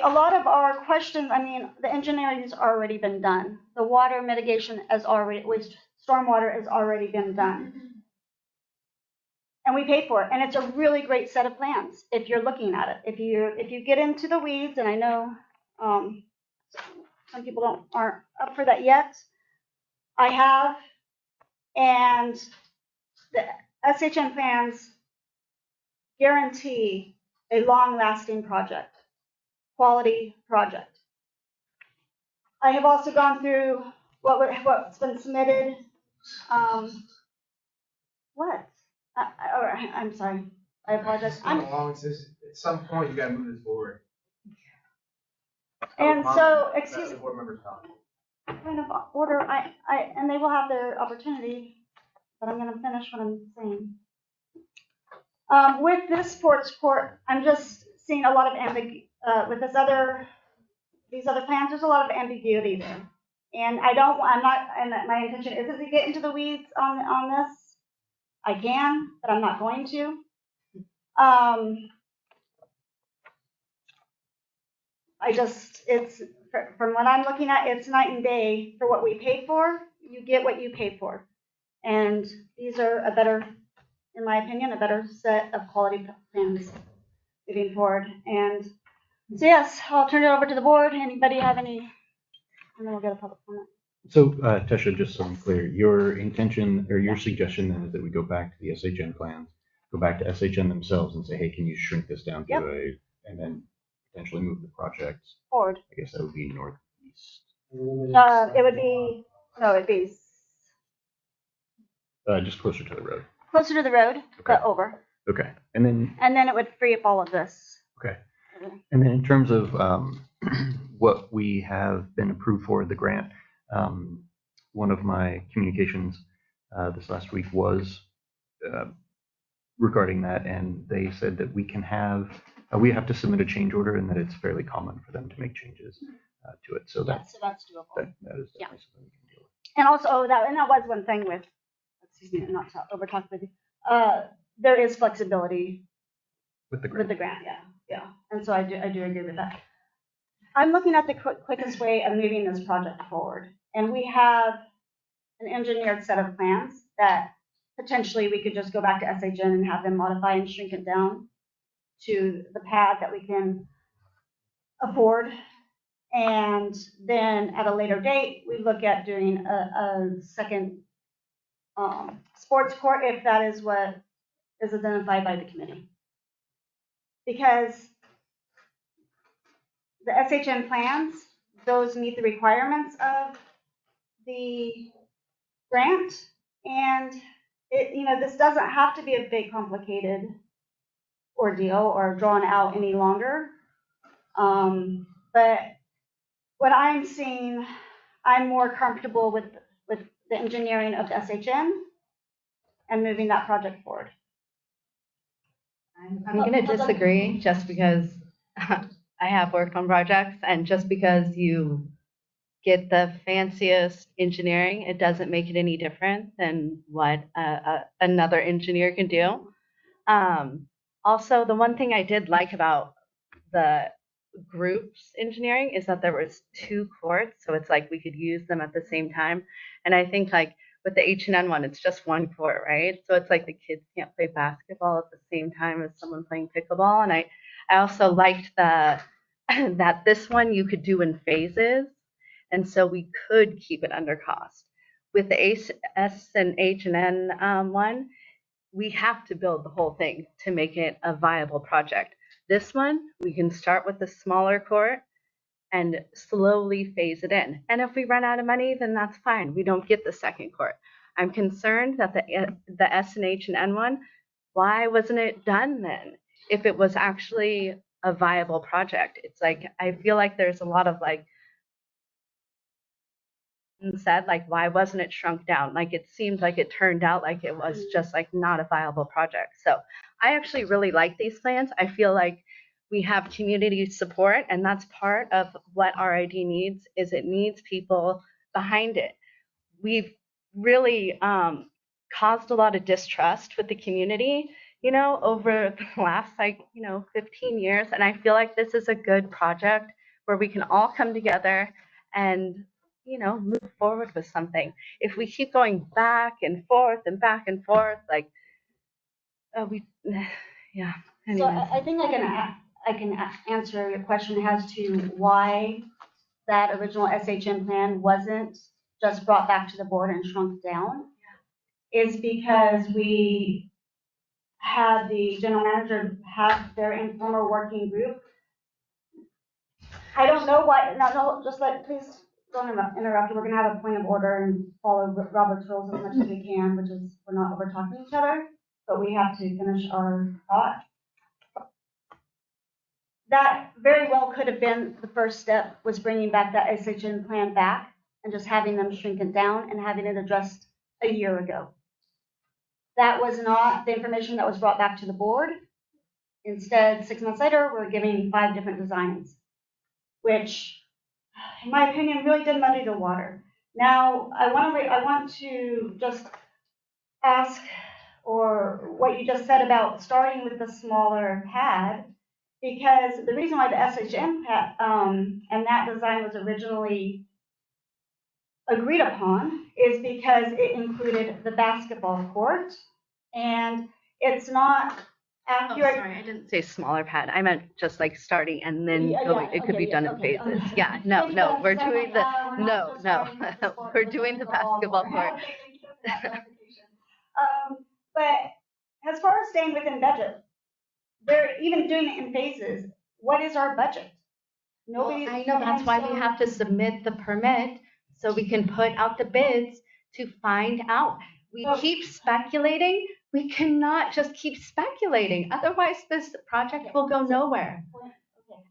A lot of our questions, I mean, the engineering has already been done. The water mitigation with stormwater has already been done. And we pay for it. And it's a really great set of plans if you're looking at it. If you get into the weeds, and I know some people aren't up for that yet, I have, and the SHN plans guarantee a long-lasting project, quality project. I have also gone through what's been submitted. What? I'm sorry. I apologize. At some point, you gotta move this forward. And so, excuse me. Point of order. And they will have their opportunity, but I'm going to finish what I'm saying. With this sports court, I'm just seeing a lot of with these other plans. There's a lot of ambiguity there, and and my intention isn't to get into the weeds on this. I can, but I'm not going to. It's from what I'm looking at, it's night and day for what we paid for. You get what you paid for, and these are a better, in my opinion, a better set of quality plans moving forward. And so yes, I'll turn it over to the board. Anybody have any? And then we'll get a public comment. So, Tesha, just so I'm clear, your intention or your suggestion then is that we go back to the SHN plans, go back to SHN themselves and say, hey, can you shrink this down to and then potentially move the project forward? I guess that would be northeast. It'd be just closer to the road. Closer to the road, okay. But over. Okay, and then it would free up all of this. Okay, and then in terms of what we have been approved for the grant, one of my communications this last week was regarding that, and they said that we have to submit a change order, and that it's fairly common for them to make changes to it. So Yeah, so that's doable. that is Yeah. definitely something we can deal with. And also that was one thing with, excuse me, not to over talk with you. There is flexibility With the grant, yeah. And so I do agree with that. I'm looking at the quickest way of moving this project forward. And we have an engineered set of plans that potentially we could just go back to SHN and have them modify and shrink it down to the pad that we can afford. And then at a later date, we look at doing a second sports court if that is what is identified by the committee. Because the SHN plans, those meet the requirements of the grant, and this doesn't have to be a big complicated ordeal or drawn out any longer. But what I'm seeing, I'm more comfortable with the engineering of the SHN and moving that project forward. I'm going to disagree just because I have worked on projects, and just because you get the fanciest engineering, it doesn't make it any different than what another engineer can do. Also, the one thing I did like about the groups engineering is that there was 2 courts, so it's like we could use them at the same time. And I think like with the H&N one, it's just 1 court, right? So it's like the kids can't play basketball at the same time as someone playing pickleball. And I also liked that this one you could do in phases, and so we could keep it under cost. With the S and H&N one, we have to build the whole thing to make it a viable project. This one, we can start with the smaller court and slowly phase it in. And if we run out of money, then that's fine. We don't get the second court. I'm concerned that the S and H and N one, why wasn't it done then? If it was actually a viable project, it's like, I feel like there's a lot of like, said, like, why wasn't it shrunk down? Like, it seemed like it turned out like it was just like not a viable project. So I actually really like these plans. I feel like we have community support, and that's part of what RID needs, is it needs people behind it. We've really caused a lot of distrust with the community, over the last 15 years. And I feel like this is a good project where we can all come together and move forward with something. If we keep going back and forth, like, yeah. So Anyways. I think I can answer your question as to why that original SHN plan wasn't just brought back to the board and shrunk down. Is because we had the general manager have their informal working group. I don't know why. No, just please don't interrupt. We're going to have a point of order and follow Robert's rules as much as we can, which is we're not over talking each other, but we have to finish our thought. That very well could have been the first step, was bringing back that SHN plan back and just having them shrink it down and having it addressed a year ago. That was not the information that was brought back to the board. Instead, 6 months later, we're giving 5 different designs, which, in my opinion, really did muddy the water. Now, I want to just ask, or what you just said about starting with the smaller pad, because the reason why the SHN pad and that design was originally agreed upon is because it included the basketball court, and it's not accurate. Oh, sorry, I didn't say smaller pad. I meant just like starting and then it could be done in phases. Yeah, no, we're doing the, no, we're doing the basketball court. But as far as staying within budget, they're even doing it in phases. What is our budget? Nobody. I know, that's why we have to submit the permit so we can put out the bids to find out. We keep speculating. We cannot just keep speculating. Otherwise, this project will go nowhere.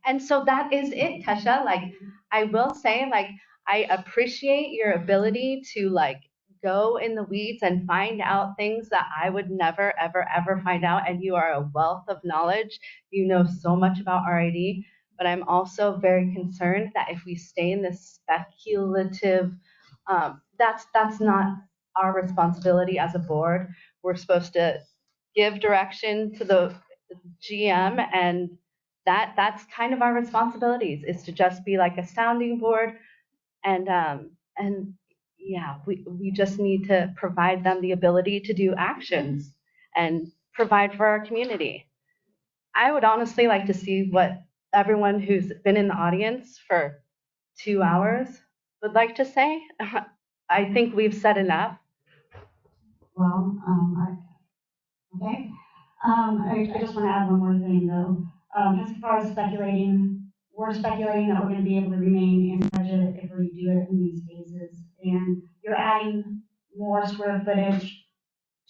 And so that is it, Tesha. Like, I will say, like, I appreciate your ability to like go in the weeds and find out things that I would never, ever, ever find out. And you are a wealth of knowledge. You know so much about RID, but I'm also very concerned that if we stay in this speculative, that's not our responsibility as a board. We're supposed to give direction to the GM, and that's kind of our responsibilities, is to just be like a sounding board. And yeah, we just need to provide them the ability to do actions and provide for our community. I would honestly like to see what everyone who's been in the audience for 2 hours would like to say. I think we've said enough. Well, okay. I just want to add one more thing though. As far as speculating, we're speculating that we're going to be able to remain in budget if we do it in these phases. And you're adding more square footage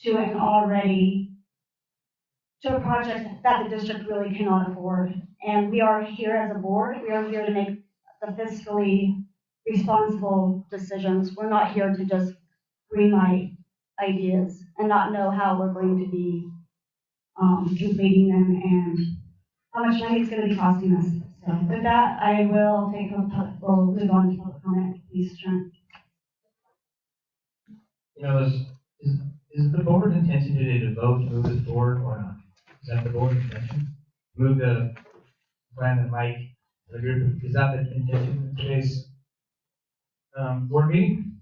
to an already, to a project that the district really cannot afford. And we are here as a board, we are here to make the fiscally responsible decisions. We're not here to just greenlight ideas and not know how we're going to be completing them and how much money it's going to be costing us. So with that, I will we'll move on to public comment. Please, Trent. You know, is the board's intention today to vote to move this forward or not? Is that the board's intention? Move the plan that Mike, the group, is that the intention of today's board meeting?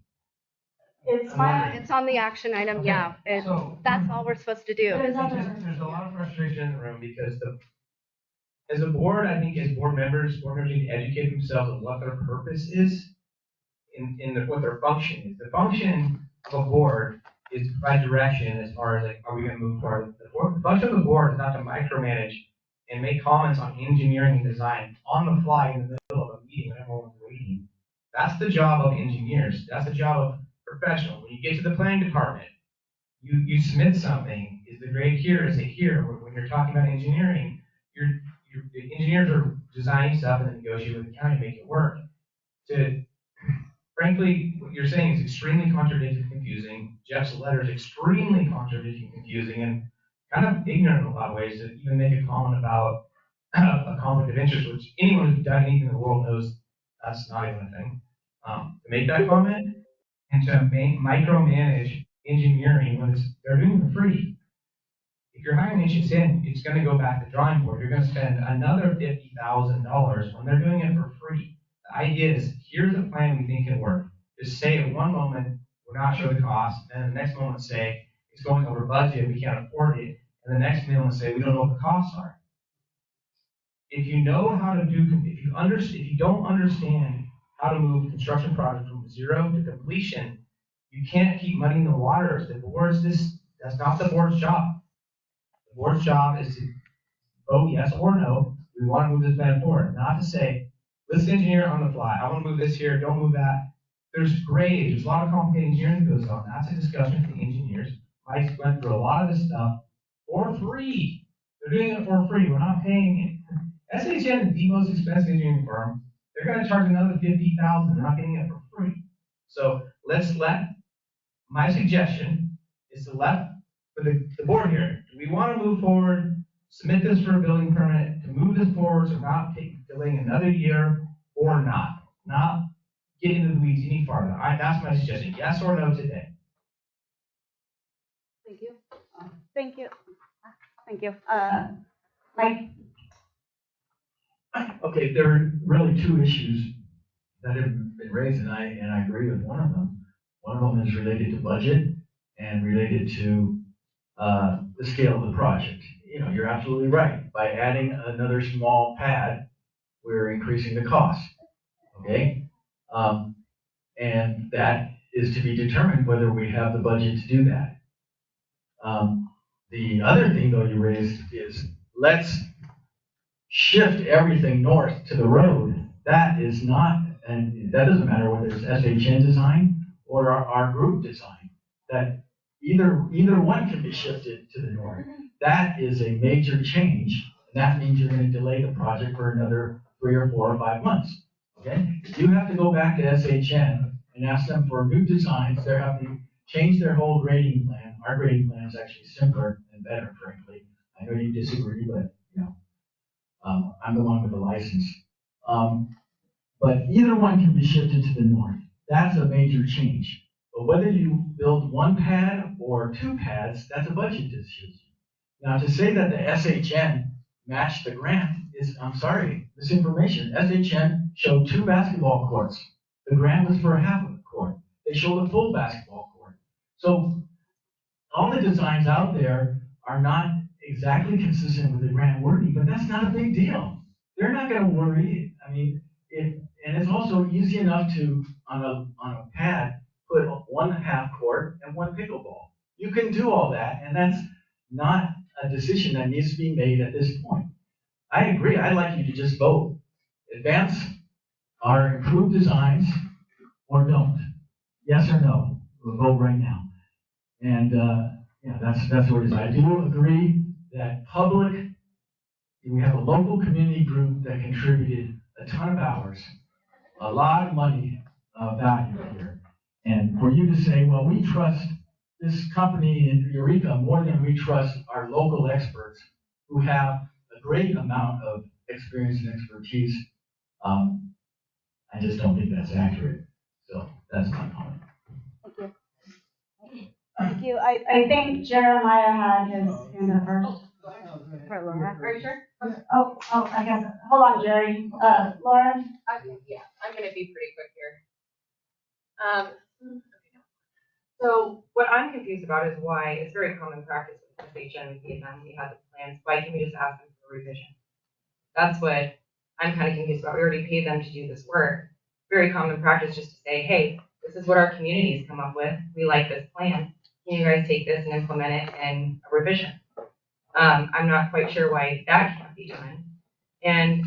It's on the action item, Okay, yeah. That's all we're supposed to do. There's a lot of frustration in the room because as a board, I think as board members need to educate themselves on what their purpose is what their function is. The function of a board is to provide direction as far as like, are we going to move forward? The function of the board is not to micromanage and make comments on engineering and design on the fly in the middle of a meeting when everyone's waiting. That's the job of engineers. That's the job of professionals. When you get to the planning department, you submit something. Is the grade here? Is it here? When you're talking about engineering, the engineers are designing stuff and then negotiating with the county to make it work. Frankly, what you're saying is extremely contradictory and confusing. Jeff's letter is extremely contradictory and confusing and kind of ignorant in a lot of ways to even make a comment about a conflict of interest, which anyone who's done anything in the world knows that's not even a thing. To make that comment and to micromanage engineering when they're doing it for free. If you're hiring an HSN, it's going to go back to drawing board. You're going to spend another $50,000 when they're doing it for free. The idea is, here's a plan we think can work. Just say at one moment, we're not sure the cost, and the next moment say, it's going over budget, we can't afford it, and the next moment say, we don't know what the costs are. If you know how to do, if you don't understand how to move construction projects from zero to completion, you can't keep muddying the waters. That's not the board's job. The board's job is to vote yes or no. We want to move this plan forward, not to say, let's engineer on the fly. I want to move this here, don't move that. There's grades, there's a lot of complicated engineering that goes on. That's a discussion with the engineers. Mike went through a lot of this stuff for free. They're doing it for free. We're not paying it. SHN is the most expensive engineering firm. They're going to charge another $50,000. They're not getting it for free. So my suggestion is to let for the board here. Do we want to move forward, submit this for a building permit, to move this forward, so not delaying another year, or not? Not get into the weeds any farther. That's my suggestion. Yes or no today? Thank you. Thank you. Thank you. Mike? Okay, there are really two issues that have been raised, and I agree with one of them. One of them is related to budget and related to the scale of the project. You know, you're absolutely right. By adding another small pad, we're increasing the cost. Okay, and that is to be determined whether we have the budget to do that. The other thing, though, you raised is let's shift everything north to the road. That is not, and that doesn't matter whether it's SHN design or our group design. That either one can be shifted to the north. That is a major change, and that means you're going to delay the project for another 3 or 4 or 5 months. Okay, you have to go back to SHN and ask them for new designs. They're having changed their whole grading plan. Our grading plan is actually simpler and better, frankly. I know you disagree, but I'm the one with the license. But either one can be shifted to the north. That's a major change. But whether you build one pad or two pads, that's a budget decision. Now, to say that the SHN matched the grant is, I'm sorry, misinformation. SHN showed 2 basketball courts. The grant was for half of the court. They showed a full basketball court. So all the designs out there are not exactly consistent with the grant wording, but that's not a big deal. They're not going to worry. I mean, and it's also easy enough to, on a pad, put 1.5 court and 1 pickleball. You can do all that, and that's not a decision that needs to be made at this point. I agree. I'd like you to just vote. Advance our improved designs or don't. Yes or no. We'll vote right now. And that's what it is. I do agree that we have a local community group that contributed a ton of hours, a lot of money value here. And for you to say, well, we trust this company in Eureka more than we trust our local experts who have a great amount of experience and expertise, I just don't think that's accurate. So that's my comment. Thank you. Thank you. I think Jeremiah had his hand up first. For Laura. Are you sure? Oh, I guess. Hold on, Jerry. Laura? Yeah, I'm gonna be pretty quick here. So what I'm confused about is why it's very common practice with SHN and Vietnam, we have the plans, why can't we just ask them for revision? That's what I'm kind of confused about. We already paid them to do this work. Very common practice just to say, hey, this is what our community's come up with. We like this plan. Can you guys take this and implement it in a revision? I'm not quite sure why that can't be done. And,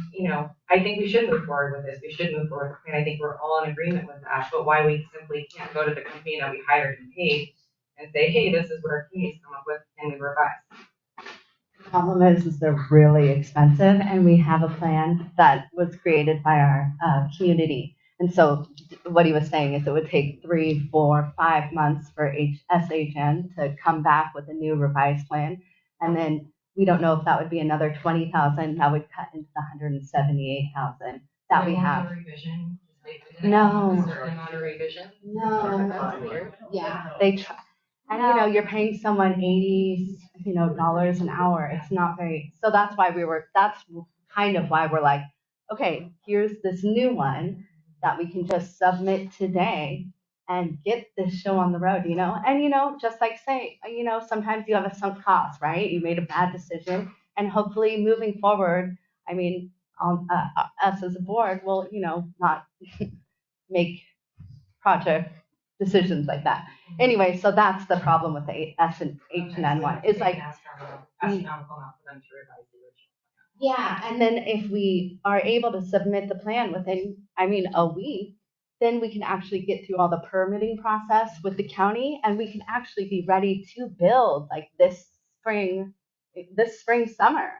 I think we should move forward with this. We should move forward. And I think we're all in agreement with that. But why we simply can't go to the company that we hired and paid and say, hey, this is what our community's come up with, and we revise. The problem is they're really expensive, and we have a plan that was created by our community. And so what he was saying is it would take 3, 4, 5 months for SHN to come back with a new revised plan. And then we don't know if that would be another 20,000 that would cut into the 178,000 that we have. Revision, No. a certain amount of revision. No. Yeah, they try. And you're paying someone $80, dollars an hour. It's not very. So that's why that's kind of why we're like, okay, here's this new one that we can just submit today and get this show on the road, and just like say, sometimes you have a sunk cost, right? You made a bad decision, and hopefully moving forward, I mean, us as a board will, not make project decisions like that. Anyway, so that's the problem with the H&N one. It's like, yeah, and then if we are able to submit the plan within, a week, then we can actually get through all the permitting process with the county, and we can actually be ready to build like this spring, summer,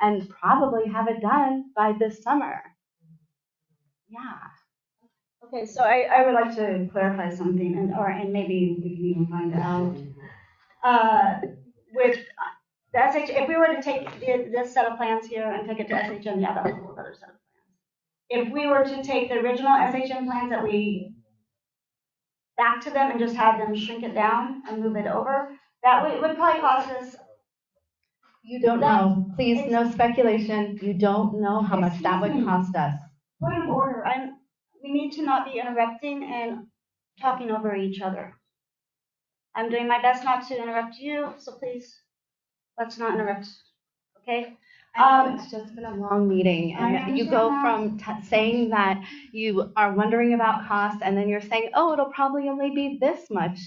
and probably have it done by this summer. Yeah. Okay, so I would like to clarify something, and maybe we can even find out. With the if we were to take this set of plans here and take it to SHN, yeah, that's a whole other set of plans. If we were to take the original SHN plans that we back to them and just have them shrink it down and move it over, that would probably cost us. You don't know. Please, no speculation. You don't know how much that would cost us. Point of order. We need to not be interrupting and talking over each other. I'm doing my best not to interrupt you, so please, let's not interrupt. Okay? It's just been a long meeting, and you go from saying that you are wondering about cost, and then you're saying, oh, it'll probably only be this much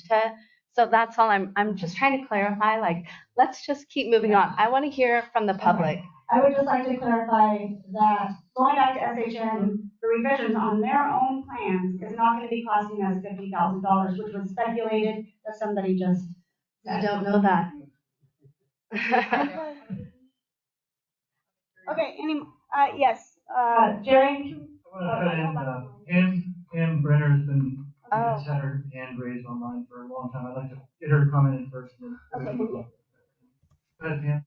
so that's all I'm just trying to clarify, like, let's just keep moving on. I want to hear from the public. Okay. I would just like to clarify that going back to SHN, the revisions on their own plans is not going to be costing us $50,000, which was speculated that somebody just said. I don't know that. Okay, yes, Jerry? Pam Brenner has been Has had her hand raised online for a long time. I'd like to get her to comment in first. Okay, thank you. Go ahead, Pam.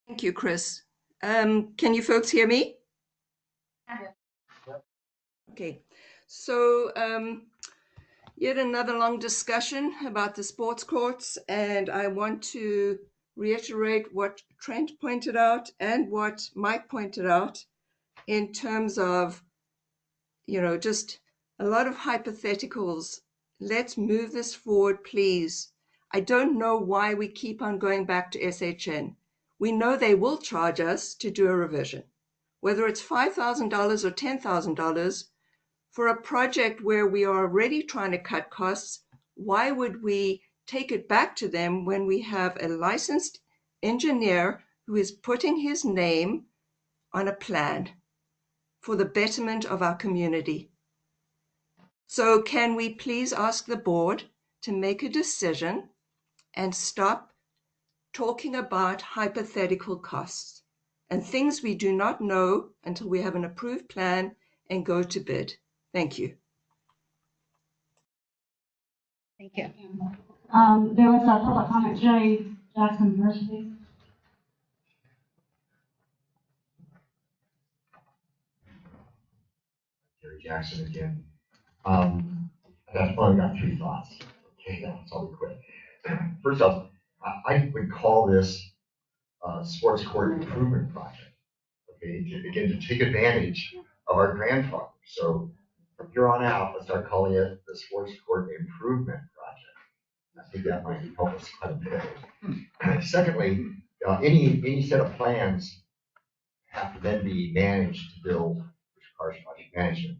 Thank you, Chris. Can you folks hear me? Okay, so yet another long discussion about the sports courts, and I want to reiterate what Trent pointed out and what Mike pointed out in terms of, just a lot of hypotheticals. Let's move this forward, please. I don't know why we keep on going back to SHN. We know they will charge us to do a revision, whether it's $5,000 or $10,000 for a project where we are already trying to cut costs. Why would we take it back to them when we have a licensed engineer who is putting his name on a plan for the betterment of our community? So can we please ask the board to make a decision and stop talking about hypothetical costs and things we do not know until we have an approved plan and go to bid? Thank you. Thank you. There was a public comment. Jerry Jackson first, please. Jerry Jackson again. I've only got 3 thoughts. Okay, that's all we quit. First off, I would call this a sports court improvement project. Okay, to take advantage of our grandfather. So from here on out, let's start calling it the sports court improvement project. I think that might help us quite a bit. Secondly, any set of plans have to then be managed to build, which requires project management.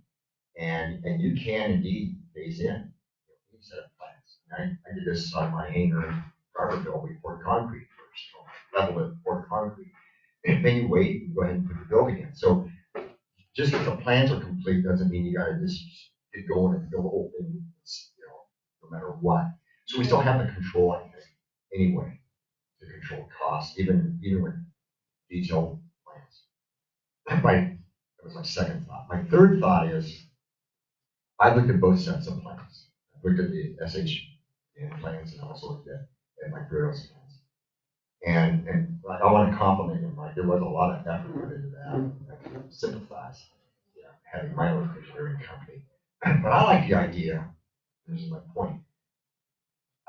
And you can indeed phase in any set of plans. I did this on my hangar garden bill. We poured concrete first, level it, poured concrete. And then you wait and go ahead and put the building in. So just because the plans are complete doesn't mean you gotta just get going and build the whole thing, no matter what. So we still have the control, I think, anyway, to control costs, even with detailed plans. That was my second thought. My third thought is, I looked at both sets of plans. I looked at the SHN plans and also looked at my Burroughs plans. And I want to compliment you, Mike. There was a lot of effort put into that. I can sympathize, having my own engineering company. But I like the idea. This is my point.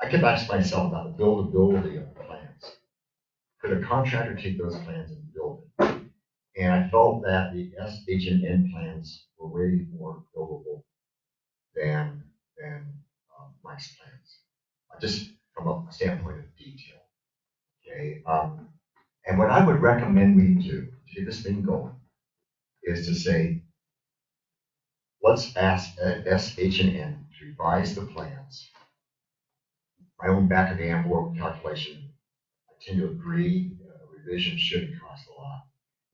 I kept asking myself about the buildability of the plans. Could a contractor take those plans and build it? And I felt that the SHN plans were way more buildable than Mike's plans, just from a standpoint of detail. Okay, and what I would recommend we do to get this thing going is to say, let's ask SHN to revise the plans. My own back of the envelope calculation, I tend to agree, revision shouldn't cost a lot.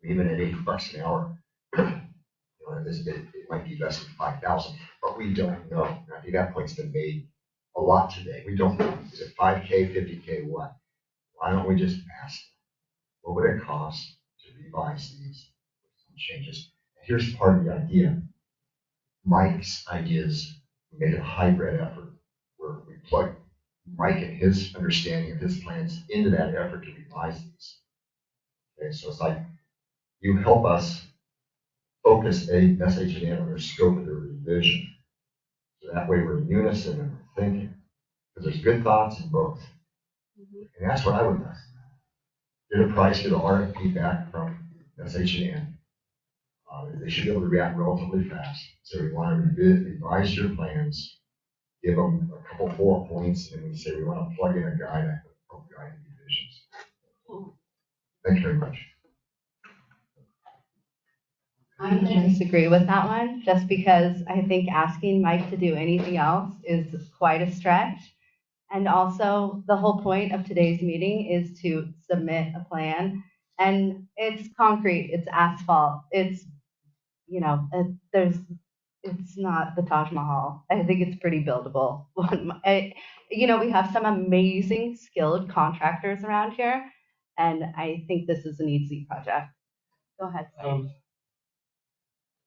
Even at $80 an hour, it might be less than 5,000, but we don't know. And I think that point's been made a lot today. We don't know. Is it 5K, 50K, what? Why don't we just ask them, what would it cost to revise these changes? And here's part of the idea. Mike's idea is we make a hybrid effort where we plug Mike and his understanding of his plans into that effort to revise these. Okay, so it's like you help us focus SHN on their scope of their revision. So that way we're in unison and we're thinking. Because there's good thoughts in both. And that's what I would do. Get a price, get an RFP back from SHN. They should be able to react relatively fast. So we want to revise your plans, give them a couple 4 points, and we say we want to plug in a guy to help guide the revisions. Thank you very much. I'm going to disagree with that one, just because I think asking Mike to do anything else is quite a stretch. And also, the whole point of today's meeting is to submit a plan. And it's concrete, it's asphalt, it's, it's not the Taj Mahal. I think it's pretty buildable. We have some amazing skilled contractors around here, and I think this is an easy project. Go ahead.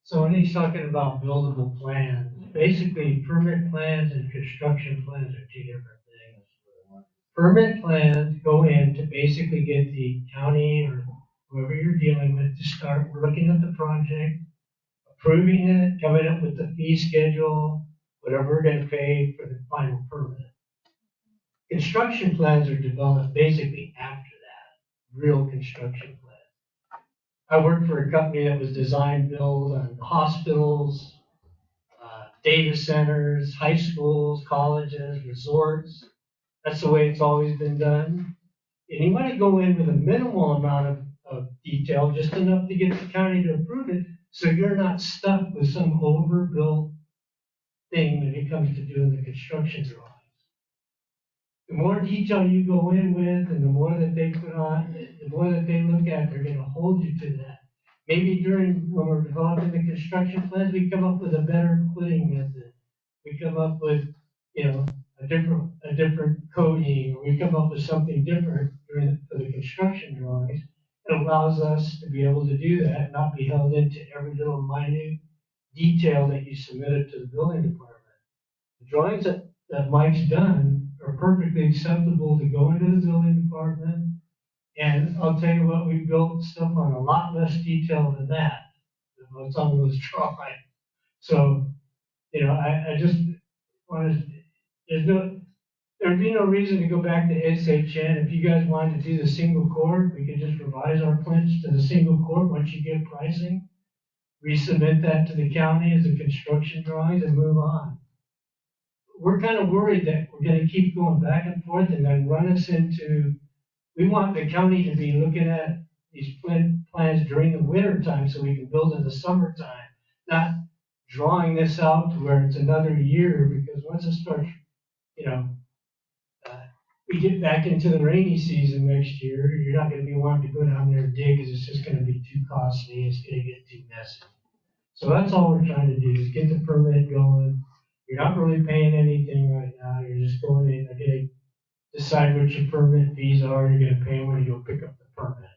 So when he's talking about buildable plans, basically permit plans and construction plans are two different things. Permit plans go in to basically get the county or whoever you're dealing with to start looking at the project, approving it, coming up with the fee schedule, whatever we're gonna pay for the final permit. Construction plans are developed basically after that, real construction plans. I worked for a company that was design build on hospitals, data centers, high schools, colleges, resorts. That's the way it's always been done. And you want to go in with a minimal amount of detail, just enough to get the county to approve it, so you're not stuck with some overbuilt thing when it comes to doing the construction drawings. The more detail you go in with and the more that they put on, the more that they look at, they're gonna hold you to that. Maybe when we're developing the construction plans, we come up with a better quitting method. We come up with, a different coding, or we come up with something different for the construction drawings. It allows us to be able to do that, not be held into every little minute detail that you submitted to the building department. The drawings that Mike's done are perfectly acceptable to go into the building department. And I'll tell you what, we built stuff on a lot less detail than that, than what's on those drawings. So, I just wanted, there'd be no reason to go back to SHN. If you guys wanted to do the single court, we could just revise our plans to the single court once you get pricing, resubmit that to the county as a construction drawings and move on. We're kind of worried that we're going to keep going back and forth and then run us into, we want the county to be looking at these plans during the winter time so we can build in the summertime, not drawing this out to where it's another year, because once it starts, we get back into the rainy season next year, you're not going to be wanting to go down there and dig because it's just going to be too costly. It's going to get too messy. So that's all we're trying to do is get the permit going. You're not really paying anything right now. You're just going in. You're going to decide what your permit fees are. You're going to pay them when you go pick up the permit.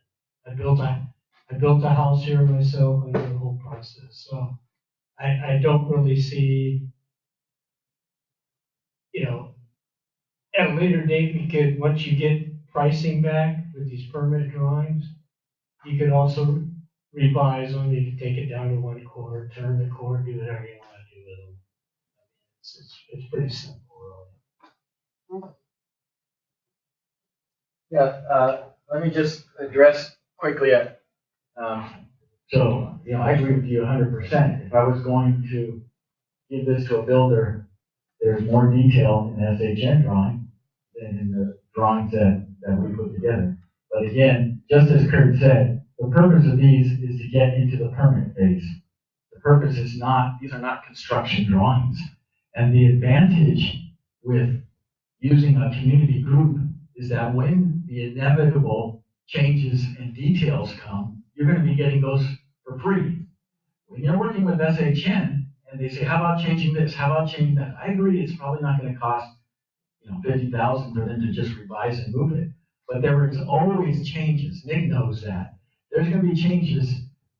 I built a house here myself and the whole process. So I don't really see, at a later date, we could, once you get pricing back with these permit drawings, you could also revise them. You could take it down to one court, turn the court, do whatever you want to do with them. It's pretty simple, really. Yeah, let me just address quickly So, I agree with you 100%. If I was going to give this to a builder, there's more detail in the SHN drawing than in the drawings that we put together. But again, just as Kurt said, the purpose of these is to get into the permit phase. The purpose is not, these are not construction drawings. And the advantage with using a community group is that when the inevitable changes and details come, you're going to be getting those for free. When you're working with SHN and they say, how about changing this? How about changing that? I agree, it's probably not going to cost $50,000 for them to just revise and move it. But there is always changes. Nick knows that. There's going to be changes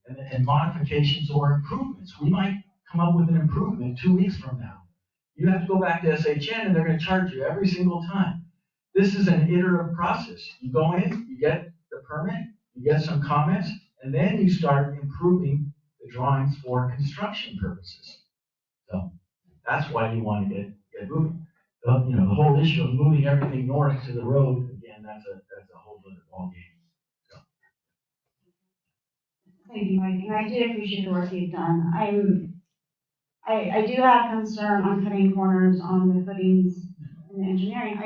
and modifications or improvements. We might come up with an improvement 2 weeks from now. You have to go back to SHN and they're going to charge you every single time. This is an iterative process. You go in, you get the permit, you get some comments, and then you start improving the drawings for construction purposes. So that's why you want to get moving. The whole issue of moving everything north to the road, again, that's a whole other ballgame. So. Thank you, Mike, and I do appreciate the work you've done. I do have concern on cutting corners on the footings and the engineering.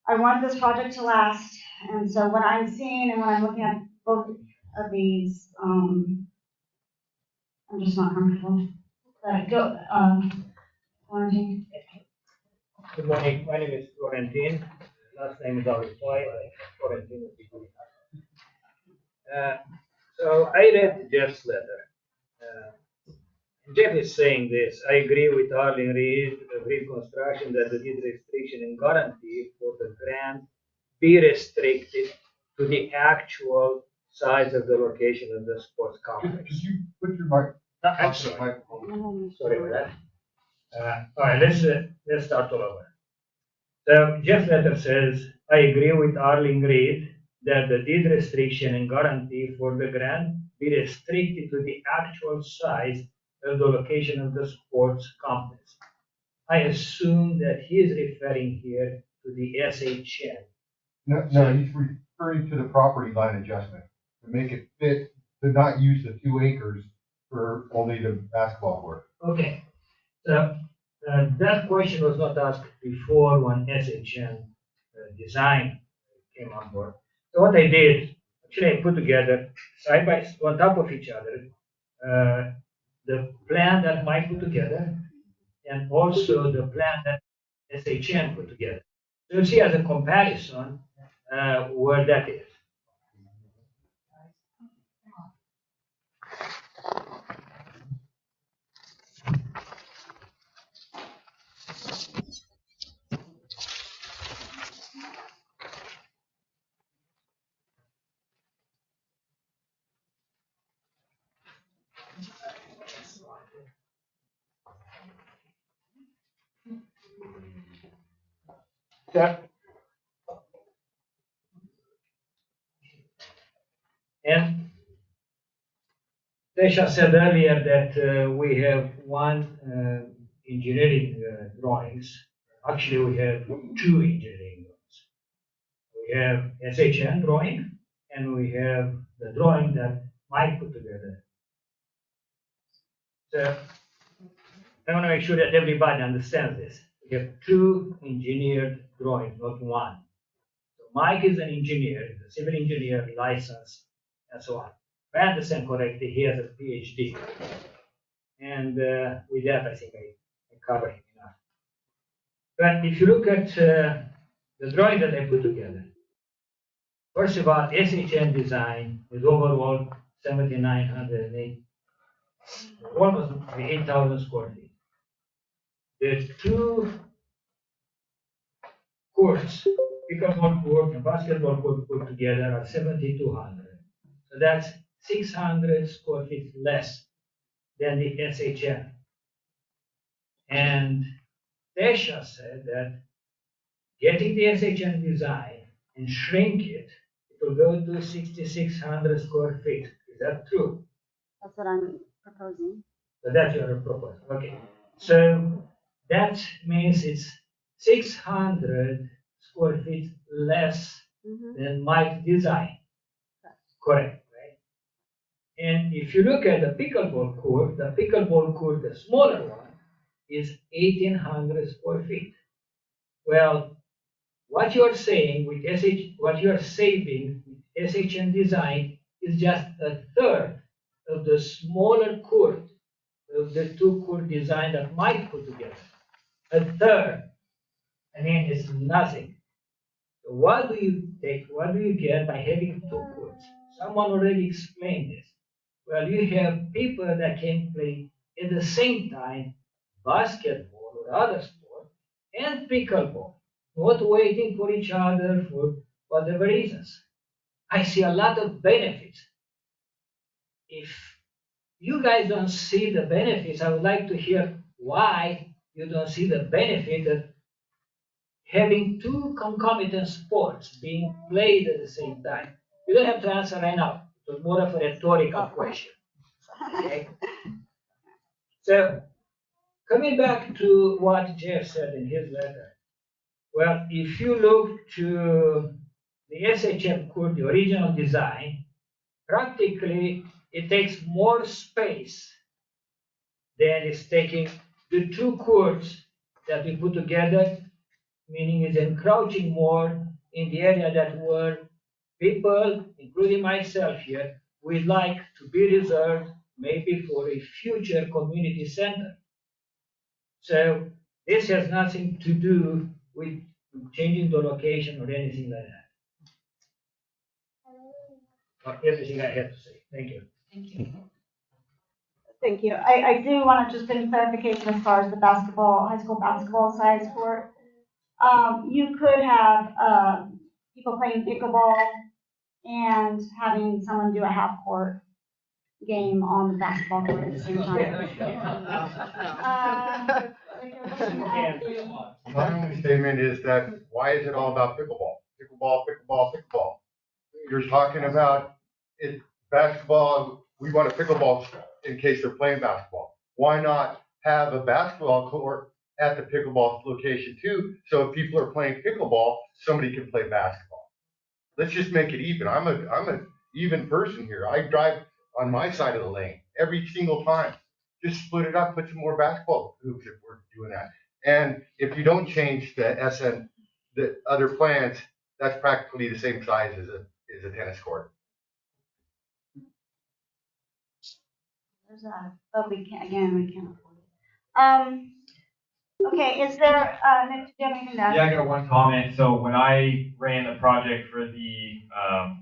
I want this project to last, and so what I'm seeing and when I'm looking at both of these, I'm just not comfortable. Quarantine. Good morning. My name is Quarantine. Last name is always Quarantine. So I read Jeff's letter. Jeff is saying this. I agree with Arlene Reed of Reed Construction that the deed restriction and guarantee for the grant be restricted to the actual size of the location of the sports complex. Could you put your mic? I'm sorry. Sorry about that. All right, let's start all over. So Jeff letter says, I agree with Arling Reed that the deed restriction and guarantee for the grant be restricted to the actual size of the location of the sports complex. I assume that he is referring here to the SHN. No, he's referring to the property line adjustment to make it fit, to not use the 2 acres for only the basketball court. Okay, so that question was not asked before when SHN design came on board. So what I did, actually I put together side by on top of each other the plan that Mike put together and also the plan that SHN put together. So you see as a comparison where that is. Yeah. And Tesha said earlier that we have one engineering drawings. Actually, we have 2 engineering drawings. We have SHN drawing, and we have the drawing that Mike put together. So I want to make sure that everybody understands this. We have 2 engineered drawings, not one. So Mike is an engineer, he's a civil engineer, licensed, and so on. If I understand correctly, he has a PhD. And with that, I think I covered him enough. But if you look at the drawing that I put together, first of all, SHN design is overall 7,908, almost 8,000 square feet. There's 2 courts, pickleball court and basketball court put together are 7,200. So that's 600 square feet less than the SHN. And Tesha said that getting the SHN design and shrink it, it will go to 6,600 square feet. Is that true? That's what I'm proposing. So that's your proposal. Okay. So that means it's 600 square feet less than Mike's design. Correct, right? And if you look at the pickleball court, the smaller one, is 1,800 square feet. Well, what you're saying with what you're saving with SHN design is just a third of the smaller court of the 2 court design that Mike put together. A third. I mean, it's nothing. So what do you take? What do you get by having 2 courts? Someone already explained this. Well, you have people that can play at the same time basketball or other sport and pickleball, not waiting for each other for whatever reasons. I see a lot of benefits. If you guys don't see the benefits, I would like to hear why you don't see the benefit of having 2 concomitant sports being played at the same time. You don't have to answer right now. It was more of a rhetorical question. Okay? So, coming back to what Jeff said in his letter, well, if you look to the SHM court, the original design, practically it takes more space than it's taking the 2 courts that we put together, meaning it's encroaching more in the area that were people, including myself here, would like to be reserved maybe for a future community center. So this has nothing to do with changing the location or anything like that. Everything I have to say. Thank you. Thank you. Thank you. I do want to just get a clarification as far as the basketball, high school basketball size court. You could have people playing pickleball and having someone do a half court game on the basketball court at the same time. My only statement is that why is it all about pickleball? Pickleball, pickleball, pickleball. You're talking about it basketball. We want a pickleball in case they're playing basketball. Why not have a basketball court at the pickleball location too? So if people are playing pickleball, somebody can play basketball. Let's just make it even. I'm a even person here. I drive on my side of the lane every single time. Just split it up, put some more basketball hoops if we're doing that. And if you don't change the the other plans, that's practically the same size as a tennis court. There's that, but we can't afford it. Okay, is there, Nick, do you have anything to add? Yeah, I got one comment. So when I ran the project for the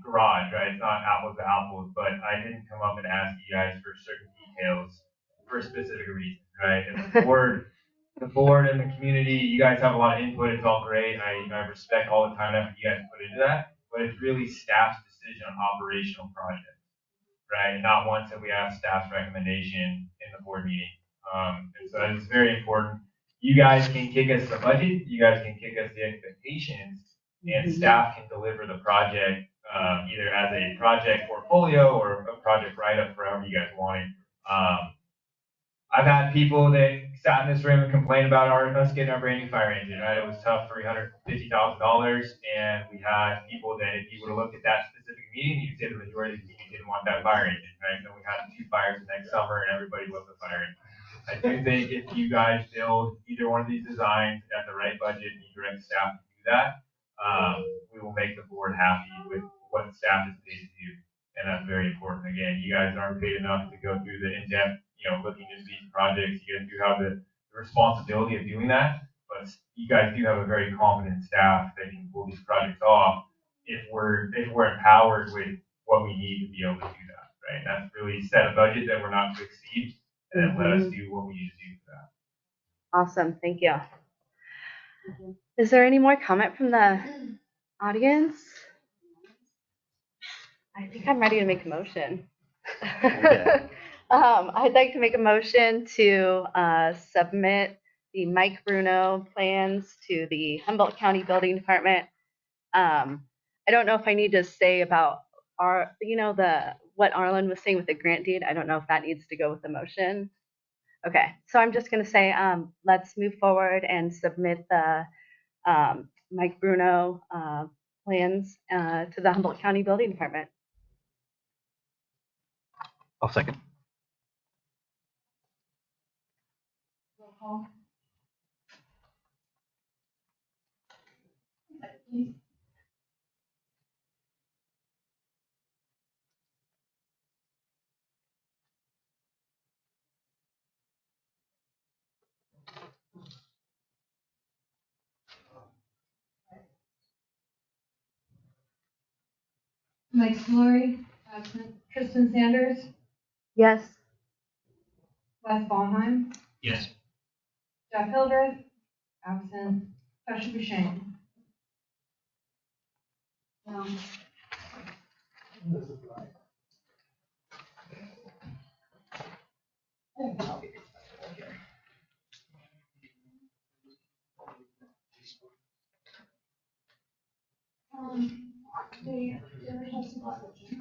garage, right, it's not apples to apples, but I didn't come up and ask you guys for certain details for a specific reason, right? And the board and the community, you guys have a lot of input. It's all great. I respect all the time and effort you guys put into that, but it's really staff's decision on operational projects, right? Not once have we asked staff's recommendation in the board meeting. And so it's very important. You guys can kick us the budget, you guys can kick us the expectations, and staff can deliver the project either as a project portfolio or a project write-up for however you guys want it. I've had people that sat in this room and complained about us getting our brand new fire engine, right? It was tough, $350,000, and we had people that if you would have looked at that specific meeting, you'd say the majority of the meeting didn't want that fire engine, right? So we had 2 fires the next summer, and everybody loved the fire engine. I do think if you guys build either one of these designs at the right budget and you direct staff to do that, we will make the board happy with what staff is paid to do. And that's very important. Again, you guys aren't paid enough to go through the in-depth, looking into these projects. You guys do have the responsibility of doing that, but you guys do have a very competent staff that can pull these projects off if we're empowered with what we need to be able to do that, right? And that's really set a budget that we're not to exceed, and then let us do what we need to do for that. Awesome, thank you. Is there any more comment from the audience? I think I'm ready to make a motion. I'd like to make a motion to submit the Mike Bruno plans to the Humboldt County Building Department. I don't know if I need to say about what Arlen was saying with the grant deed. I don't know if that needs to go with the motion. Okay, so I'm just going to say let's move forward and submit the Mike Bruno plans to the Humboldt County Building Department. I'll second. Mike Smallery, absent. Tristan Sanders, Yes. Wes Ballheim, Yes. Jeff Hildreth, absent. Joshua Bushane.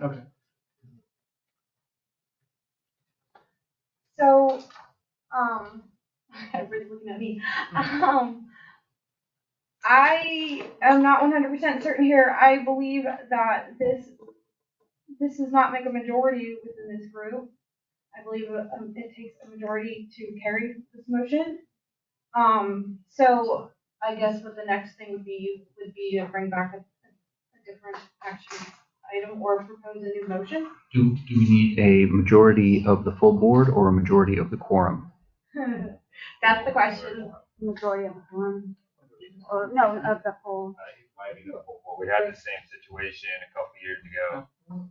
Okay. So, everybody's looking at me. I am not 100% certain here. I believe that this does not make a majority within this group. I believe it takes a majority to carry this motion. So I guess what the next thing would be to bring back a different action item or propose a new motion. Do we need a majority of the full board or a majority of the quorum? That's the question. Majority of the quorum, or no, of the full. We had the same situation a couple years ago, and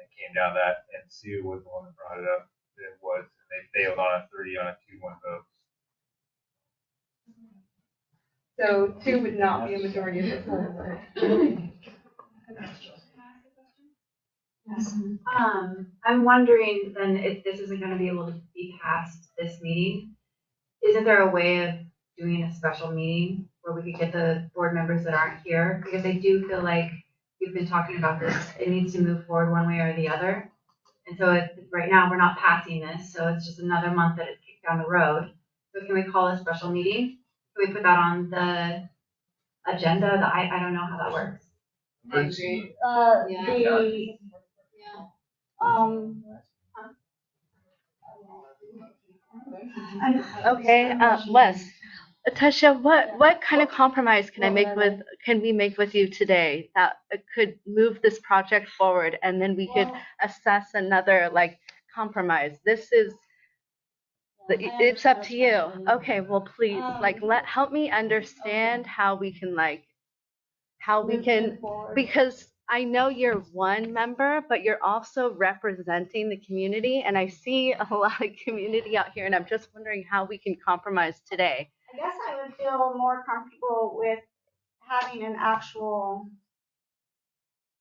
it came down that, and Sue was the one that brought it up. They failed on a 2-1 vote. So 2 would not be a majority of the full. I'm wondering then if this isn't gonna be able to be passed this meeting, isn't there a way of doing a special meeting where we could get the board members that aren't here? Because I do feel like we've been talking about this, it needs to move forward one way or the other. And so right now, we're not passing this, so it's just another month that it's kicked down the road. So can we call a special meeting? Can we put that on the agenda? I don't know how that works. I agree. Um, Okay, Wes, Tasha, what kind of compromise can we make with you today that could move this project forward, and then we could assess another like compromise? It's up to you. Okay, well, please, help me understand how we can because I know you're one member, but you're also representing the community, and I see a lot of community out here, and I'm just wondering how we can compromise today. I guess I would feel more comfortable with having an actual,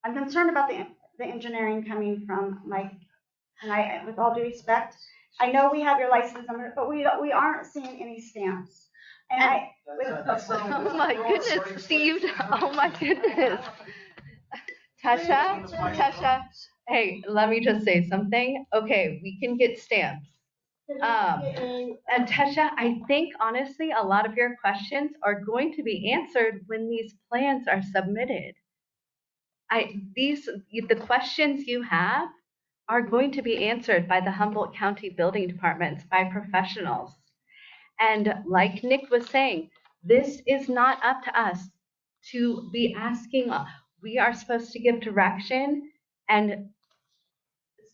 I'm concerned about the engineering coming from Mike, and with all due respect, I know we have your license number, but we aren't seeing any stamps. Oh my goodness, Steve, oh my goodness. Tasha, hey, let me just say something. Okay, we can get stamps. And Tasha, I think honestly, a lot of your questions are going to be answered when these plans are submitted. The questions you have are going to be answered by the Humboldt County Building Departments, by professionals. And like Nick was saying, this is not up to us to be asking. We are supposed to give direction. And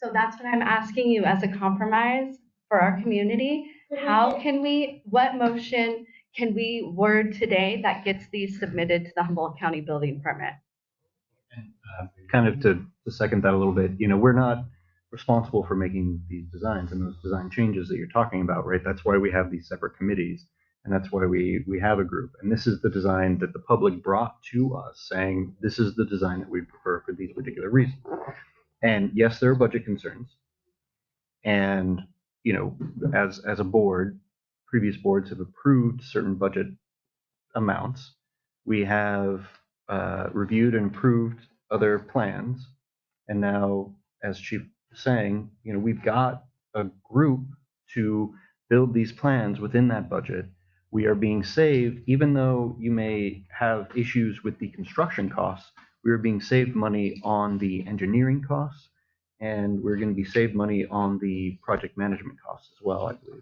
so that's what I'm asking you as a compromise for our community. What motion can we word today that gets these submitted to the Humboldt County Building Department? Kind of to second that a little bit, we're not responsible for making these designs and those design changes that you're talking about, right? That's why we have these separate committees, and that's why we have a group. And this is the design that the public brought to us, saying this is the design that we prefer for these particular reasons. And yes, there are budget concerns. And as a board, previous boards have approved certain budget amounts. We have reviewed and approved other plans. And now, as Chief was saying, we've got a group to build these plans within that budget. We are being saved, even though you may have issues with the construction costs, we are being saved money on the engineering costs, and we're going to be saved money on the project management costs as well, I believe.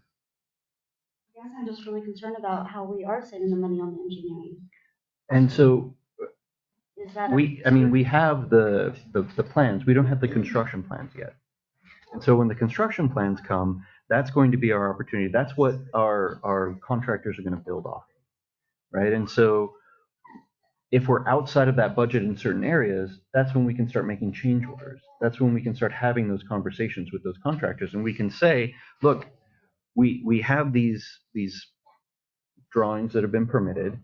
I guess I'm just really concerned about how we are saving the money on the engineering. And so Is that we have the plans. We don't have the construction plans yet. And so when the construction plans come, that's going to be our opportunity. That's what our contractors are going to build off, right? And so if we're outside of that budget in certain areas, that's when we can start making change orders. That's when we can start having those conversations with those contractors, and we can say, look, we have these drawings that have been permitted,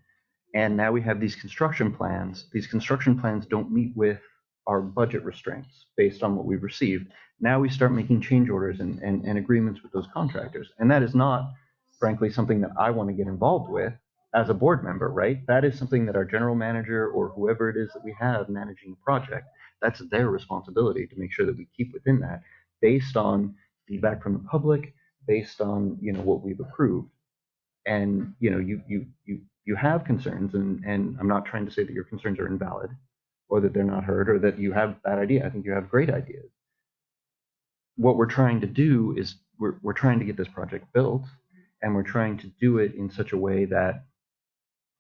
and now we have these construction plans. These construction plans don't meet with our budget restraints based on what we've received. Now we start making change orders and agreements with those contractors. And that is not, frankly, something that I want to get involved with as a board member, right? That is something that our general manager or whoever it is that we have managing the project, that's their responsibility to make sure that we keep within that based on feedback from the public, based on, what we've approved. And, you have concerns, and I'm not trying to say that your concerns are invalid or that they're not heard or that you have bad idea. I think you have great ideas. What we're trying to do is we're trying to get this project built, and we're trying to do it in such a way that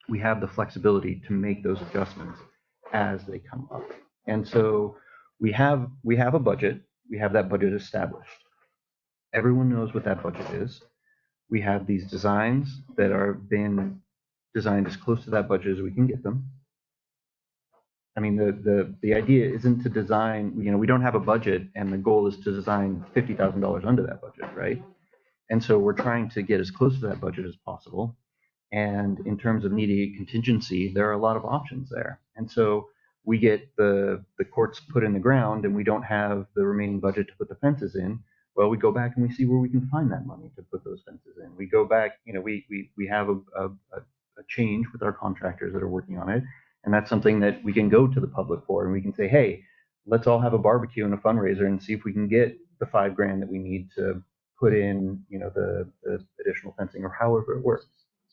we have the flexibility to make those adjustments as they come up. And so we have a budget. We have that budget established. Everyone knows what that budget is. We have these designs that are been designed as close to that budget as we can get them. I mean, the idea isn't to design, we don't have a budget and the goal is to design $50,000 under that budget, right? And so we're trying to get as close to that budget as possible. And in terms of needing contingency, there are a lot of options there. And so we get the courts put in the ground and we don't have the remaining budget to put the fences in, well, we go back and we see where we can find that money to put those fences in. We go back, we have a change with our contractors that are working on it. And that's something that we can go to the public for, and we can say, hey, let's all have a barbecue and a fundraiser and see if we can get the $5,000 that we need to put in, the additional fencing or however it works.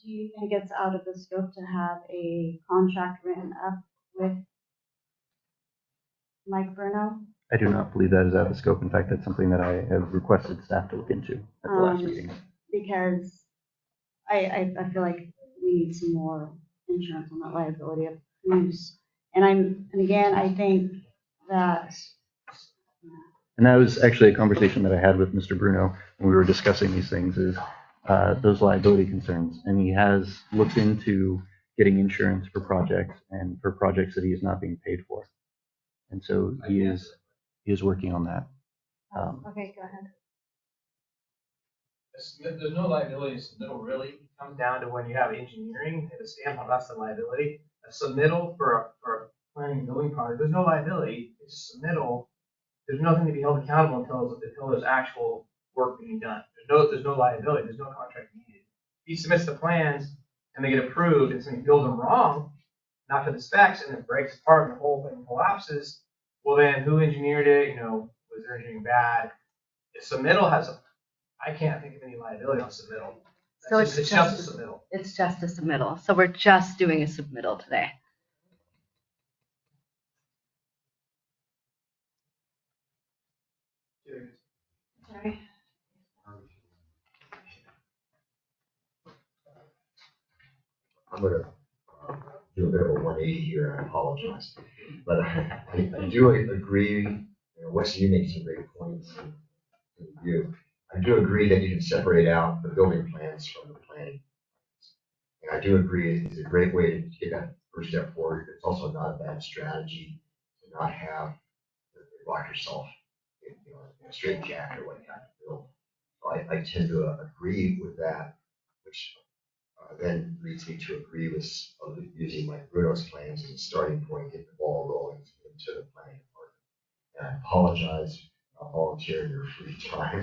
Do you think it's out of the scope to have a contract written up with Mike Bruno? I do not believe that is out of the scope. In fact, that's something that I have requested staff to look into at the last meeting. Because I feel like we need some more insurance on that liability of use. And again, I think that. And that was actually a conversation that I had with Mr. Bruno when we were discussing these things, is those liability concerns. And he has looked into getting insurance for projects and for projects that he is not being paid for. And so he is working on that. Okay, go ahead. There's no liability in submittal really. It comes down to when you have engineering and a stamp on that's the liability. A submittal for a planning and building project, there's no liability. It's a submittal. There's nothing to be held accountable until there's actual work being done. There's no liability. There's no contract needed. If he submits the plans and they get approved and somebody builds them wrong, not to the specs, and it breaks apart and the whole thing collapses, well then who engineered it? Was their engineering bad? If submittal I can't think of any liability on submittal. So it's just a submittal. It's just a submittal. So we're just doing a submittal today. Sorry. I'm gonna do a bit of a 180 here. I apologize, but I do agree. Wes, you made some great points. I do agree that you can separate out the building plans from the planning. And I do agree it's a great way to get that first step forward. It's also not a bad strategy to not have lock yourself in a straight jacket or what you have to build. So I tend to agree with that, which then leads me to agree with using Mike Bruno's plans as a starting point, get the ball rolling into the planning department. And I apologize. I'll volunteer in your free time.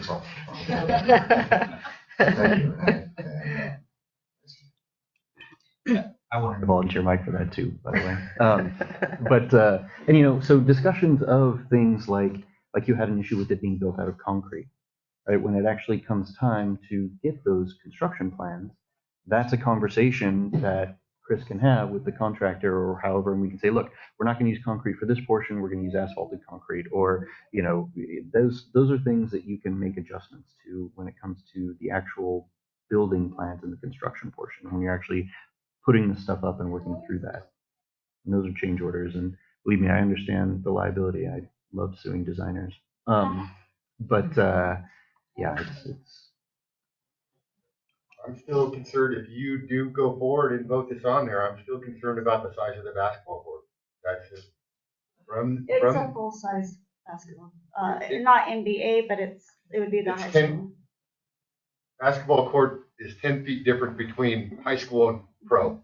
Thank you. I wanted to volunteer Mike for that too, by the way. So discussions of things like you had an issue with it being built out of concrete, right? When it actually comes time to get those construction plans, that's a conversation that Chris can have with the contractor or however, and we can say, look, we're not going to use concrete for this portion, we're going to use asphalted concrete, or those are things that you can make adjustments to when it comes to the actual building plans and the construction portion, when you're actually putting the stuff up and working through that. And those are change orders, and believe me, I understand the liability. I love suing designers. Yeah, it's I'm still concerned if you do go forward and vote this on there, I'm still concerned about the size of the basketball court. That's just It's a full size basketball. Not NBA, but it would be the high school. Basketball court is 10 feet different between high school and pro.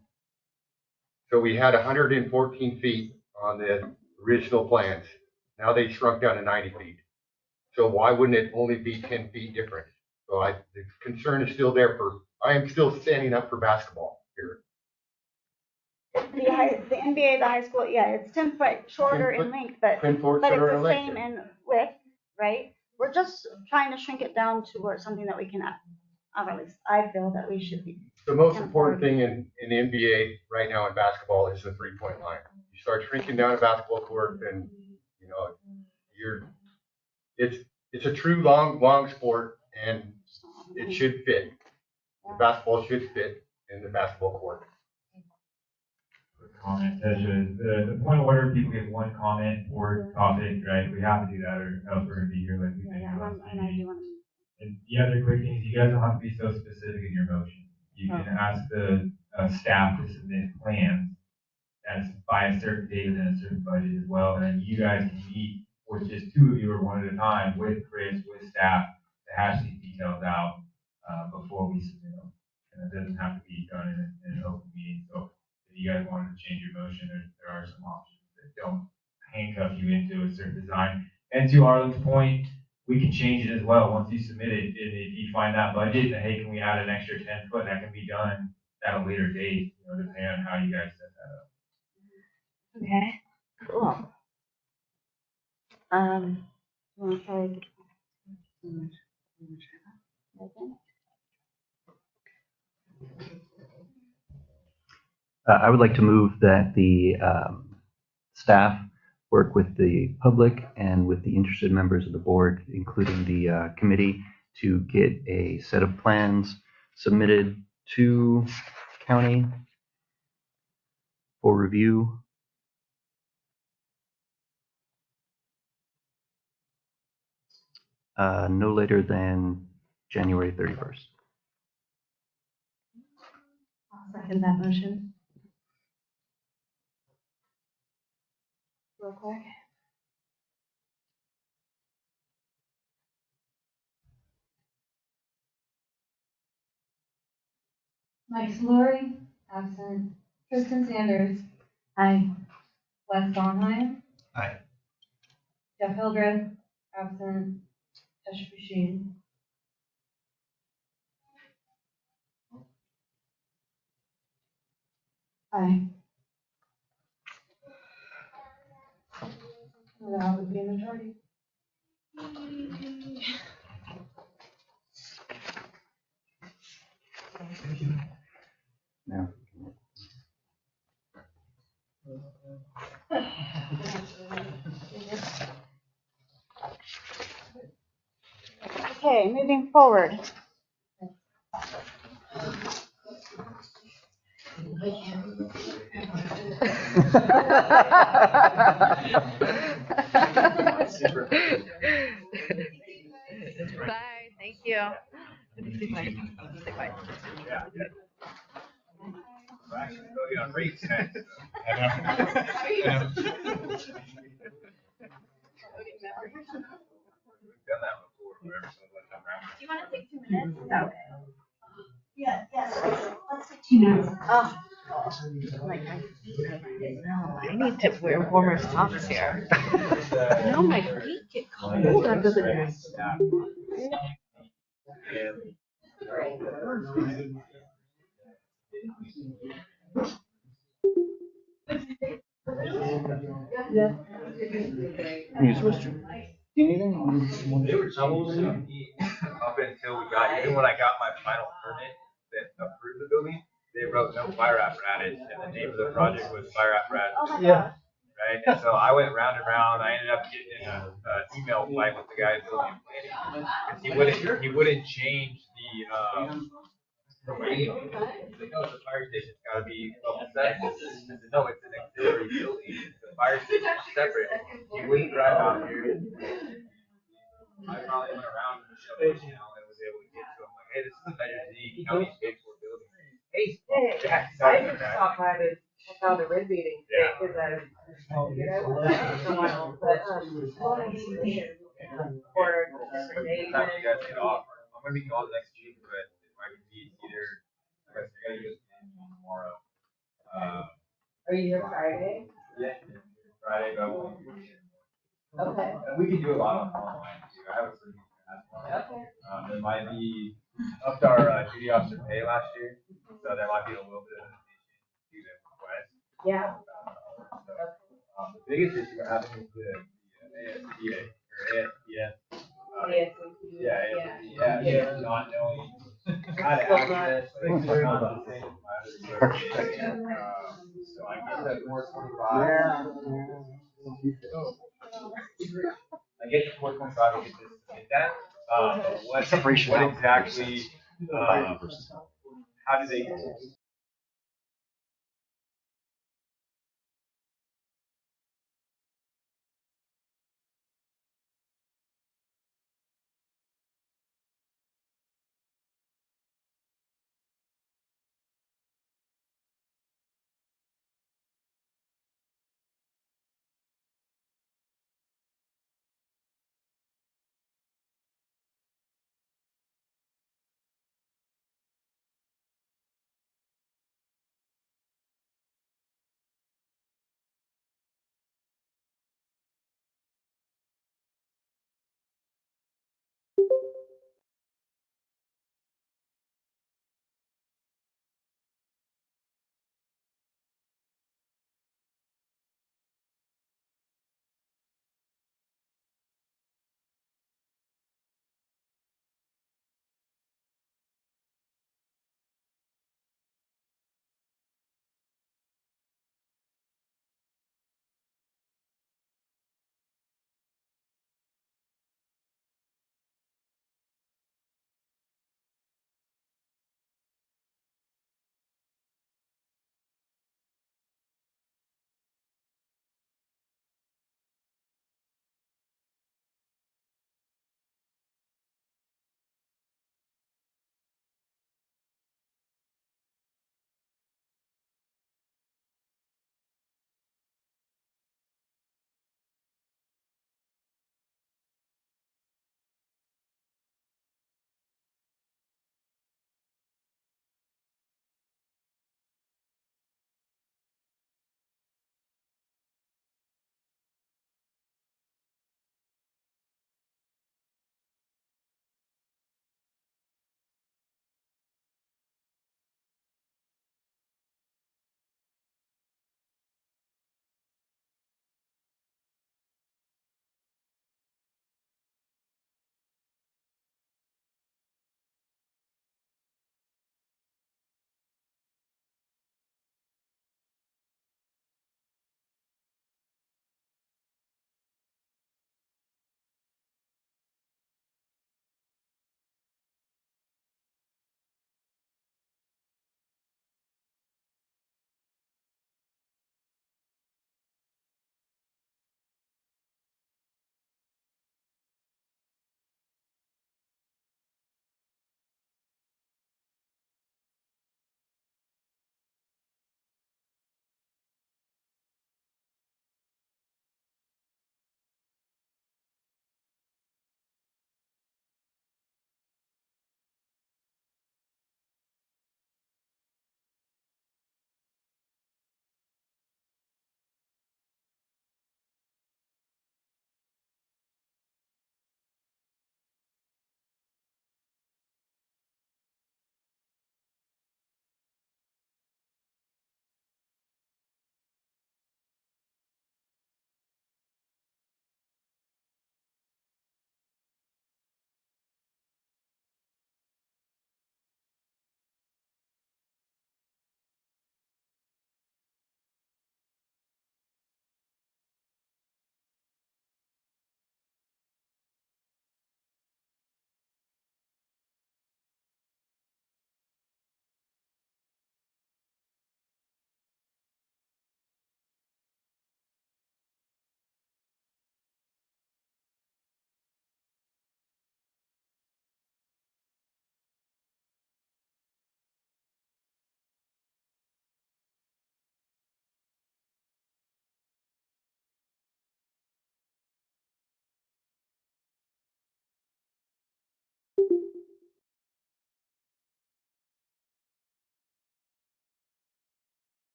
So we had 114 feet on the original plans. Now they shrunk down to 90 feet. So why wouldn't it only be 10 feet different? So the concern is still there I am still standing up for basketball here. The NBA, the high school, yeah, it's 10 foot shorter in length, but it's the same in width, right? We're just trying to shrink it down to where it's something that we can, at least I feel that we should be. The most important thing in the NBA right now in basketball is the 3-point line. You start shrinking down a basketball court, and it's a true long sport, and it should fit. The basketball should fit in the basketball court. Comment session. The point of order, people get one comment or topic, right? We have to do that, or else we're gonna be here like we did last meeting. And the other quick thing is you guys don't have to be so specific in your motion. You can ask the staff to submit plans that's by a certain date and a certain budget as well. And then you guys can meet with just two of you or one at a time with Chris, with staff to hash these details out before we submit them. And it doesn't have to be done in an open meeting. So if you guys wanted to change your motion, there are some options don't handcuff you into a certain design. And to Arlen's point, we can change it as well once you submit it. And if you find that budget, then hey, can we add an extra 10 foot? That can be done at a later date, depending on how you guys set that up. Okay, cool. You wanna try? I would like to move that the staff work with the public and with the interested members of the board, including the committee, to get a set of plans submitted to county for review. No later than January 31st. I'll second that motion. Real quick. Mike Solori, absent. Kristen Sanders. Aye. Wes Donheim. Aye. Jeff Hildreth, absent. Tesh Bushin. Aye. That would be a majority. No. Okay, moving forward. Bye, thank you. Say bye. Say bye. We're actually going on race next. Done that before, whatever, so let's come around. Do you want to take 2 minutes? No. Yeah, yes, let's take 2 minutes. Oh. Like my feet, no, I need to wear warmer socks here. No, my feet get cold under the dress. Yeah. Use restroom. Do you need anything? They were changing up until we got, even when I got my final permit that approved the building, they wrote no fire apparatus, and the name of the project was fire apparatus. Yeah. Right, and so I went round and round. I ended up getting in a email fight with the guy building and planning because he wouldn't change the radio. He's like, no, the fire station's got to be level 7. I said, no, it's an auxiliary building. The fire station's separate. He wouldn't drive out here. I probably went around the show and was able to get to him like, hey, this is a Measure Z county paid for building. Hey, I just stopped by to check out the red meeting because I a while, but for different days. Time you guys get off. I'm gonna be gone next week, but if I can be either tomorrow. Are you here Friday? Yeah, Friday, but I won't. Okay. And we can do a lot online too. I have a certain Okay. there might be upped our duty officer pay last year, so there might be a little bit of an issue to request. Yeah. The biggest issue we're having is the ASPA or ASPS. Yeah, not knowing how to access things are not the same as my other services. So I get that 425. I get the 425 and get that. What exactly, how do they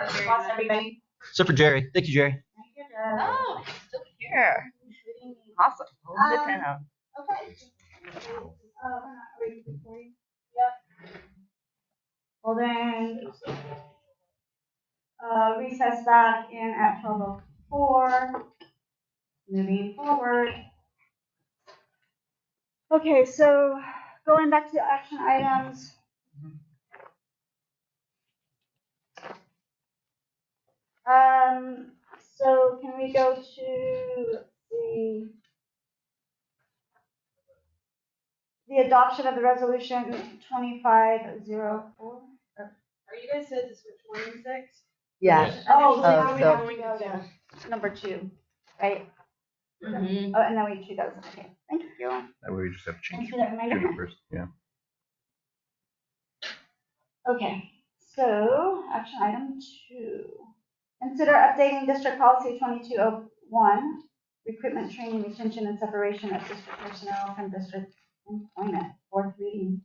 Lost everybody. Except for Jerry. Thank you, Jerry. Oh, still here. Awesome. Holding it down. Okay. Yep. Well then, recess back in at 12:04. Moving forward. Okay, so going back to action items. So can we go to the adoption of the resolution 2504? Are you guys set to switch 1 and 6? Yeah. Oh, so Oh, now we so- have to go to number 2, right? Mhm. Oh, and then we choose those. Okay, thank you. That way we just have to Thanks change for that reminder. two numbers. Yeah. Okay, so action item 2. Consider updating district policy 2201, recruitment, training, retention, and separation of district personnel from district employment. 4th reading.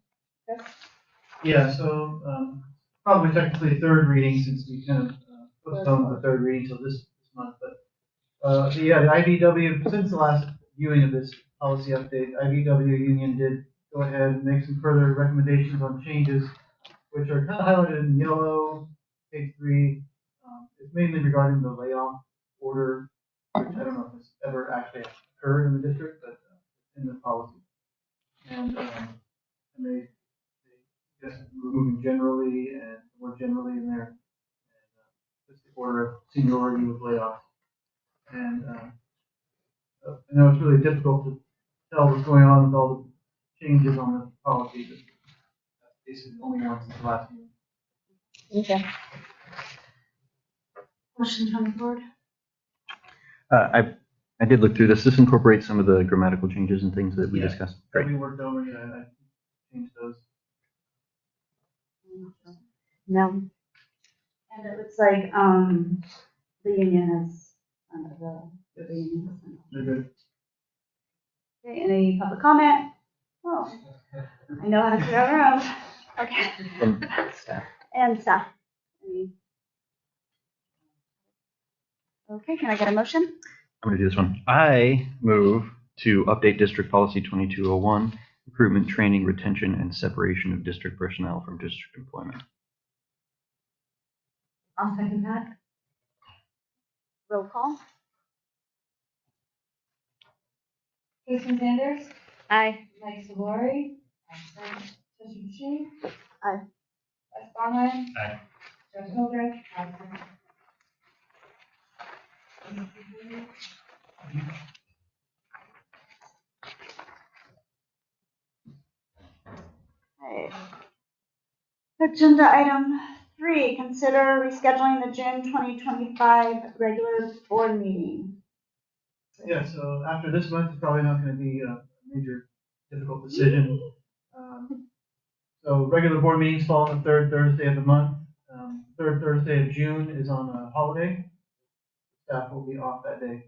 Chris? Yeah, so, probably technically third reading since we kind of postponed the third reading till this month, but, yeah, the IBW, since the last viewing of this policy update, IBW union did go ahead and make some further recommendations on changes, which are kind of highlighted in yellow, page 3. It's mainly regarding the layoff order, which I don't know if this ever actually occurred in the district, but in the policy. And they just removing generally and more generally in there. And, just the order of seniority with layoffs. And I know it's really difficult to tell what's going on with all the changes on the policy, but that's basically the only one since the last meeting. Okay. Questions from the board? I did look through this. This incorporates some of the grammatical changes and things that we Yeah, discussed. that Great. we worked over, yeah, I changed those. No. And it looks like, the union is, the union is. They're good. Okay, any public comment? Oh, I know how to clear a room. Okay. And staff. And staff. Okay, can I get a motion? I'm going to do this one. I move to update District Policy 2201, recruitment, training, retention, and separation of district personnel from district employment. I'll second that. Roll call. Jason Sanders, Aye. Mike Savari, absent. Jesse Machine, Aye. Wes Bonheim, Aye. Jeff Hildreth, absent. Okay. Agenda item 3, consider rescheduling the June 2025 regular board meeting. Yeah, so after this month, it's probably not gonna be a major difficult decision. So regular board meetings fall on the 3rd Thursday of the month. 3rd Thursday of June is on a holiday. Staff will be off that day. And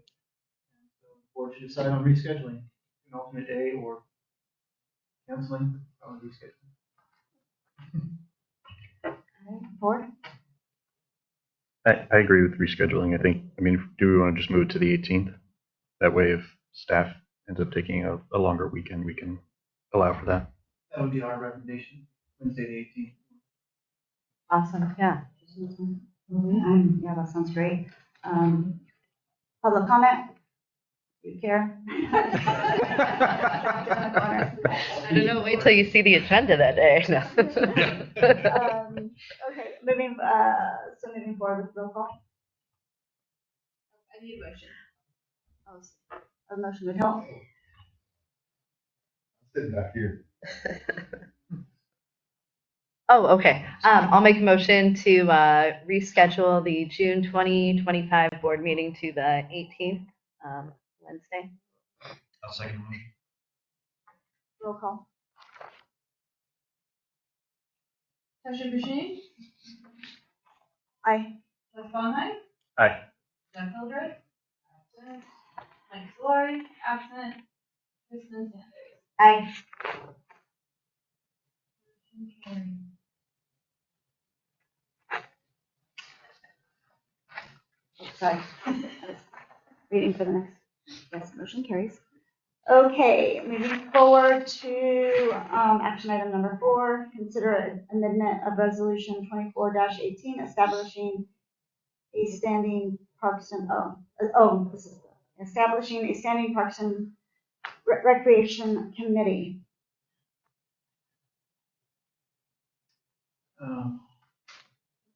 so the board should decide on rescheduling an alternate day or canceling, probably rescheduling. Board? I agree with rescheduling. I mean, do we want to just move it to the 18th? That way, if staff ends up taking a longer weekend, we can allow for that. That would be our recommendation, Wednesday the 18th. Awesome. Yeah. Yeah, that sounds great. Public comment? Do you care? I don't know. Wait till you see the agenda that day. No. Okay, moving forward with roll call. I need a motion. A motion would help. Sitting back here. Oh, okay. I'll make a motion to reschedule the June 2025 board meeting to the 18th, Wednesday. I'll second the motion. Roll call. Shelter Machine, Aye. Wes Bonheim, Aye. Jeff Hildreth, absent. Mike Savari, absent. Kristen Sanders. Aye. Motion carried. sorry. I was reading for the next. Yes, motion carries. Okay, moving forward to action item number 4, consider an amendment of resolution 24-18 establishing a standing parks and this is establishing a standing parks and recreation committee.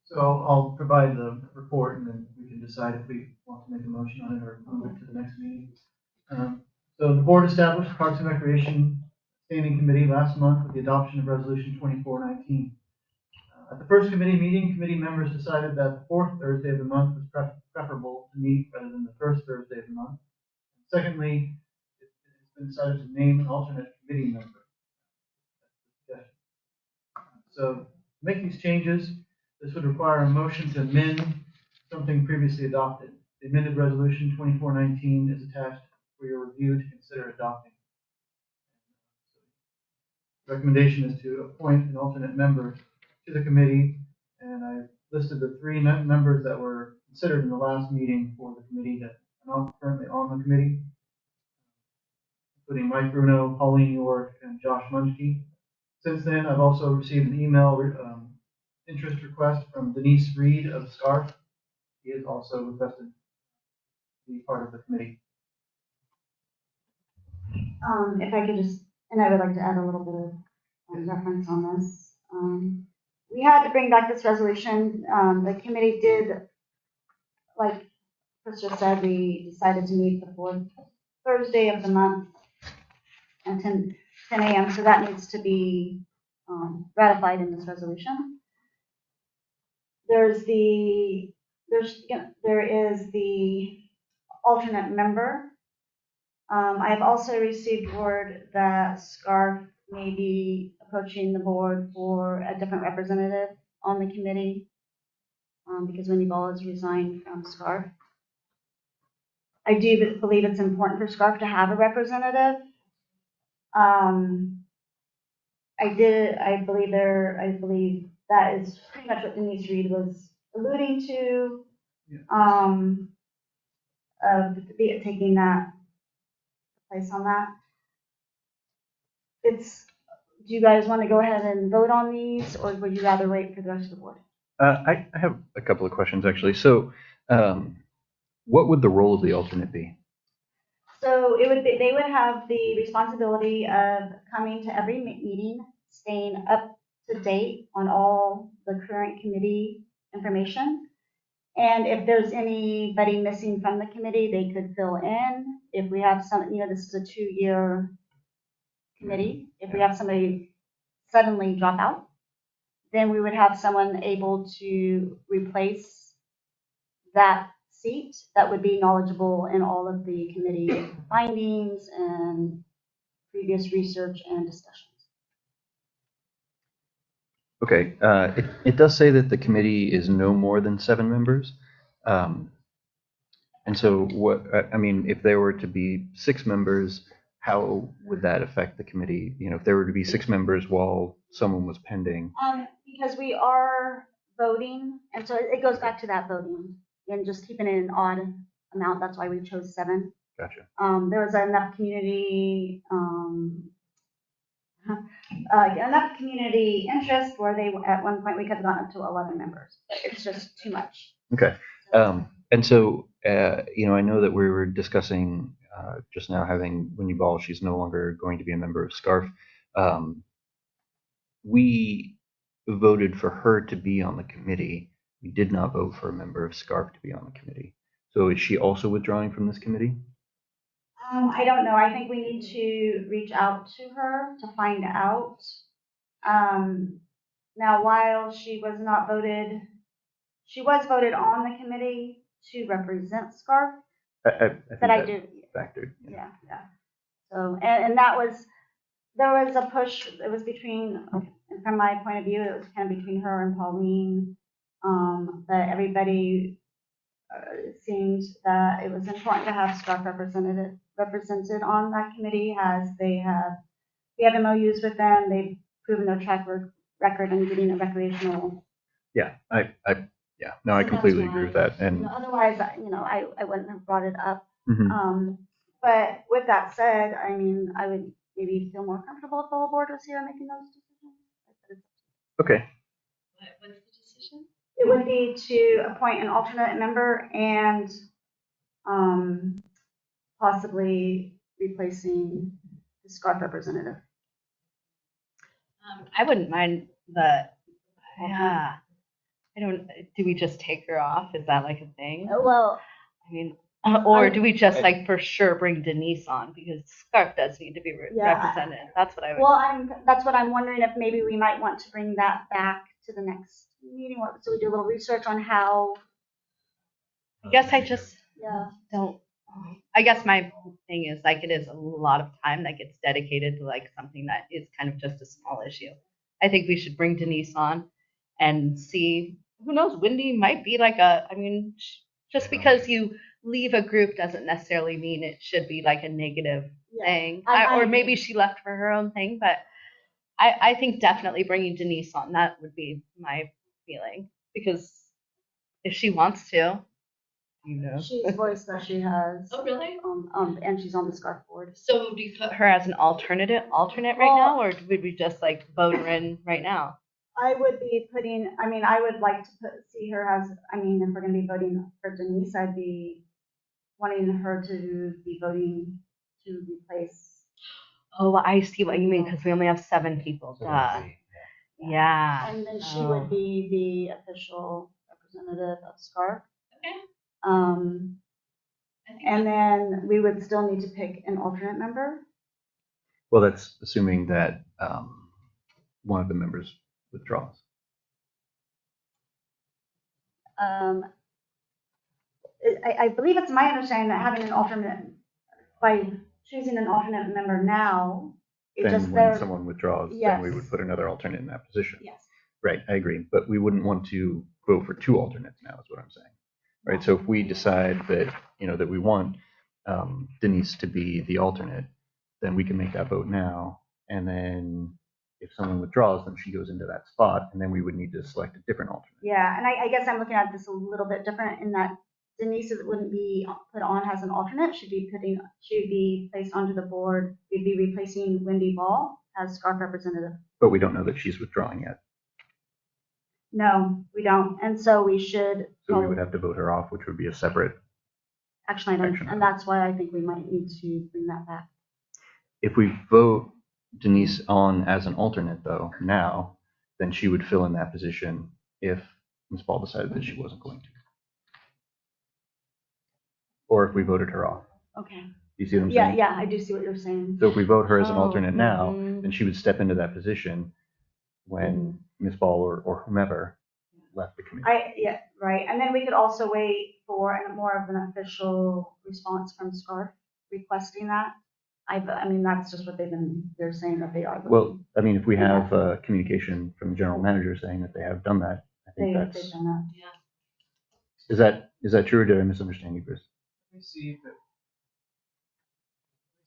So I'll provide the report and then we can decide if we want to make a motion on it or move it to the next meeting. So the board established Parks and Recreation Standing Committee last month with the adoption of Resolution 2419. At the first committee meeting, committee members decided that the fourth Thursday of the month was preferable to meet rather than the first Thursday of the month. Secondly, it's been decided to name an alternate committee member. So to make these changes, this would require a motion to amend something previously adopted. The amended resolution 2419 is attached for your review to consider adopting. The recommendation is to appoint an alternate member to the committee, and I listed the 3 members that were considered in the last meeting for the committee that are not currently on the committee, including Mike Bruno, Pauline York, and Josh Munchke. Since then, I've also received an email interest request from Denise Reed of SCARF. He has also requested to be part of the committee. If I could just, and I would like to add a little bit of reference on this. We had to bring back this resolution. The committee did, like Chris just said, we decided to meet the 4th Thursday of the month at 10 a.m. So that needs to be ratified in this resolution. There is the alternate member. I have also received word that SCARF may be approaching the board for a different representative on the committee because Wendy Ball has resigned from SCARF. I do believe it's important for SCARF to have a representative. I believe that is pretty much what Denise Reed was alluding to. Taking that place on that. Do you guys want to go ahead and vote on these, or would you rather wait for the rest of the board? I have a couple of questions actually. So, what would the role of the alternate be? So they would have the responsibility of coming to every meeting, staying up to date on all the current committee information. And if there's anybody missing from the committee, they could fill in. If we have some, this is a 2-year committee. If we have somebody suddenly drop out, then we would have someone able to replace that seat that would be knowledgeable in all of the committee findings and previous research and discussions. Okay, it does say that the committee is no more than 7 members. And so if there were to be 6 members, how would that affect the committee? If there were to be 6 members while someone was pending? Because we are voting, and so it goes back to that voting and just keeping it an odd amount. That's why we chose 7. Gotcha. There was enough community interest where at one point we could have gone up to 11 members. But it's just too much. Okay. And so, I know that we were discussing just now having Wendy Ball. She's no longer going to be a member of SCARF. We voted for her to be on the committee. We did not vote for a member of SCARF to be on the committee. So is she also withdrawing from this committee? I don't know. I think we need to reach out to her to find out. Now, while she was not voted, she was voted on the committee to represent SCARF. I think I that do. factored. Yeah. So, and that was, there was a push. It was between, from my point of view, it was kind of between her and Pauline. But everybody seemed that it was important to have SCARF represented on that committee, as we have MOUs with them. They've proven their track record in getting a recreational. Yeah, Yeah, no, I So that's completely agree with why, that. And otherwise, I wouldn't have brought it up. mhm. But with that said, I mean, I would maybe feel more comfortable if the whole board was here making those decisions. Okay, What's the decision? It would be to appoint an alternate member and possibly replacing the SCARF representative. I wouldn't mind the, yeah. I don't, do we just take her off? Is that like a thing? Well, I mean, or do we just like for sure bring Denise on because Scarf does need to be represented? That's what I would. Well, that's what I'm wondering if maybe we might want to bring that back to the next meeting. So we do a little research on how. Guess I just Yeah. don't. I guess my thing is like it is a lot of time that gets dedicated to like something that is kind of just a small issue. I think we should bring Denise on and see. Who knows? Wendy might be like a. I mean, just because you leave a group doesn't necessarily mean it should be like a negative thing. Or maybe she left for her own thing, but I think definitely bringing Denise on, that would be my feeling. Because if she wants to, She's voiced that she has. Oh, really? And she's on the SCARF board. So do you put her as an alternate right now, or would we just like vote her in right now? I would be putting, I would like to see her as, if we're going to be voting for Denise, I'd be wanting her to be voting to replace. Oh, I see what you mean, because we only have 7 people. Duh. Yeah. And then she would be the official representative of SCARF. Okay. And then we would still need to pick an alternate member. Well, that's assuming that one of the members withdraws. I believe it's my understanding that having an alternate, by choosing an alternate member now, Then when someone withdraws, then we would put another alternate in that position. Yes. Right, I agree. But we wouldn't want to vote for 2 alternates now, is what I'm saying. Right, so if we decide that, that we want Denise to be the alternate, then we can make that vote now. And then if someone withdraws, then she goes into that spot, and then we would need to select a different alternate. Yeah, and I guess I'm looking at this a little bit different in that Denise wouldn't be put on as an alternate. She'd be placed onto the board. We'd be replacing Wendy Ball as SCARF representative. But we don't know that she's withdrawing yet. No, we don't. And so we should. So we would have to vote her off, which would be a separate. Actually, I don't, and that's why I think we might need to bring that back. If we vote Denise on as an alternate, though, now, then she would fill in that position if Ms. Ball decided that she wasn't going to. Or if we voted her off. Okay. You see what I'm saying? Yeah, I do see what you're saying. So if we vote her as an alternate now, then she would step into that position when Ms. Ball or whomever left the committee. Right. And then we could also wait for more of an official response from SCARF requesting that. That's just what they're saying that they are. Well, if we have communication from the general manager saying that they have done that, I think they've done that. Yeah. Is that true, or did I misunderstand you, Chris? Let me see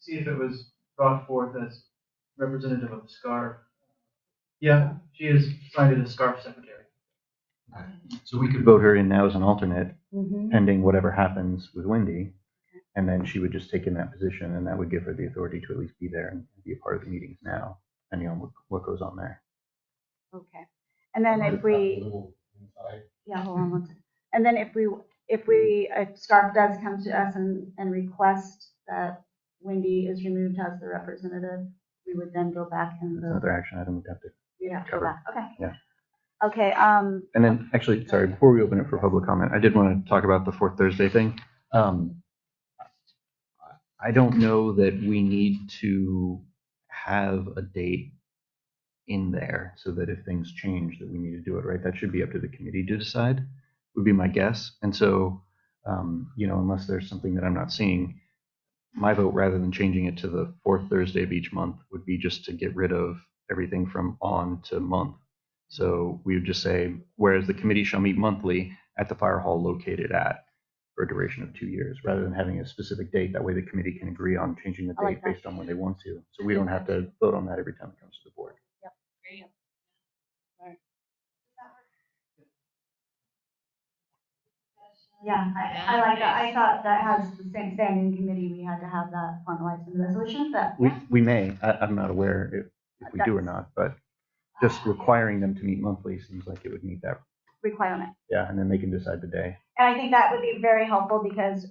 if it was brought forth as representative of the SCARF. Yeah, she is signed as the SCARF secretary. So we could vote her in now as an alternate, pending whatever happens with Wendy, and then she would just take in that position, and that would give her the authority to at least be there and be a part of the meetings now, depending on what goes on there. Okay. And then if we, hold on one second. And then if SCARF does come to us and request that Wendy is removed as the representative, we would then go back and That's another action item we'd have to. We'd have to go back. Okay. Yeah. Okay. And then actually, sorry, before we open it for public comment, I did want to talk about the 4th Thursday thing. I don't know that we need to have a date in there so that if things change that we need to do it, right? That should be up to the committee to decide, would be my guess. And so, unless there's something that I'm not seeing, my vote, rather than changing it to the 4th Thursday of each month, would be just to get rid of everything from on to month. So we would just say, whereas the committee shall meet monthly at the fire hall located at, for a duration of 2 years, rather than having a specific date. That way the committee can agree on changing the date based on when they want to. So we don't have to vote on that every time it comes to the board. Yep. Yeah, I like that. I thought that has the same standing committee, we had to have that formalized in the resolution, but yeah. We may, I'm not aware if we do or not, but just requiring them to meet monthly seems like it would meet that. Requirement. Yeah, and then they can decide the day. And I think that would be very helpful because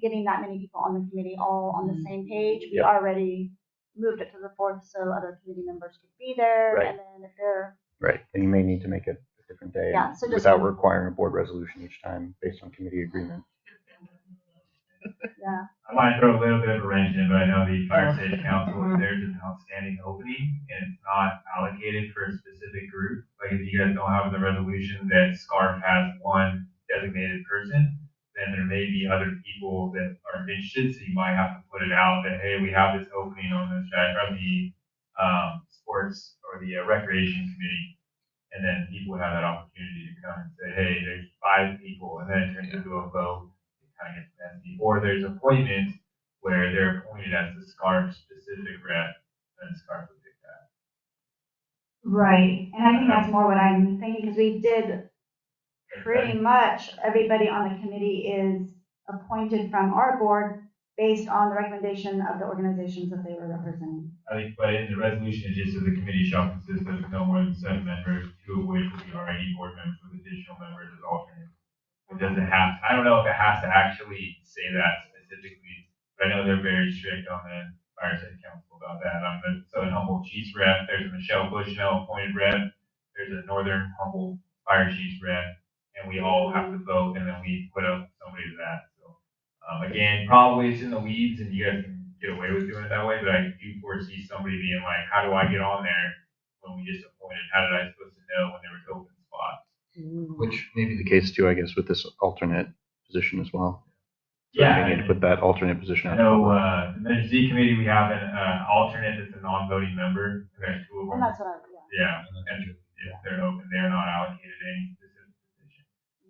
getting that many people on the committee all on the same page, we Yep. already moved it to the 4th so other committee members could be there. Right. And then if they're. Right, and you may need to make it a different day. Yeah, so just without requiring a board resolution each time based on committee agreement. Yeah. I might throw a little bit of a wrench in, but I know the fire safety council, if there's an outstanding opening and it's not allocated for a specific group, like if you guys don't have the resolution that SCARF has one designated person, then there may be other people that are interested, so you might have to put it out that, hey, we have this opening on this side from the sports or the recreation committee. And then people would have that opportunity to come and say, hey, there's 5 people, and then it turns into a vote. Kind of gets messy. Or there's appointments where they're appointed as the SCARF specific rep, and SCARF would pick that. Right, and I think that's more what I'm thinking, because we did pretty much everybody on the committee is appointed from our board based on the recommendation of the organizations that they were representing. I think, but in the resolution, it just says the committee shall consist of no more than 7 members, 2 of which will be already board members with additional members as alternates. It doesn't have, I don't know if it has to actually say that specifically, but I know they're very strict on the fire safety council about that. I'm the Southern Humboldt Chiefs rep, there's a Michelle Bushnell appointed rep, there's a Northern Humboldt Fire Chiefs rep, and we all have to vote, and then we put up somebody to that. So, again, probably it's in the weeds, and you guys can get away with doing it that way, but I do foresee somebody being like, how do I get on there when we just appointed? How did I supposed to know when there was open spots? Which may be the case too, I guess, with this alternate position as well. So Yeah. we need to put that alternate position I out. know, the Z committee, we have an alternate that's a non-voting member. There's 2 of them. And that's what Yeah, and if they're open, they're not allocated any specific position.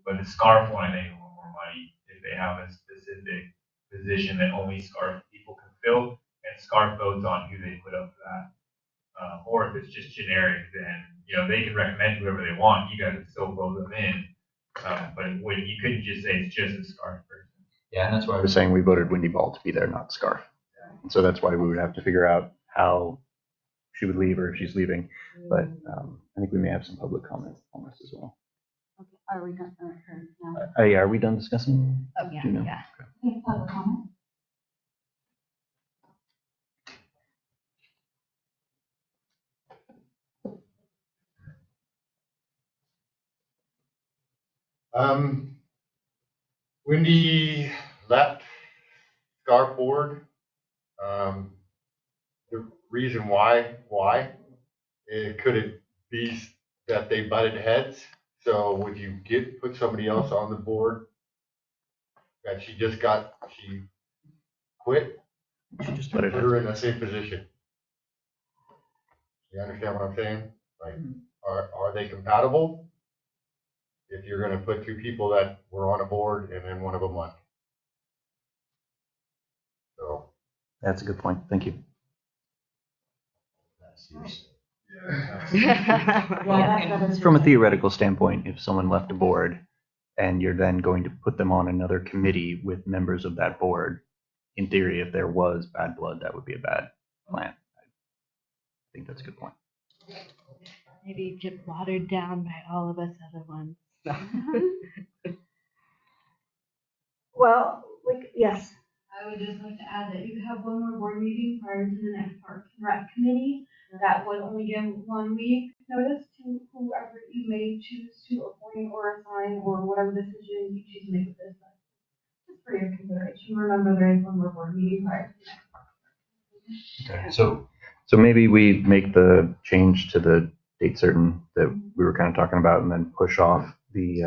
But the SCARF one, I think, a little more money if they have a specific position that only SCARF people can fill, and SCARF votes on who they put up for that. Or if it's just generic, then, they can recommend whoever they want, you guys can still vote them in. But you couldn't just say it's just a SCARF person. Yeah, and that's why I was saying we voted Wendy Ball to be there, not SCARF. And so that's why we would have to figure out how she would leave or if she's leaving. But I think we may have some public comment on this as well. Okay, are we done? Yeah, are we done discussing? Oh, yeah, Do you know? yeah. Okay, public comment. Wendy left SCARF board. The reason why, it could it be that they butted heads? So would you put somebody else on the board that she quit? She just Put butted her heads. in the same position. You understand what I'm saying? Like, are they compatible? If you're gonna put 2 people that were on a board and then one of them left. So. That's a good point. Thank you. From a theoretical standpoint, if someone left a board and you're then going to put them on another committee with members of that board, in theory, if there was bad blood, that would be a bad plan. I think that's a good point. Maybe get watered down by all of us other ones. Well, yes. I would just like to add that you have one more board meeting prior to the next Parks and Rec committee. That would only give 1 week notice to whoever you may choose to appoint or assign or whatever decision you choose to make with this. Just for your consideration, remember there is one more board meeting prior to the next Parks and Rec. Okay, so maybe we make the change to the date certain that we were kind of talking about and then push off the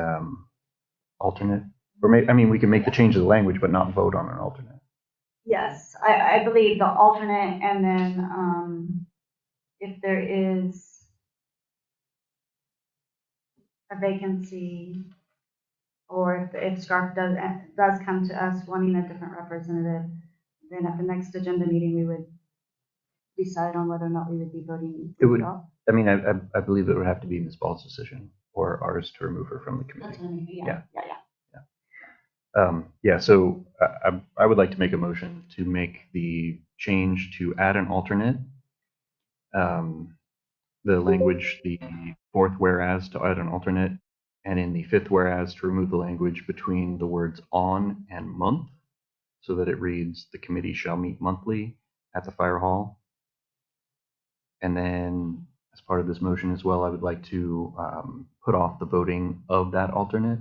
alternate. Or we can make the change of the language, but not vote on an alternate. Yes, I believe the alternate, and then if there is a vacancy, or if SCARF does come to us wanting a different representative, then at the next agenda meeting, we would decide on whether or not we would be voting. It would. I believe it would have to be Ms. Ball's decision or ours to remove her from the committee. That's what I mean. Yeah. Yeah, so I would like to make a motion to make the change to add an alternate. The language, the fourth whereas to add an alternate, and in the fifth whereas to remove the language between the words on and month, so that it reads, the committee shall meet monthly at the fire hall. And then as part of this motion as well, I would like to put off the voting of that alternate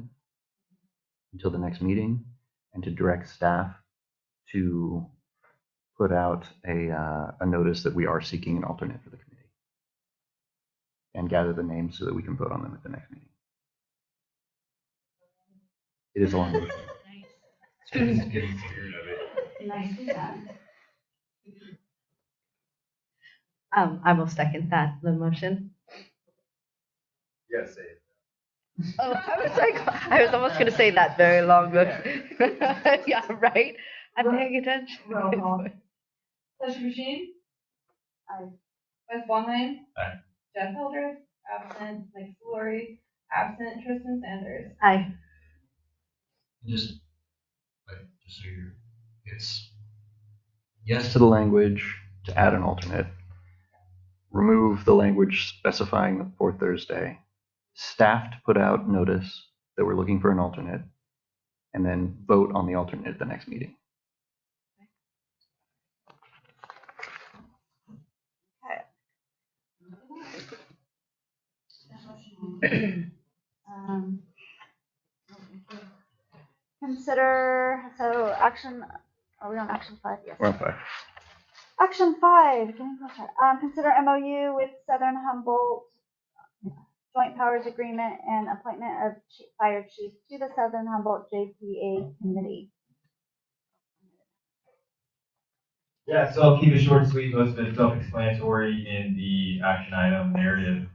until the next meeting, and to direct staff to put out a notice that we are seeking an alternate for the committee and gather the names so that we can vote on them at the next meeting. It is a long motion. Just getting scared of it. Nicely done. I will second the motion. Yes, say it. Oh, I was almost going to say that very long motion. Yeah, right? I'm paying attention. Roll call. Session Machine? Aye. Wes Bonheim? Aye. Jeff Hildreth? Absent. Mike Flory? Absent. Tristan Sanders? Aye. Just, just so it's Yes to the language to add an alternate. Remove the language specifying the fourth Thursday. Staff to put out notice that we're looking for an alternate, and then vote on the alternate at the next meeting. Consider, so action, are we on action 5? Yes. We're on 5. Action 5, getting closer. Consider MOU with Southern Humboldt Joint Powers Agreement and appointment of fire chief to the Southern Humboldt JPA committee. Yeah, so I'll keep it short and sweet. Most of it's self-explanatory in the action item narrative.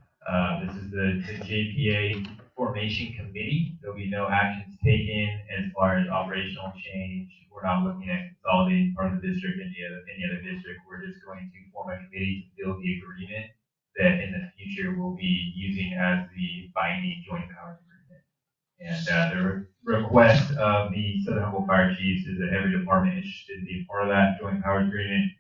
This is the JPA formation committee. There'll be no actions taken as far as operational change. We're not looking at consolidating part of the district into any other district. We're just going to form a committee to build the agreement that in the future we'll be using as the binding joint powers agreement. And the request of the Southern Humboldt Fire Chiefs is that every department interested in being part of that joint powers agreement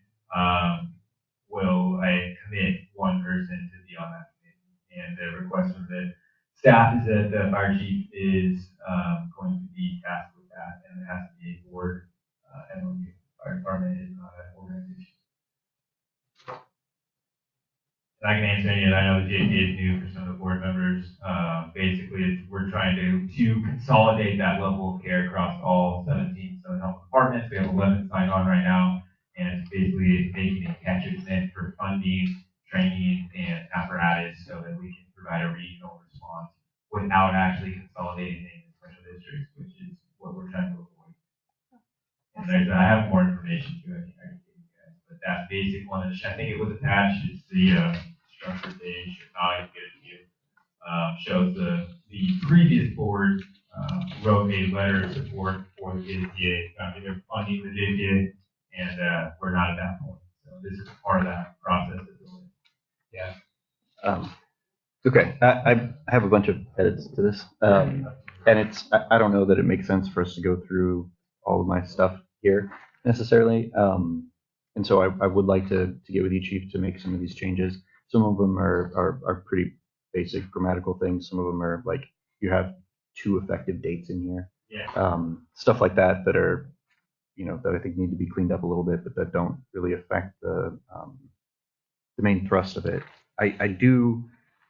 will commit one person to be on that committee. And the request from the staff is that the fire chief is going to be tasked with that, and it has to be a board MOU. Fire department is not an organization. And I can answer any of it. I know the JPA is new for some of the board members. Basically, we're trying to consolidate that level of care across all 17 Southern Health departments. We have 11 signed on right now, and it's basically making a catchment for funding, training, and apparatus so that we can provide a regional response without actually consolidating things in special districts, which is what we're trying to avoid. And I have more information too. I can give you guys, but that basic one, I think it was attached. It's the structure page. If not, I can get it to you. Shows the previous board wrote a letter of support for the JPA. They're funding the JPA, and we're not at that point. So this is part of that process. Yeah. Okay, I have a bunch of edits to this, and I don't know that it makes sense for us to go through all of my stuff here necessarily, and so I would like to get with you, Chief, to make some of these changes. Some of them are pretty basic grammatical things. Some of them are like you have 2 effective dates in here, stuff like that that are, that I think need to be cleaned up a little bit, but that don't really affect the main thrust of it. I do.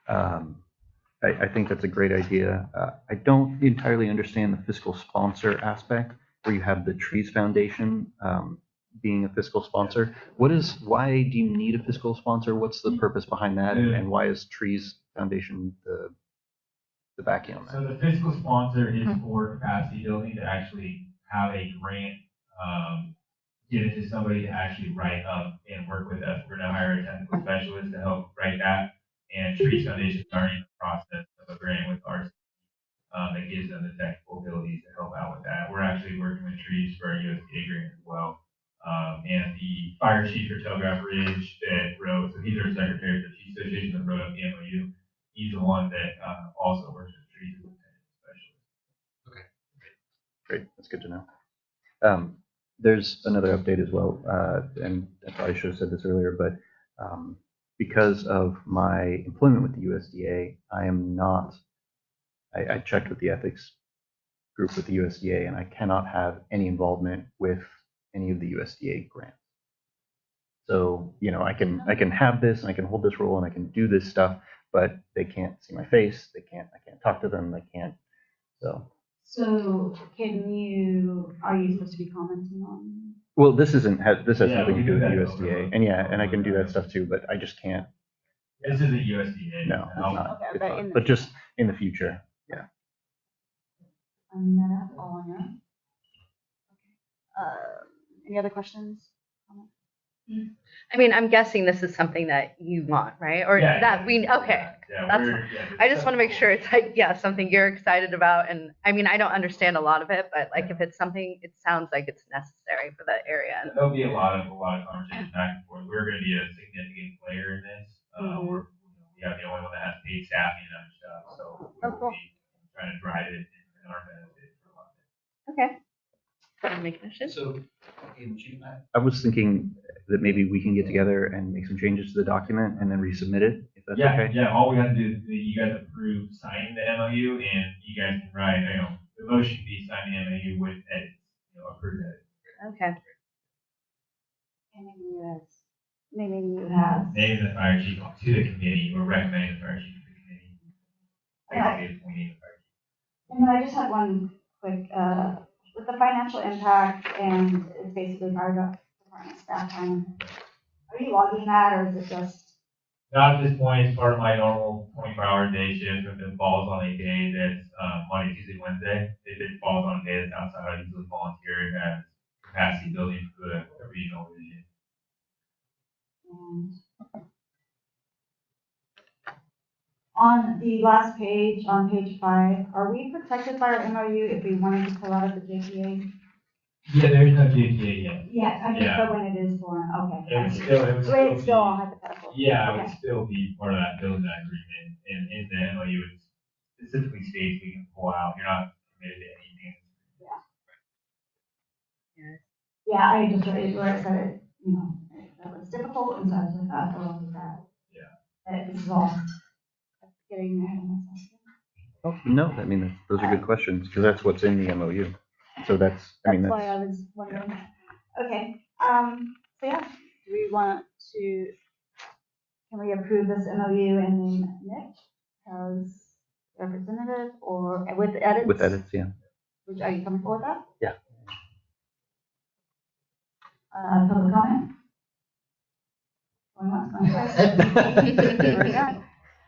I think that's a great idea. I don't entirely understand the fiscal sponsor aspect, where you have the Trees Foundation being a fiscal sponsor. Why do you need a fiscal sponsor? What's the purpose behind that, and why is Trees Foundation the backing on that? So the fiscal sponsor is for capacity building, to actually have a grant given to somebody to actually write up and work with us. We're going to hire a technical specialist to help write that. And Trees Foundation is already in the process of a grant with ours that gives them the technical abilities to help out with that. We're actually working with Trees for our USDA grant as well. And the fire chief for Telegraph Ridge that wrote, so he's our secretary of the Chief Association that wrote up the MOU. He's the one that also works with Trees as a technical specialist. Okay, Great, that's good to know. There's another update as well, and I probably should have said this earlier, but because of my employment with the USDA, I am not, I checked with the ethics group with the USDA, and I cannot have any involvement with any of the USDA grants. So, you know, I can have this, and I can hold this role, and I can do this stuff, but they can't see my face, I can't talk to them, they can't, so. So are you supposed to be commenting on? Well, this has nothing to we do with do that USDA, and and I can do that stuff too, but I just can't. This isn't USDA. No, it's not. Okay, It's but not. But just in the future, yeah. That all on your own? Any other questions? I mean, I'm guessing this is something that you want, right? Or Yeah, that we, okay. Yeah, That's, we're, I just want to make sure it's like, yeah, something you're excited about. And I mean, I don't understand a lot of it, but like if it's something, it sounds like it's necessary for that area. There'll be a lot of conversation back and forth. We're going to be a significant player in this. We have the only one that has paid staffing and other stuff, so we'll be trying to drive it in our benefit for a lot of it. Okay. Make a motion. So, I was thinking that maybe we can get together and make some changes to the document and then resubmit it, if that's okay. Yeah, all we have to do is you guys approve signing the MOU, and you guys can write, the motion can be signing the MOU with edits, approve edits. Okay. Naming you as. Naming the fire chief to the committee, or recommending the fire chief to the committee. Basically appointing the fire chief. And then I just had one quick, with the financial impact, and it's basically part of the department staff time. Are you logging that, or is it just? Not at this point, it's part of my normal 24-hour day shift. If it falls on a day that's Monday, Tuesday, Wednesday, if it falls on a day that's outside, I usually volunteer as capacity building for the regional division. On the last page, on page 5, are we protected by our MOU if we wanted to pull out of the JPA? Yeah, there's no JPA yet. Yes, I mean, but when it is born, okay. It would So it's still all hypothetical. Yeah, it would Okay. still be part of that building agreement, and in the MOU, it specifically states we can pull out. You're not committed to anything. Yeah, I just read where it said, that was difficult, and so I was like, oh, that. Yeah. This is all getting ahead of myself. Oh, no, I mean, those are good questions, because that's what's in the MOU. So that's Why I was wondering. Yeah. Okay, so yeah, do we want to, can we approve this MOU and then Nick as representative, or with edits? With edits, yeah. Are you comfortable with that? Yeah. Public comment? Going once, going twice.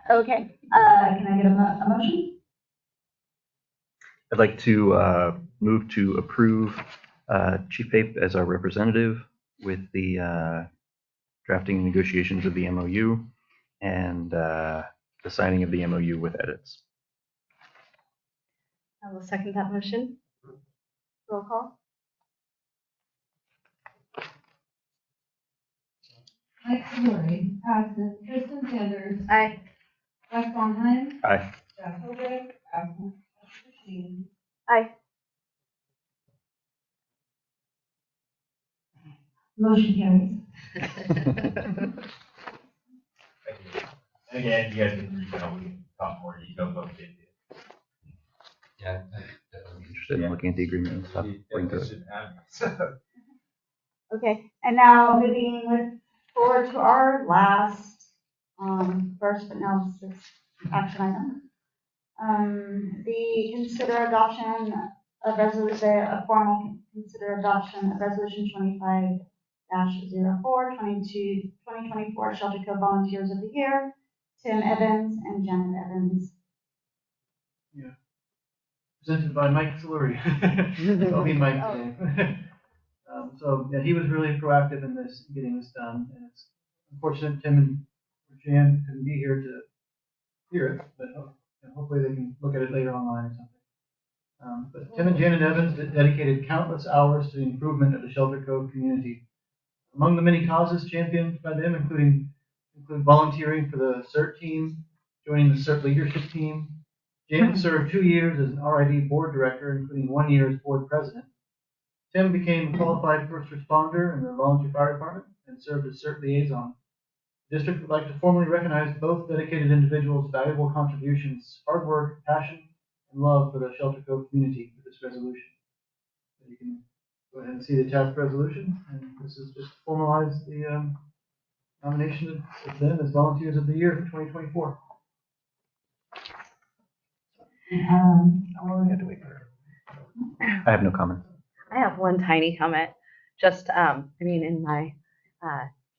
Okay, can I get a motion? I'd like to move to approve Chief Pape as our representative with the drafting and negotiations of the MOU and the signing of the MOU with edits. I will second that motion. Roll call. Mike Savory, absent. Kristen Sanders. Aye. Jeff Sondheim. Aye. Jeff Hovick, absent. Christine. Aye. Motion carries. Again, you guys can reach out, we can talk more details about it. Yeah. I'm interested in looking at the agreement and stuff. Bring to it. Okay, and now moving forward to our last, first but now sixth action item. The consider adoption of a formal consider adoption of resolution 25-04, 2024 Shelter Cove Volunteers of the Year, Tim Evans and Janet Evans. Yeah. Presented by Mike Soluri. I'll be Mike today. So yeah, he was really proactive in this, getting this done, and it's unfortunate Tim and Jan couldn't be here to hear it, but hopefully they can look at it later online or something. But Tim and Janet Evans dedicated countless hours to the improvement of the Shelter Cove community. Among the many causes championed by them include volunteering for the CERT team, joining the CERT leadership team, James served 2 years as an RID board director, including 1 year as board president. Tim became a qualified first responder in the volunteer fire department and served as CERT liaison. The district would like to formally recognize both dedicated individuals' valuable contributions, hard work, passion, and love for the Shelter Cove community with this resolution. So you can go ahead and see the attached resolution, and this is just to formalize the nomination of them as volunteers of the year for 2024. I have no comment. I have one tiny comment. Just, in my,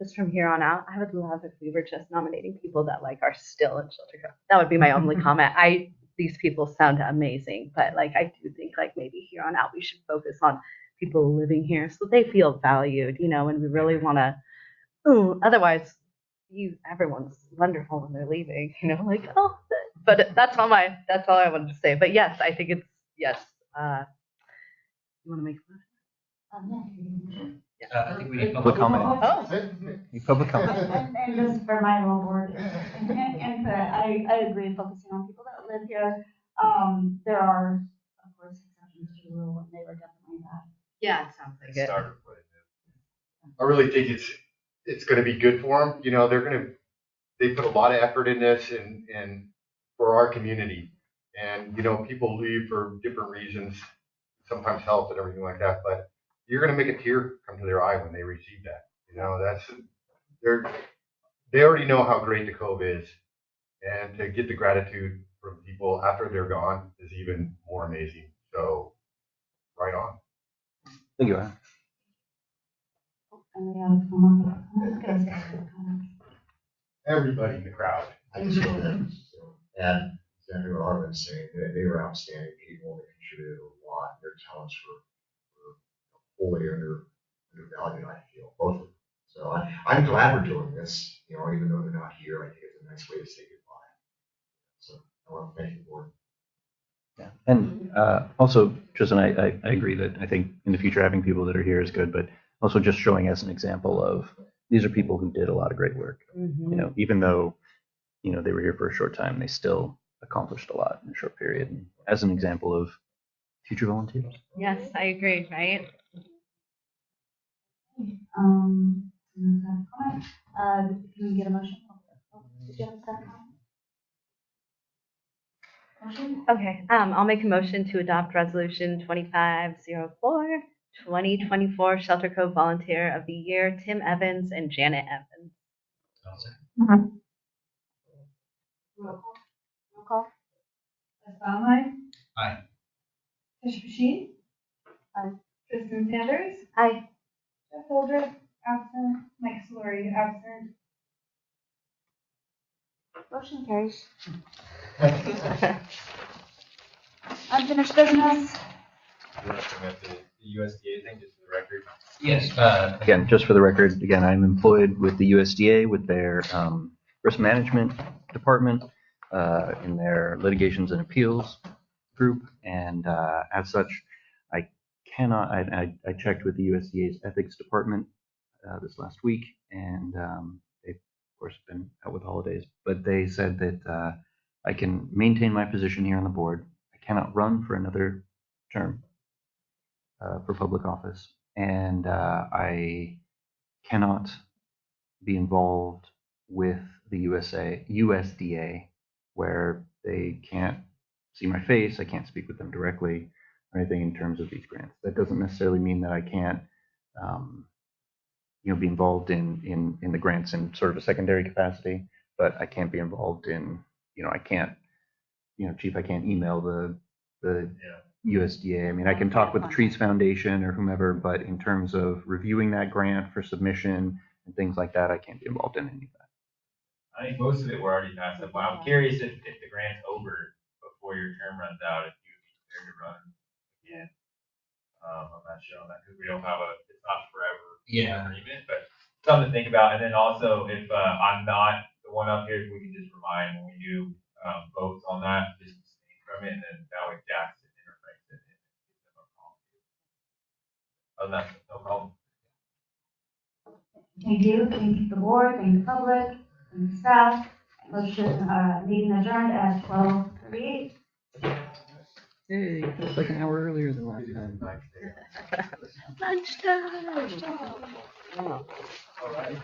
just from here on out, I would love if we were just nominating people that are still in Shelter Cove. That would be my only comment. These people sound amazing, but I do think maybe here on out we should focus on people living here so they feel valued, and we really want to. Otherwise, everyone's wonderful when they're leaving, But that's all I wanted to say. But yes, I think it's yes. You want to make a motion? I think we need Public comment. Oh. Public comment. And just for my little board input, I agree focusing on people that live here. There are, of course, exceptions to the rule, and they were definitely that. Yeah, it sounds like it. I really think it's going to be good for them. They put a lot of effort in this and for our community. And, people leave for different reasons, sometimes health and everything like that, but you're going to make a tear come to their eye when they receive that. They already know how great the Cove is, and to get the gratitude from people after they're gone is even more amazing. So, right on. Thank you, Anna. Everybody in the crowd. I just want to add exactly what Arlen was saying. They were outstanding people. They contributed a lot. Their talents were wholly undervalued, I feel, both of them. So I'm glad we're doing this, even though they're not here. I think it's a nice way to say goodbye. So I want to thank the board. Yeah, and also, Tristan, I agree that I think in the future having people that are here is good, but also just showing as an example of these are people who did a lot of great work. Mm-hmm. Even though they were here for a short time, they still accomplished a lot in a short period. And as an example of future volunteers. Yes, I agree. Right. Can we get a motion? Did you have a second? Motion? Okay. I'll make a motion to adopt Resolution 2504, 2024 Shelter Cove Volunteer of the Year, Tim Evans and Janet Evans. Roll call. Roll call. Wes Baumein. Aye. Tish Bashin. Aye. Tristan Sanders. Aye. Jeff Holdred, absent. Mike Solari, absent. Motion carries. Unfinished business. The USDA thing, just for the record. Yes. Again, just for the record, I'm employed with the USDA with their risk management department in their litigations and appeals group, and as such, I cannot. I checked with the USDA's ethics department this last week, and they've of course been out with holidays, but they said that I can maintain my position here on the board. I cannot run for another term for public office, and I cannot be involved with the USDA, where they can't see my face. I can't speak with them directly or anything in terms of these grants. That doesn't necessarily mean that I can't, be involved in the grants in sort of a secondary capacity, but I can't be involved in, I can't, Chief, I can't email the USDA. I mean, I can talk with the Trees Foundation or whomever, but in terms of reviewing that grant for submission and things like that, I can't be involved in any of that. I think most of it we're already past that point. I'm curious if the grant's over before your term runs out, if you'd be prepared to run again. I'm not sure on that because we don't have it's not forever agreement, but something to think about. And then also, if I'm not the one up here, we can just remind when we do votes on that, just abstain from it, and then that way Jackson interface it and give them a call. Other than that, no problem. Thank you. Thank the board. Thank the public. Thank the staff. Motion, meeting adjourned at 12:38. Hey, it's like an hour earlier than last time. Lunchtime. All right.